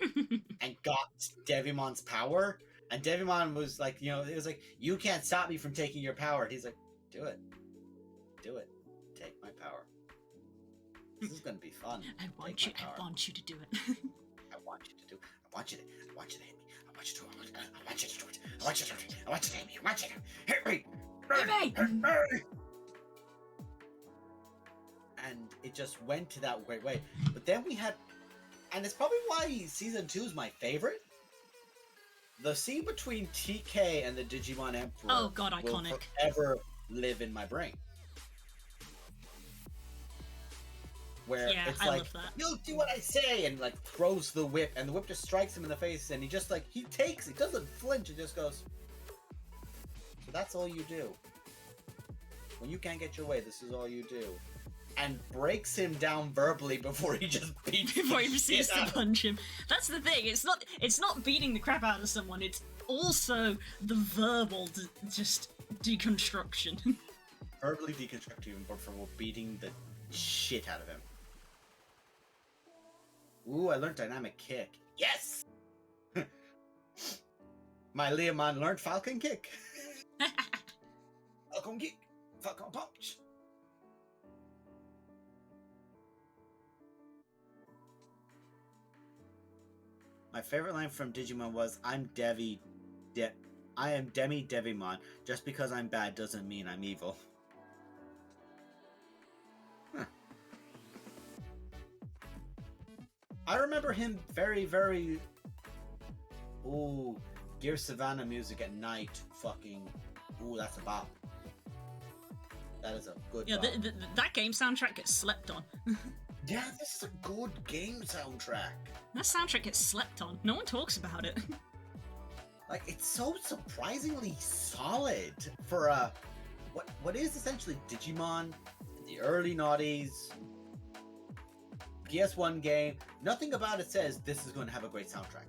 and got Devimon's power. And Devimon was like, you know, it was like, you can't stop me from taking your power. And he's like, do it, take my power. This is gonna be fun. I want you to do it. I want you to do it. I want you to hit me. I want you to do it. I want you to do it. I want you to do it. I want you to hit me. I want you to hit me. Hit me! And it just went to that great way. But then we had, and it's probably why season 2 is my favorite. The scene between TK and the Digimon Emperor. Oh god, iconic. Will forever live in my brain. Where it's I like, love that. you'll do what I say, and like throws the whip, and the whip just strikes him in the face, and he just like, he takes it, doesn't flinch, it just goes. So that's all you do. When you can't get your way, this is all you do. And breaks him down verbally before he just beats him. Before he proceeds to punch him. That's the thing. It's not beating the crap out of someone. It's also the verbal just deconstruction. Verbally deconstructing him before beating the shit out of him. Ooh, I learned dynamic kick. Yes. My Leomon learned Falcon kick. Falcon kick. Falcon punch. My favorite line from Digimon was, I am Demi Devimon. Just because I'm bad doesn't mean I'm evil. Huh. I remember him very, very... Ooh, Gear Savannah music at night. Fucking... Ooh, that's a bop. That is a good bop. That game soundtrack gets slept on. Yeah, this is a good game soundtrack. That soundtrack gets slept on. No one talks about it. Like, it's so surprisingly solid for a what is essentially Digimon in the early noughties PS1 game. Nothing about it says this is going to have a great soundtrack,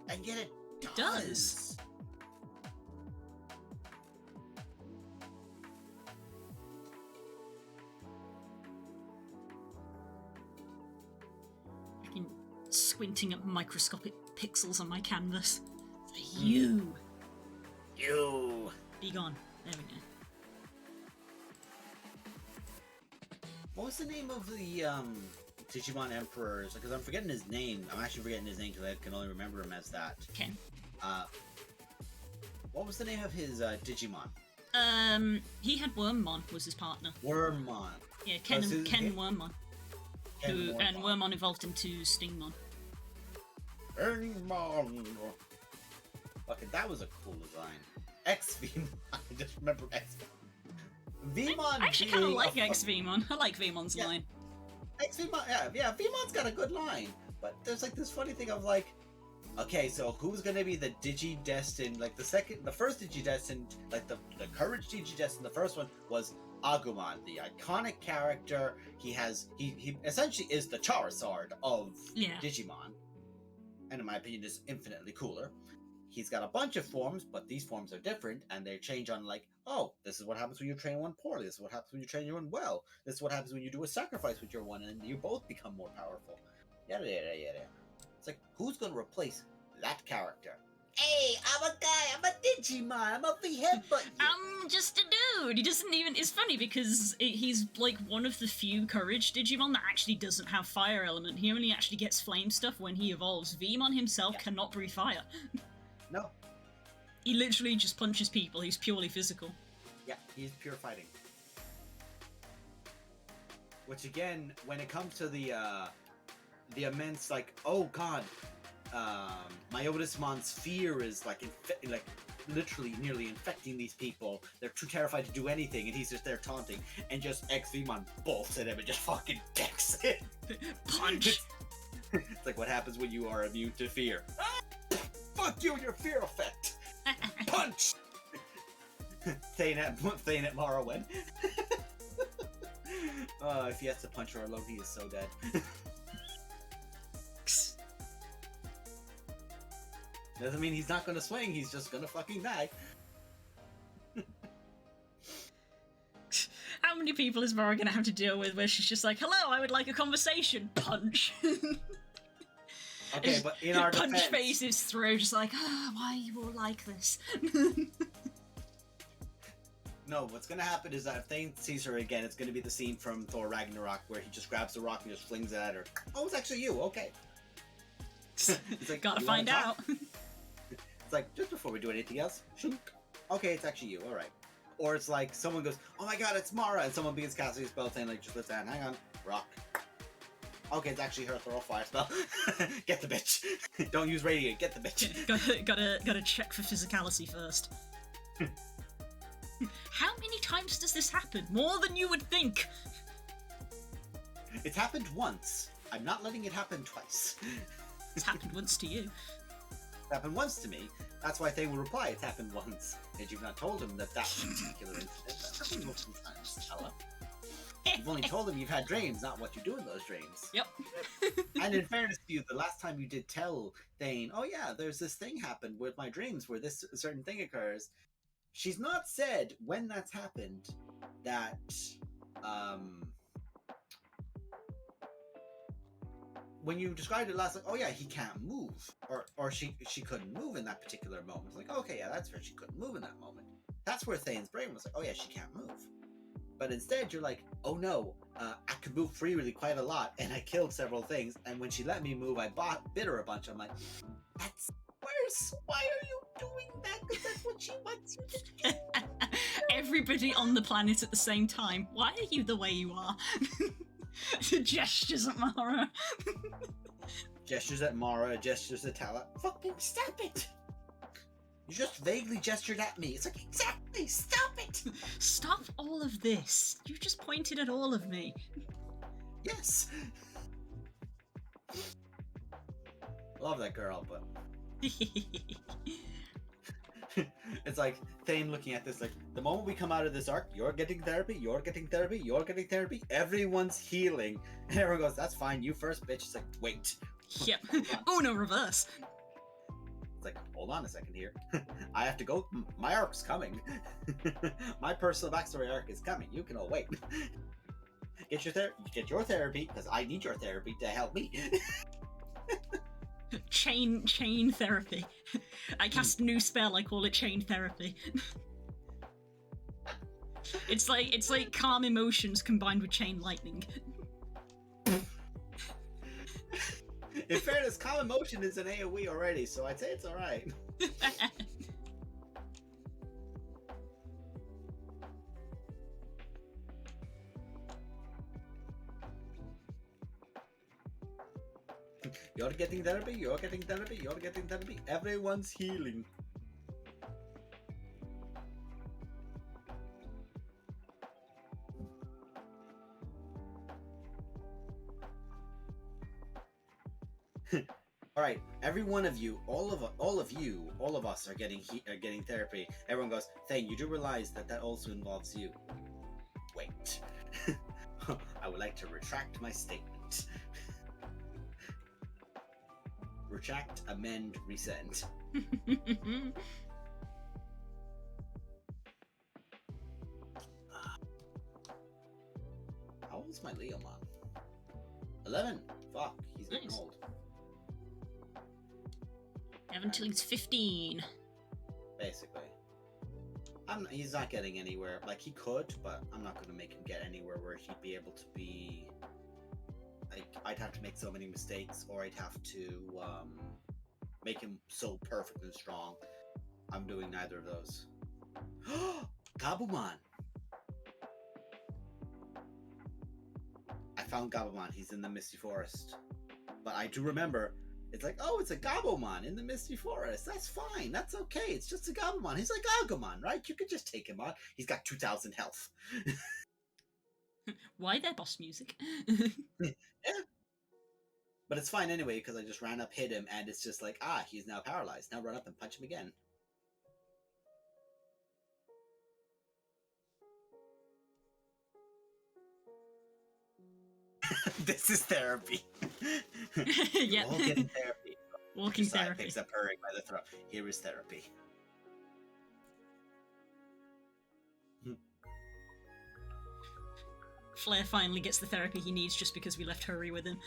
and yet it does. Squinting at microscopic pixels on my canvas. You. Be gone. There we go. What was the name of the Digimon Emperors? Because I'm forgetting his name. I'm actually forgetting his name because I can only remember him as that. Ken. What was the name of his Digimon? He had Wormmon was his partner. Wormmon. Yeah, Ken Wormmon. And Wormmon evolved into Stingmon. Paimon. Fucking, that was a cool design. X-Vemon. I just remember X-Vemon. Vemon. I actually kind of like X-Vemon. I like Vemon's line. X-Vemon, yeah, Vemon's got a good line. But there's like this funny thing of like, okay, so who's gonna be the Digi-Destined, like the first Digi-Destined, like the Courage Digi-Destined, the first one was Agumon, the iconic character. He essentially is the Charizard of Digimon. And in my opinion, is infinitely cooler. He's got a bunch of forms, but these forms are different, and they change on like, oh, this is what happens when you train one poorly, this is what happens when you train one well, this is what happens when you do a sacrifice with your one, and you both become more powerful. Yada yada yada. It's like, who's gonna replace that character? Hey, I'm a guy, I'm a Digimon, I'm a headbutt. I'm just a dude. He doesn't even. It's funny because he's like one of the few Courage Digimon that actually doesn't have fire element. He only actually gets flame stuff when he evolves. Vemon himself cannot breathe fire. No. He literally just punches people. He's purely physical. Yeah, he's pure fighting. Which again, when it comes to the immense, like, oh god, Myotismon's fear is like literally nearly infecting these people. They're too terrified to do anything, and he's just there taunting, and just X-Vemon bolts at him and just fucking decks it. Punch. It's like what happens when you are immune to fear. Ah! Fuck you and your fear effect. Punch. Thane at Morrowind. If he has to punch her alone, he is so dead. Doesn't mean he's not gonna swing, he's just gonna fucking die. How many people is Mara gonna have to deal with where she's just like, hello, I would like a conversation, punch. Okay, but in our punch defense... faces through, just like, why are you all like this? No, what's gonna happen is that if Thane sees her again, it's gonna be the scene from Thor Ragnarok where he just grabs the rock and just flings it at her. Oh, it's actually you, okay. It's like, gotta find out. It's like, just before we do anything else, shunk. Okay, it's actually you, alright. Or it's like, someone goes, oh my god, it's Mara, and someone begins casting a spell, saying like, just listen, hang on, rock. Okay, it's actually her, throw a fire spell. Get the bitch. Don't use radiant, get the bitch. Gotta check for physicality first. How many times does this happen? More than you would think. It's happened once. I'm not letting it happen twice. It's happened once to you. It happened once to me. That's why Thane will reply, it's happened once. Because you've not told him that particular incident has happened multiple times, Stella. You've only told him you've had dreams, not what you do in those dreams. Yep. And in fairness to you, the last time you did tell Thane, oh yeah, there's this thing happened with my dreams where this certain thing occurs, she's not said when that's happened that, when you described it last, like, oh yeah, he can't move, or she couldn't move in that particular moment. It's like, okay, yeah, that's where she couldn't move in that moment. That's where Thane's brain was like, oh yeah, she can't move. But instead, you're like, oh no, I could move freely quite a lot, and I killed several things. And when she let me move, I bit her a bunch. I'm like, that's worse. Why are you doing that? Because that's what she wants you to do. Everybody on the planet at the same time. Why are you the way you are? The gestures at Mara. Gestures at Mara, gestures at Tala. Fucking stop it! You just vaguely gestured at me. It's like, exactly, stop it! Stop all of this. You just pointed at all of me. Yes! Love that girl, but... It's like, Thane looking at this like, the moment we come out of this arc, you're getting therapy, you're getting therapy, you're getting therapy, everyone's healing. And everyone goes, that's fine, you first, bitch. It's like, wait. Yep. Uno reverse. It's like, hold on a second here. I have to go. My arc's coming. My personal backstory arc is coming. You can all wait. Get your therapy, because I need your therapy to help me. Chain therapy. I cast a new spell, I call it chain therapy. It's like calm emotions combined with chain lightning. In fairness, calm emotion is an AoE already, so I'd say it's alright. You're getting therapy, you're getting therapy, you're getting therapy. Everyone's healing. All right, every one of you, all of us are getting therapy. Everyone goes, Thane, you do realize that also involves you. Wait. I would like to retract my statement. Retract, amend, resend. How old's my Leomon? 11. Fuck, he's getting old. Until he's 15. Basically. He's not getting anywhere. Like, he could, but I'm not going to make him get anywhere where he'd be able to be... Like, I'd have to make so many mistakes, or I'd have to make him so perfect and strong. I'm doing neither of those. Gabumon! I found Gabumon. He's in the Misty Forest. But I do remember... It's like, oh, it's a Gabumon in the Misty Forest. That's fine. That's okay. It's just a Gabumon. He's like Agumon, right? You could just take him on. He's got 2,000 health. Why their boss music? Yeah. But it's fine anyway, because I just ran up, hit him, and it's just like, he's now paralyzed. Now run up and punch him again. This is therapy. Yeah. We're all getting therapy. Walking Josiah therapy. picks up Hurry by the throat. Here is therapy. Flair finally gets the therapy he needs just because we left Hurry with him.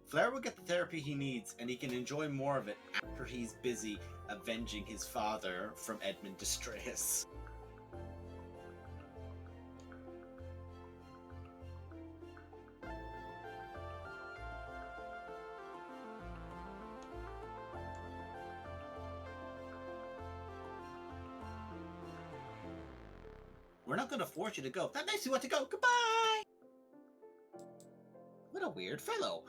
Flair will get the therapy he needs, and he can enjoy more of it after he's busy avenging his father from Edmund Distress. We're not going to force you to go. That makes you want to go. Goodbye! What a weird fellow.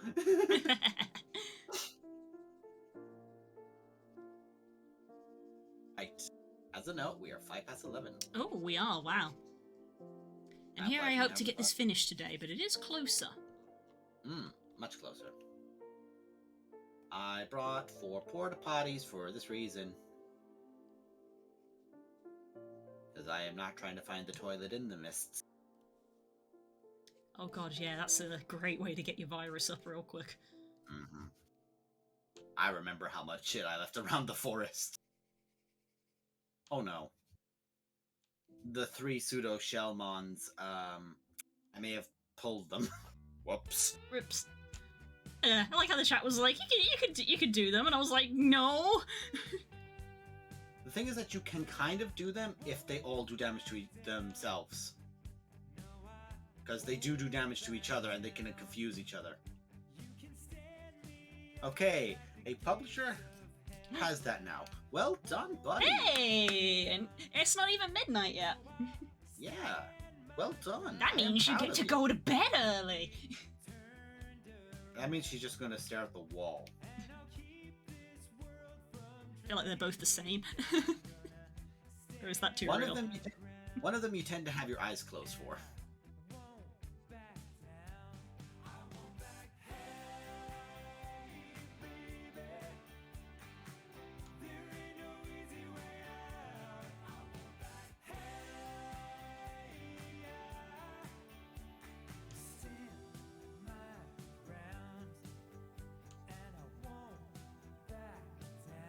Right. As a note, we are 5 past 11. Oh, we are, wow. And here I hope to get this finished today, but it is closer. Much closer. I brought 4 porta potties for this reason. Because I am not trying to find the toilet in the mists. Oh god, yeah, that's a great way to get your virus up real quick. Mm-hmm. I remember how much shit I left around the forest. Oh no. The 3 pseudo Shellmons, I may have pulled them. Whoops. Rips. I like how the chat was like, you could do them, and I was like, no! The thing is that you can kind of do them if they all do damage to themselves. Because they do damage to each other, and they can confuse each other. Okay, a publisher has that now. Well done, buddy! Hey! And it's not even midnight yet. Yeah, well done. That means you get to go to bed early. That means she's just gonna stare at the wall. I feel like they're both the same. Or is that too real? One of them you tend to have your eyes closed for.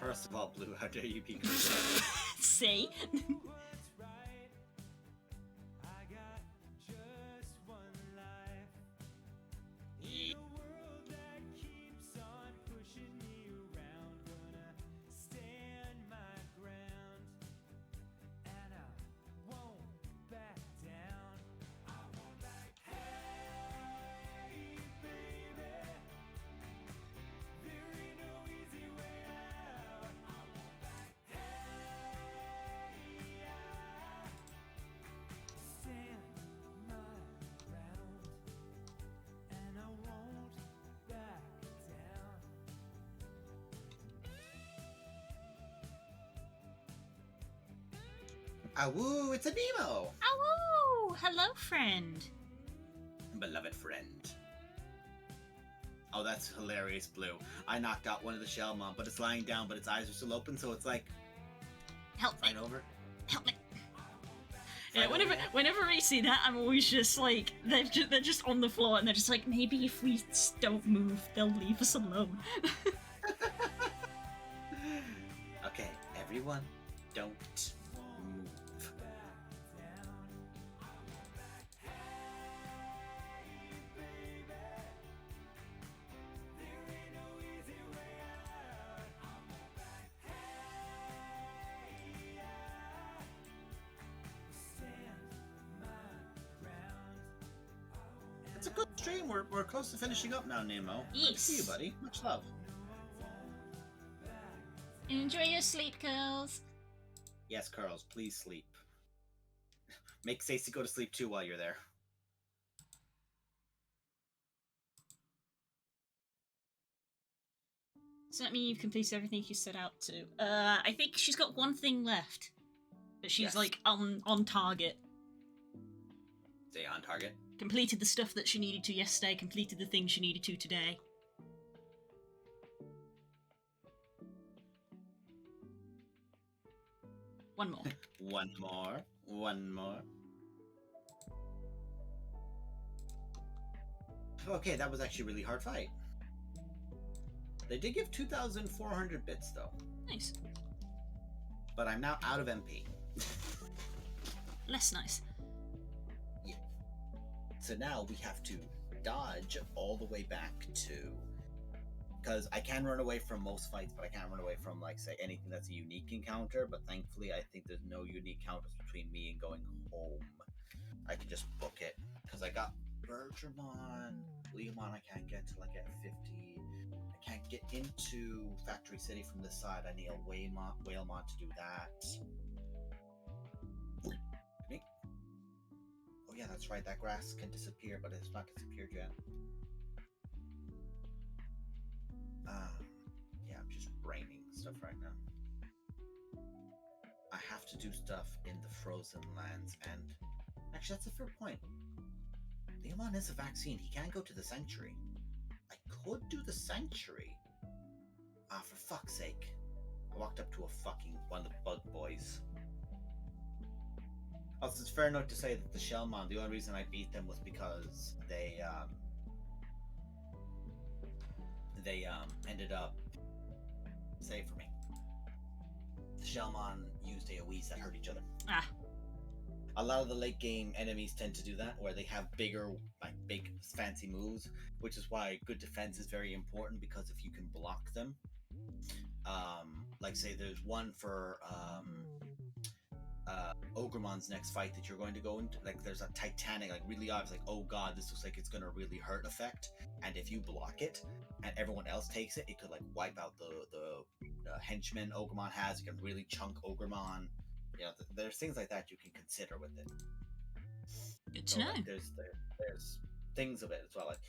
First of all, Blue, how dare you be concerned? See? Awoo, it's a Nemo! Awoo! Hello, friend. Beloved friend. Oh, that's hilarious, Blue. I knocked out one of the Shellmon, but it's lying down, but its eyes are still open, so it's like... Help me. Fight over. Help me. Yeah, whenever I see that, I'm always just like, they're just on the floor, and they're just like, maybe if we don't move, they'll leave us alone. Okay, everyone, don't move. It's a good stream. We're close to finishing up now, Nemo. Yes. Good to see you, buddy. Much love. Enjoy your sleep, girls. Yes, Curls, please sleep. Make Stacey go to sleep too while you're there. Does that mean you've completed everything you set out to? I think she's got one thing left. But she's Yes. like on target. Stay on target. Completed the stuff that she needed to yesterday, completed the things she needed to today. One more. One more. Okay, that was actually a really hard fight. They did give 2,400 bits, though. Nice. But I'm now out of MP. Less nice. Yeah. So now we have to dodge all the way back to... Because I can run away from most fights, but I can't run away from, like, say, anything that's a unique encounter. But thankfully, I think there's no unique encounters between me and going home. I can just book it. Because I got Bergermon, Leomon I can't get till I get 50. I can't get into Factory City from this side. I need a Whalemon to do that. Me? Oh yeah, that's right. That grass can disappear, but it's not disappeared yet. Yeah, I'm just braining stuff right now. I have to do stuff in the frozen lands, and actually, that's a fair point. Leomon is a vaccine. He can't go to the sanctuary. I could do the sanctuary. For fuck's sake. I walked up to one of the bug boys. Also, it's fair enough to say that the Shellmon, the only reason I beat them was because they ended up save for me. The Shellmon used AoEs that hurt each other. Ah. A lot of the late game enemies tend to do that, where they have big fancy moves, which is why good defense is very important, because if you can block them, like say there's one for Ogremon's next fight that you're going to go into, like there's a Titanic, like really obvious, like, oh god, this looks like it's gonna really hurt effect, and if you block it and everyone else takes it, it could like wipe out the henchmen Ogremon has. You can really chunk Ogremon. You know, there's things like that you can consider with it. Good to know. Like, there's things of it as well. Like,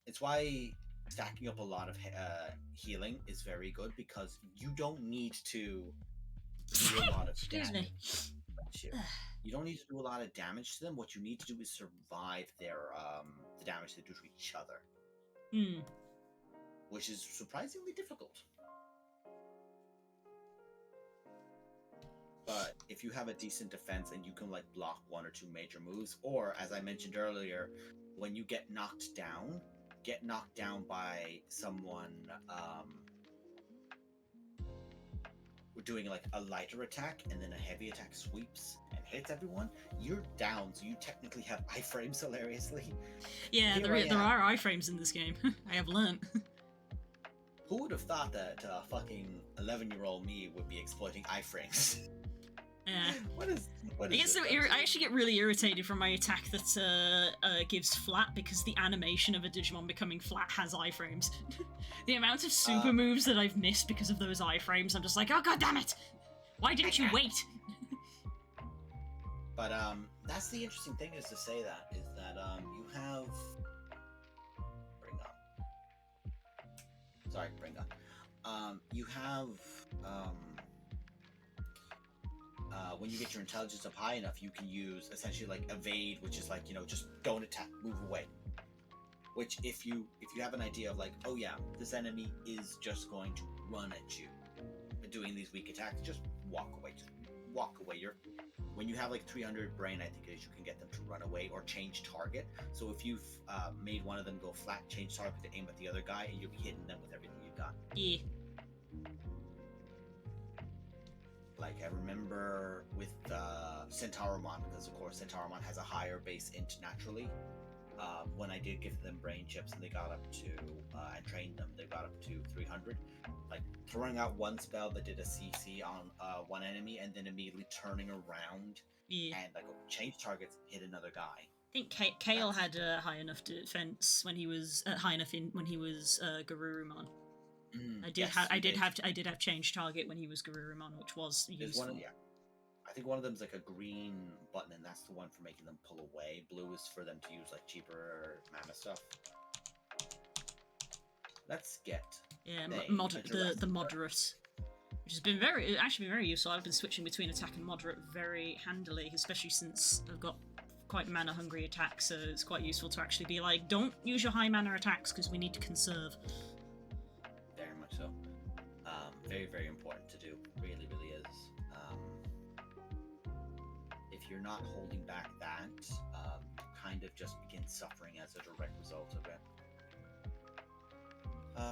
it's why stacking up a lot of healing is very good, because you don't need to do a lot of damage. You don't need to do a lot of damage to them. What you need to do is survive their the damage they do to each other, which is surprisingly difficult. But if you have a decent defense and you can like block one or two major moves, or as I mentioned earlier, when you get knocked down by someone doing like a lighter attack and then a heavy attack sweeps and hits everyone, you're down, so you technically have iframes hilariously. Yeah, there are iframes in this game. I have learned. Who would have thought that fucking 11-year-old me would be exploiting iframes? Yeah. What is I actually get really irritated from my attack that gives flat, because the animation of a Digimon becoming flat has iframes. The amount of super moves that I've missed because of those iframes, I'm just like, oh god damn it! Why didn't you wait? But that's the interesting thing is that you have you have when you get your intelligence up high enough, you can use essentially like evade, which is like, just don't attack, move away. Which if you have an idea of like, oh yeah, this enemy is just going to run at you, doing these weak attacks, just walk away. When you have like 300 brain, I think it is, you can get them to run away or change target. So if you've made one of them go flat, change target to aim at the other guy, and you'll be hitting them with everything you've got. Yeah. Like I remember with Centaurimon, because of course Centaurimon has a higher base int naturally. When I did give them brain chips and they got up to, I trained them, they got up to 300. Like throwing out one spell that did a CC on one enemy and then immediately turning around and like change targets, hit another guy. I think Kale had a high enough defense when he was when he was Garurumon. I did have change target when he was Garurumon, which was useful. I think one of them's like a green button, and that's the one for making them pull away. Blue is for them to use like cheaper mana stuff. Let's get the moderate, which has been very useful. I've been switching between attack and moderate very handily, especially since I've got quite mana hungry attacks. So it's quite useful to actually be like, don't use your high mana attacks because we need to conserve. Very much so. Very, very important to do. Really, really is. If you're not holding back that, you kind of just begin suffering as a direct result of it.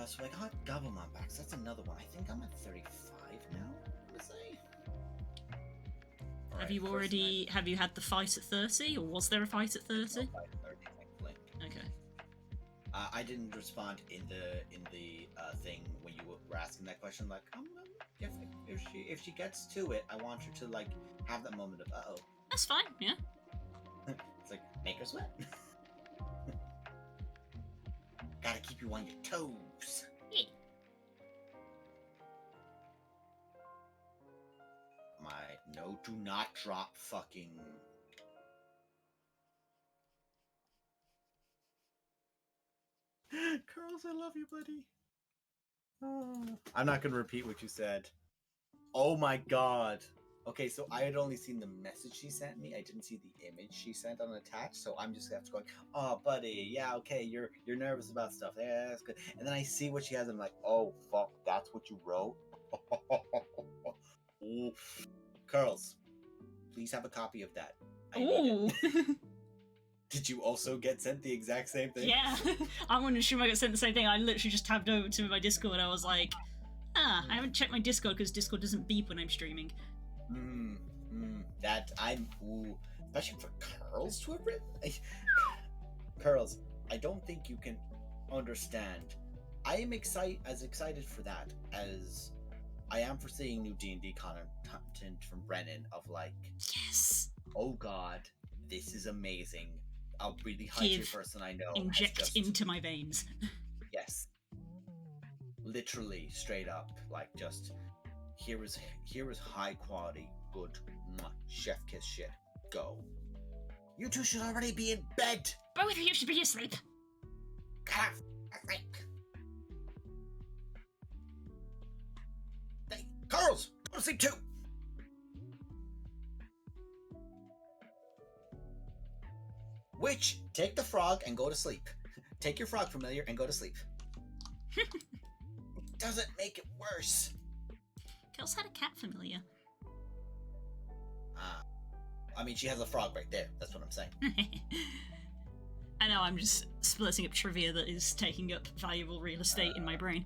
So I got Gobblemon back. So that's another one. I think I'm at 35 now, I'm gonna say. Have you had the fight at 30, or was there a fight at 30? No fight at 30, thankfully. Okay. I didn't respond in the thing when you were asking that question. Like, if she gets to it, I want her to like have that moment of uh-oh. That's fine. Yeah. It's like make her sweat. Gotta keep you on your toes. Yeah. Do not drop fucking. Curls, I love you, buddy. Oh. I'm not gonna repeat what you said. Oh my god. Okay, so I had only seen the message she sent me. I didn't see the image she sent unattached, so I'm just have to go, oh buddy, yeah, okay, you're nervous about stuff. Yeah, that's good. And then I see what she has, and I'm like, oh fuck, that's what you wrote? Oof. Curls, please have a copy of that. Ooh. Did you also get sent the exact same thing? Yeah. I wasn't sure I got sent the same thing. I literally just tabbed over to my Discord and I was like, I haven't checked my Discord because Discord doesn't beep when I'm streaming. Especially for Curls to have written. Curls, I don't think you can understand. I am as excited for that as I am for seeing new D&D content from Brennan of like, yes, oh god, this is amazing. I'll really hype person I know. Inject into my veins. Yes. Literally, straight up, like just here is high quality, good chef kiss shit. Go. You two should already be in bed. Both of you should be asleep. Hey, Carls, go to sleep too. Witch, take the frog and go to sleep. Take your frog familiar and go to sleep. It doesn't make it worse. Kels had a cat familiar. I mean, she has a frog right there. That's what I'm saying. I know, I'm just splitting up trivia that is taking up valuable real estate in my brain.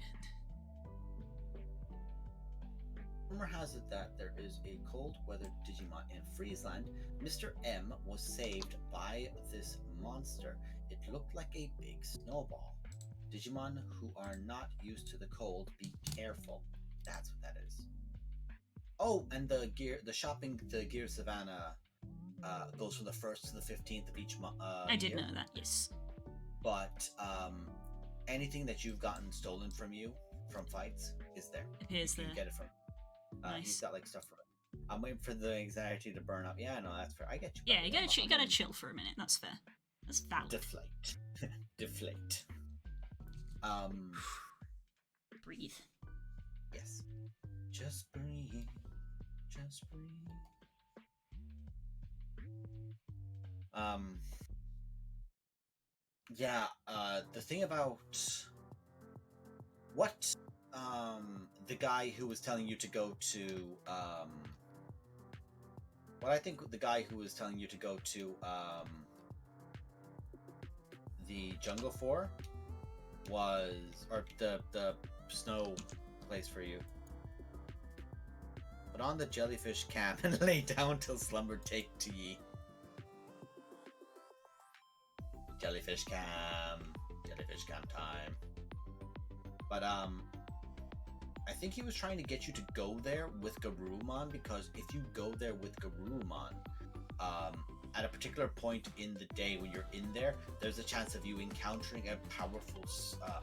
Rumor has it that there is a cold weather Digimon in Friesland. Mr. M was saved by this monster. It looked like a big snowball. Digimon who are not used to the cold, be careful. That's what that is. Oh, and the Gear Savannah goes from the 1st to the 15th of each month. I did know that, yes. But anything that you've gotten stolen from you from fights is there. Appears there. You can get it from. Nice. He's got like stuff from it. I'm waiting for the anxiety to burn up. Yeah, no, that's fair. I get you. Yeah, you gotta chill for a minute. That's fair. That's valid. Deflate. Deflate. Breathe. Yes. Just breathe. Just breathe. Um. Yeah. The thing about what the guy who was telling you to go to what I think the guy who was telling you to go to the jungle for was, or the snow place for you. Put on the jellyfish cap and lay down till slumber take to ye. Jellyfish cam time. But I think he was trying to get you to go there with Garurumon, because if you go there with Garurumon, at a particular point in the day when you're in there, there's a chance of you encountering a powerful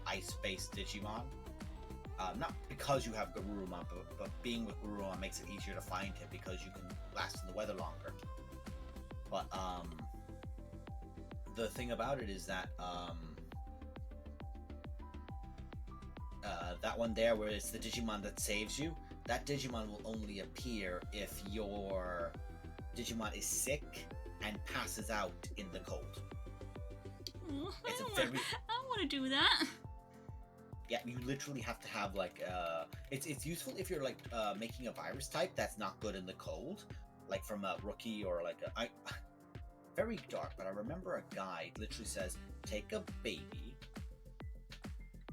ice-based Digimon. Not because you have Garurumon, but being with Garurumon makes it easier to find him because you can last in the weather longer. But the thing about it is that that one there, where it's the Digimon that saves you, that Digimon will only appear if your Digimon is sick and passes out in the cold. Oh, I don't want to do that. Yeah, you literally have to have like it's useful if you're like making a virus type that's not good in the cold, like from a rookie or like very dark. But I remember a guide literally says, take a baby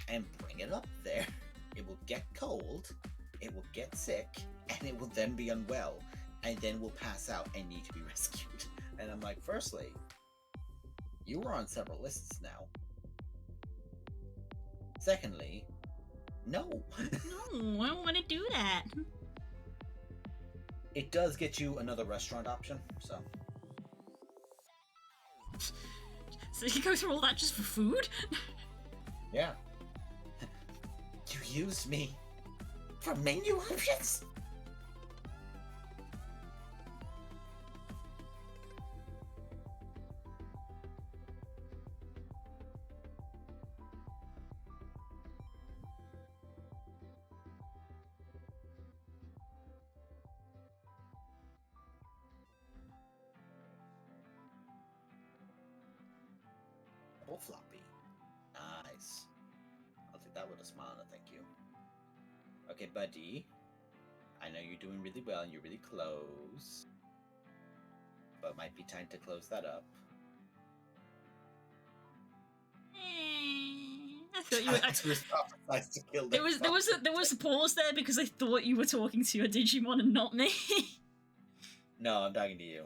and bring it up there. It will get cold, it will get sick, and it will then be unwell, and then will pass out and need to be rescued. And I'm like, firstly, you were on several lists now. Secondly, no. No, I don't want to do that. It does get you another restaurant option, so. So you go through all that just for food? Yeah. You used me for menu options? Double floppy. Nice. I'll take that with a smile and a thank you. Okay, buddy. I know you're doing really well and you're really close. But it might be time to close that up. I thought you were. To kill there was a pause there because I thought you were talking to your Digimon and not me. No, I'm talking to you.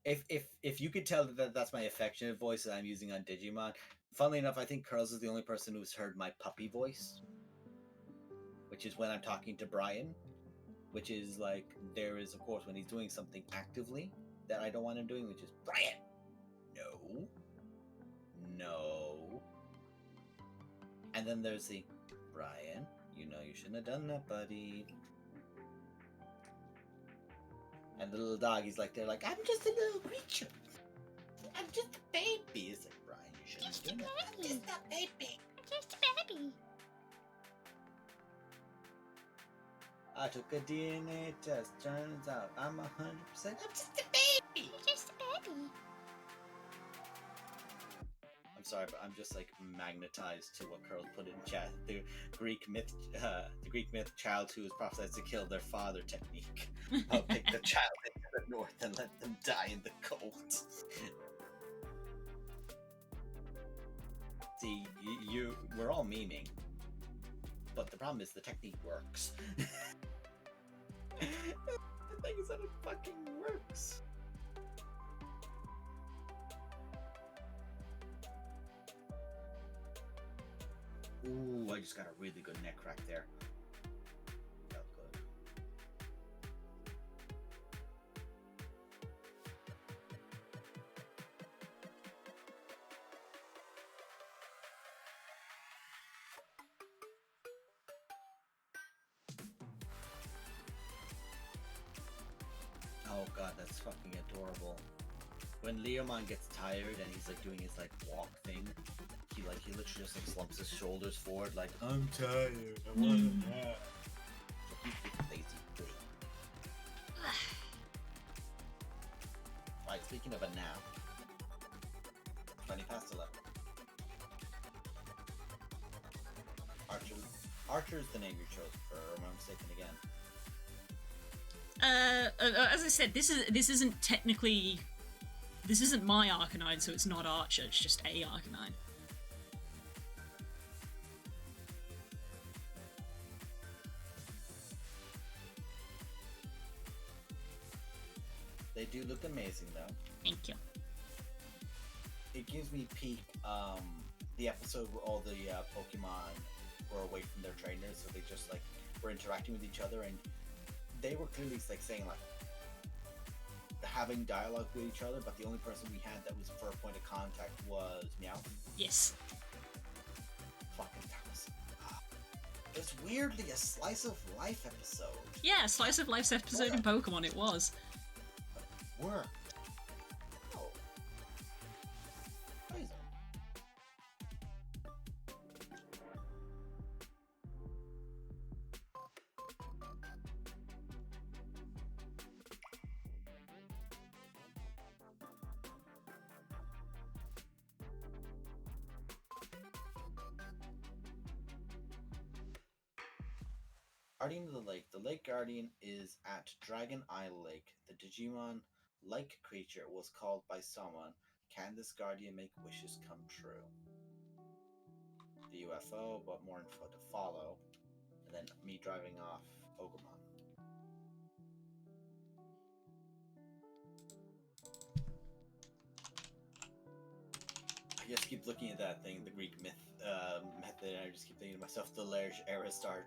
If you could tell that that's my affectionate voice that I'm using on Digimon, funnily enough, I think Curls is the only person who's heard my puppy voice, which is when I'm talking to Brian, which is like, there is, of course, when he's doing something actively that I don't want him doing, which is, Brian, no. And then there's the, Brian, you know you shouldn't have done that, buddy. And the little dog, he's like, they're like, I'm just a little creature. I'm just a baby. It's like, Brian, you shouldn't have done that. I'm just a baby. I'm just a baby. I took a DNA test. Turns out I'm 100%. I'm just a baby. I'm just a baby. I'm sorry, but I'm just like magnetized to what Curl put in chat. The Greek myth child who is prophesied to kill their father technique. I'll take the child into the north and let them die in the cold. See, we're all memeing, but the problem is the technique works. The thing is that it fucking works. Ooh, I just got a really good neck crack there. Felt good. Oh god, that's fucking adorable. When Leomon gets tired and he's like doing his like walk thing, he literally just like slumps his shoulders forward like, I'm tired, I want a nap. So he's a lazy boy. Archer is the name you chose for, or am I mistaken again? As I said, this isn't technically... This isn't my Arcanine, so it's not Archer, it's just a Arcanine. They do look amazing, though. Thank you. It gives me peak, the episode where all the Pokemon were away from their trainers, so they just, like, were interacting with each other, and they were clearly, like, saying, like, having dialogue with each other, but the only person we had that was for a point of contact was Meow. Yes. Fucking Thomas. It's weirdly a slice of life episode. Yeah, slice of life's episode in Pokemon, it was. Work. Oh. Amazing. Guardian of the Lake. The Lake Guardian is at Dragon Isle Lake. The Digimon like creature was called by someone. Can this guardian make wishes come true? The UFO, but more info to follow. And then me driving off Pokemon. I just keep looking at that thing, the Greek method, and I just keep thinking to myself, the Large Aristar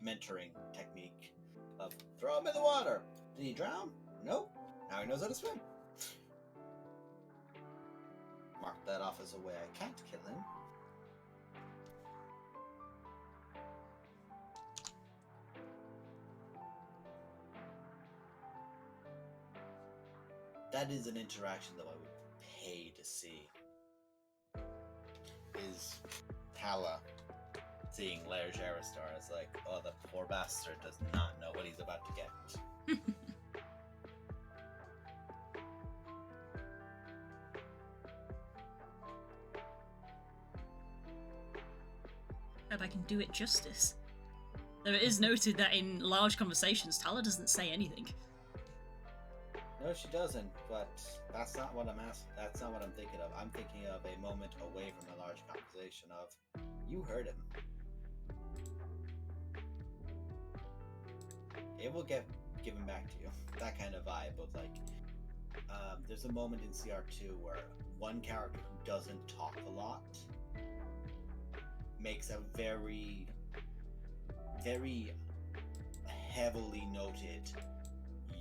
mentoring technique of throw him in the water. Did he drown? Nope. Now he knows how to swim. Mark that off as a way I can't kill him. That is an interaction that I would pay to see. Is Tala seeing Large Aristar as like, oh, the poor bastard does not know what he's about to get. Hope I can do it justice. Though it is noted that in large conversations, Tala doesn't say anything. No, she doesn't, but that's not what I'm asking. That's not what I'm thinking of. I'm thinking of a moment away from a large conversation of, you heard him. It will get given back to you. That kind of vibe of like, there's a moment in CR2 where one character who doesn't talk a lot makes a very, very heavily noted,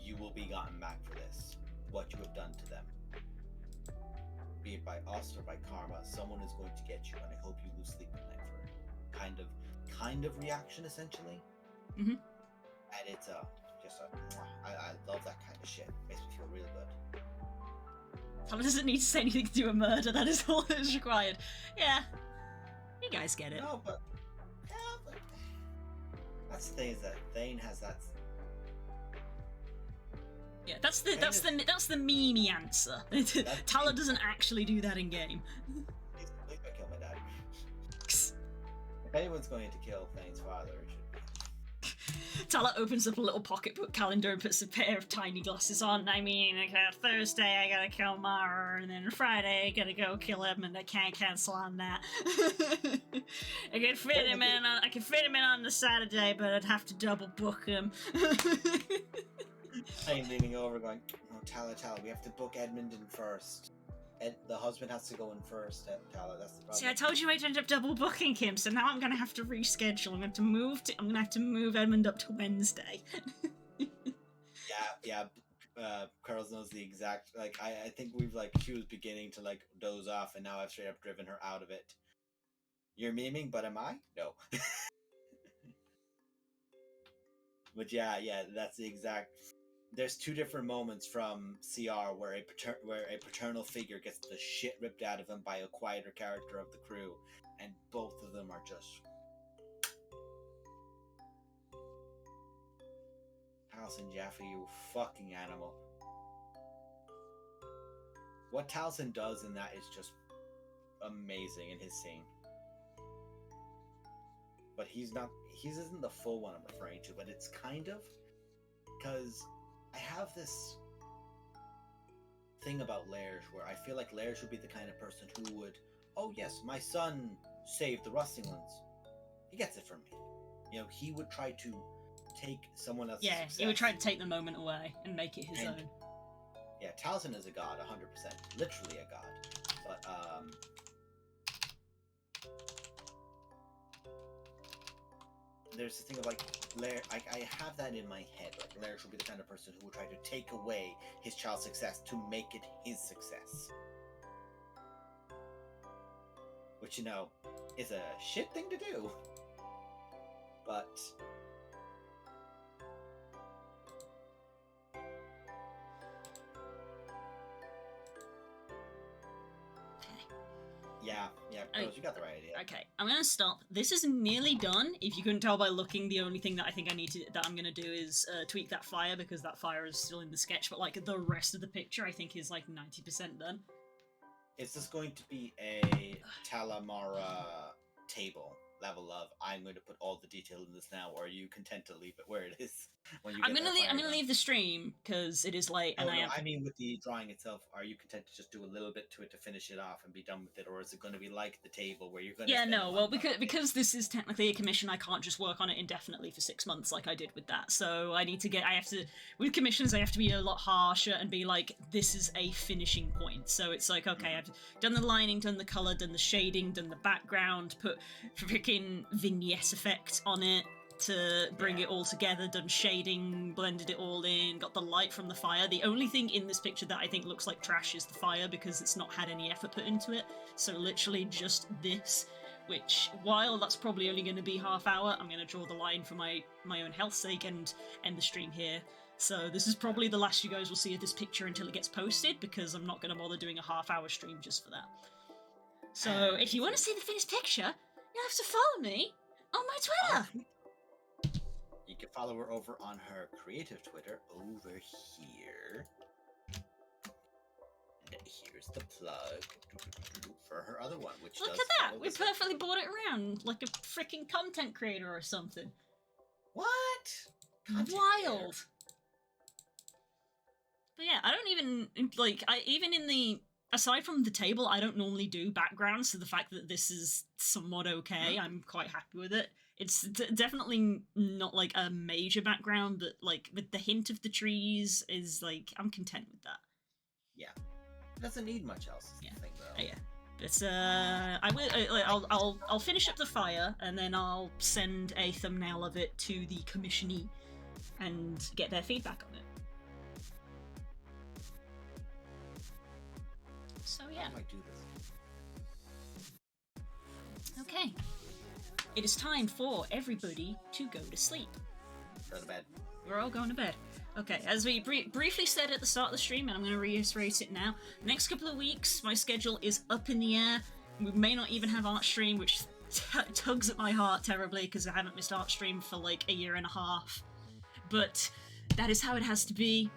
you will be gotten back for this, what you have done to them. Be it by us or by karma, someone is going to get you, and I hope you lose sleep at night for it. Kind of reaction, essentially. Mm-hmm. And it's I love that kind of shit. Makes me feel really good. Tala doesn't need to say anything to do a murder, that is all that is required. Yeah. You guys get it. No, but that's the thing, is that Thane has that. Yeah, that's the memey answer. Tala doesn't actually do that in game. Please don't kill my dad. If anyone's going to kill Thane's father, it should be. Tala opens up a little pocketbook calendar and puts a pair of tiny glasses on. I mean, Thursday I gotta kill Mara, and then Friday I gotta go kill Edmund. I can't cancel on that. I can fit him in on the Saturday, but I'd have to double book him. I'm leaning over going, oh, Tala, we have to book Edmund in first. The husband has to go in first, Tala, that's the problem. See, I told you I'd end up double booking him, so now I'm gonna have to reschedule. I'm gonna have to move Edmund up to Wednesday. yeah, Carls knows the exact, like, I think she was beginning to, like, doze off, and now I've straight up driven her out of it. You're memeing, but am I? No. But yeah, that's the exact. There's two different moments from CR where a paternal figure gets the shit ripped out of him by a quieter character of the crew, and both of them are just. Taliesin Jaffe, you fucking animal. What Taliesin does in that is just amazing in his scene. but he's not. His isn't the full one I'm referring to, but it's kind of, because I have this thing about Lairs where I feel like Lairs would be the kind of person who would, oh yes, my son saved the Rusting Ones. He gets it from me. You know, he would try to take someone else's success. He would try to take the moment away and make it his own. Yeah, Taliesin is a god, 100%. Literally a god. But, there's the thing of, like, I have that in my head. Like, Lairs would be the kind of person who would try to take away his child's success to make it his success. Which, you know, is a shit thing to do. But... Yeah, Rose, you got the right idea. Okay, I'm gonna stop. This is nearly done. If you couldn't tell by looking, the only thing that I think I'm gonna do is tweak that fire, because that fire is still in the sketch, but like the rest of the picture I think is like 90% done. Is this going to be a Talamara table level of I'm going to put all the detail in this now, or are you content to leave it where it is when you I'm gonna leave the stream because it is late, and I mean with the drawing itself, are you content to just do a little bit to it to finish it off and be done with it, or is it going to be like the table where you're going to well, because this is technically a commission, I can't just work on it indefinitely for 6 months like I did with that. So with commissions I have to be a lot harsher and be like, this is a finishing point. So it's like, okay, I've done the lining, done the color, done the shading, done the background, put freaking vignette effect on it to bring it all together, done shading, blended it all in, got the light from the fire. The only thing in this picture that I think looks like trash is the fire, because it's not had any effort put into it. So literally just this, which, while that's probably only going to be half hour, I'm going to draw the line for my own health's sake and end the stream here. So this is probably the last you guys will see of this picture until it gets posted, because I'm not going to bother doing a half-hour stream just for that. So if you want to see the finished picture, you'll have to follow me on my Twitter. You can follow her over on her creative Twitter over here. And here's the plug for her other one, which look at that. We perfectly brought it around like a freaking content creator or something. What? Content Wild. creator. But yeah, I don't even even in the, aside from the table, I don't normally do backgrounds, so the fact that this is somewhat okay, I'm quite happy with it. It's definitely not like a major background, but like with the hint of the trees is like, I'm content with that. Yeah, it doesn't need much else. Is the thing, though. Yeah. But I'll finish up the fire, and then I'll send a thumbnail of it to the commissionee and get their feedback on it. So yeah. I might do this. Okay. It is time for everybody to go to sleep. Go to bed. We're all going to bed. Okay, as we briefly said at the start of the stream, and I'm going to reiterate it now, next couple of weeks, my schedule is up in the air. We may not even have art stream, which tugs at my heart terribly, because I haven't missed art stream for like a year and a half. But that is how it has to be.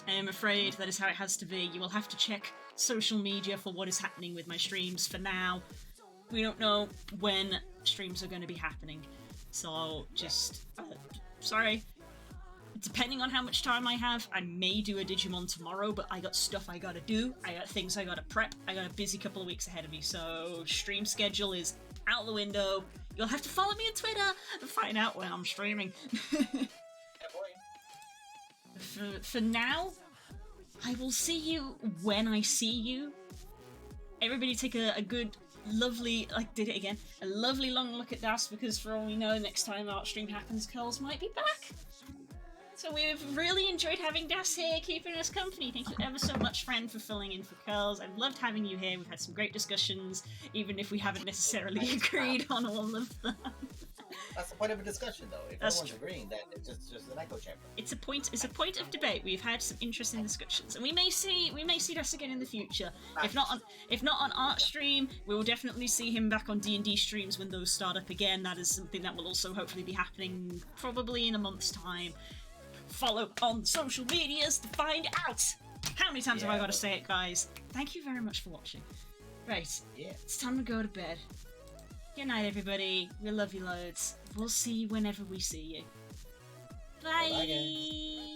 I am afraid that is how it has to be. You will have to check social media for what is happening with my streams. For now, we don't know when streams are going to be happening. So just, sorry. Depending on how much time I have, I may do a Digimon tomorrow, but I got stuff I gotta do, I got things I gotta prep, I got a busy couple of weeks ahead of me, so stream schedule is out the window. You'll have to follow me on Twitter and find out when I'm streaming. For now, I will see you when I see you. Everybody take a good, lovely, I did it again, a lovely long look at Das, because for all we know, next time art stream happens, Curls might be back. So we've really enjoyed having Das here, keeping us company. Thank you ever so much, friend, for filling in for Curls. I've loved having you here. We've had some great discussions, even if we haven't necessarily agreed on all of them. That's the point of a discussion, though. If everyone's agreeing, then it's just an echo chamber. It's a point of debate. We've had some interesting discussions, and we may see Das again in the future. If not on art stream, we will definitely see him back on D&D streams when those start up again. That is something that will also hopefully be happening probably in a month's time. Follow on social medias to find out. How many times have I got to say it, guys? Thank you very much for watching. Right, it's time to go to bed. Good night, everybody. We love you loads. We'll see you whenever we see you. Bye. Bye, guys.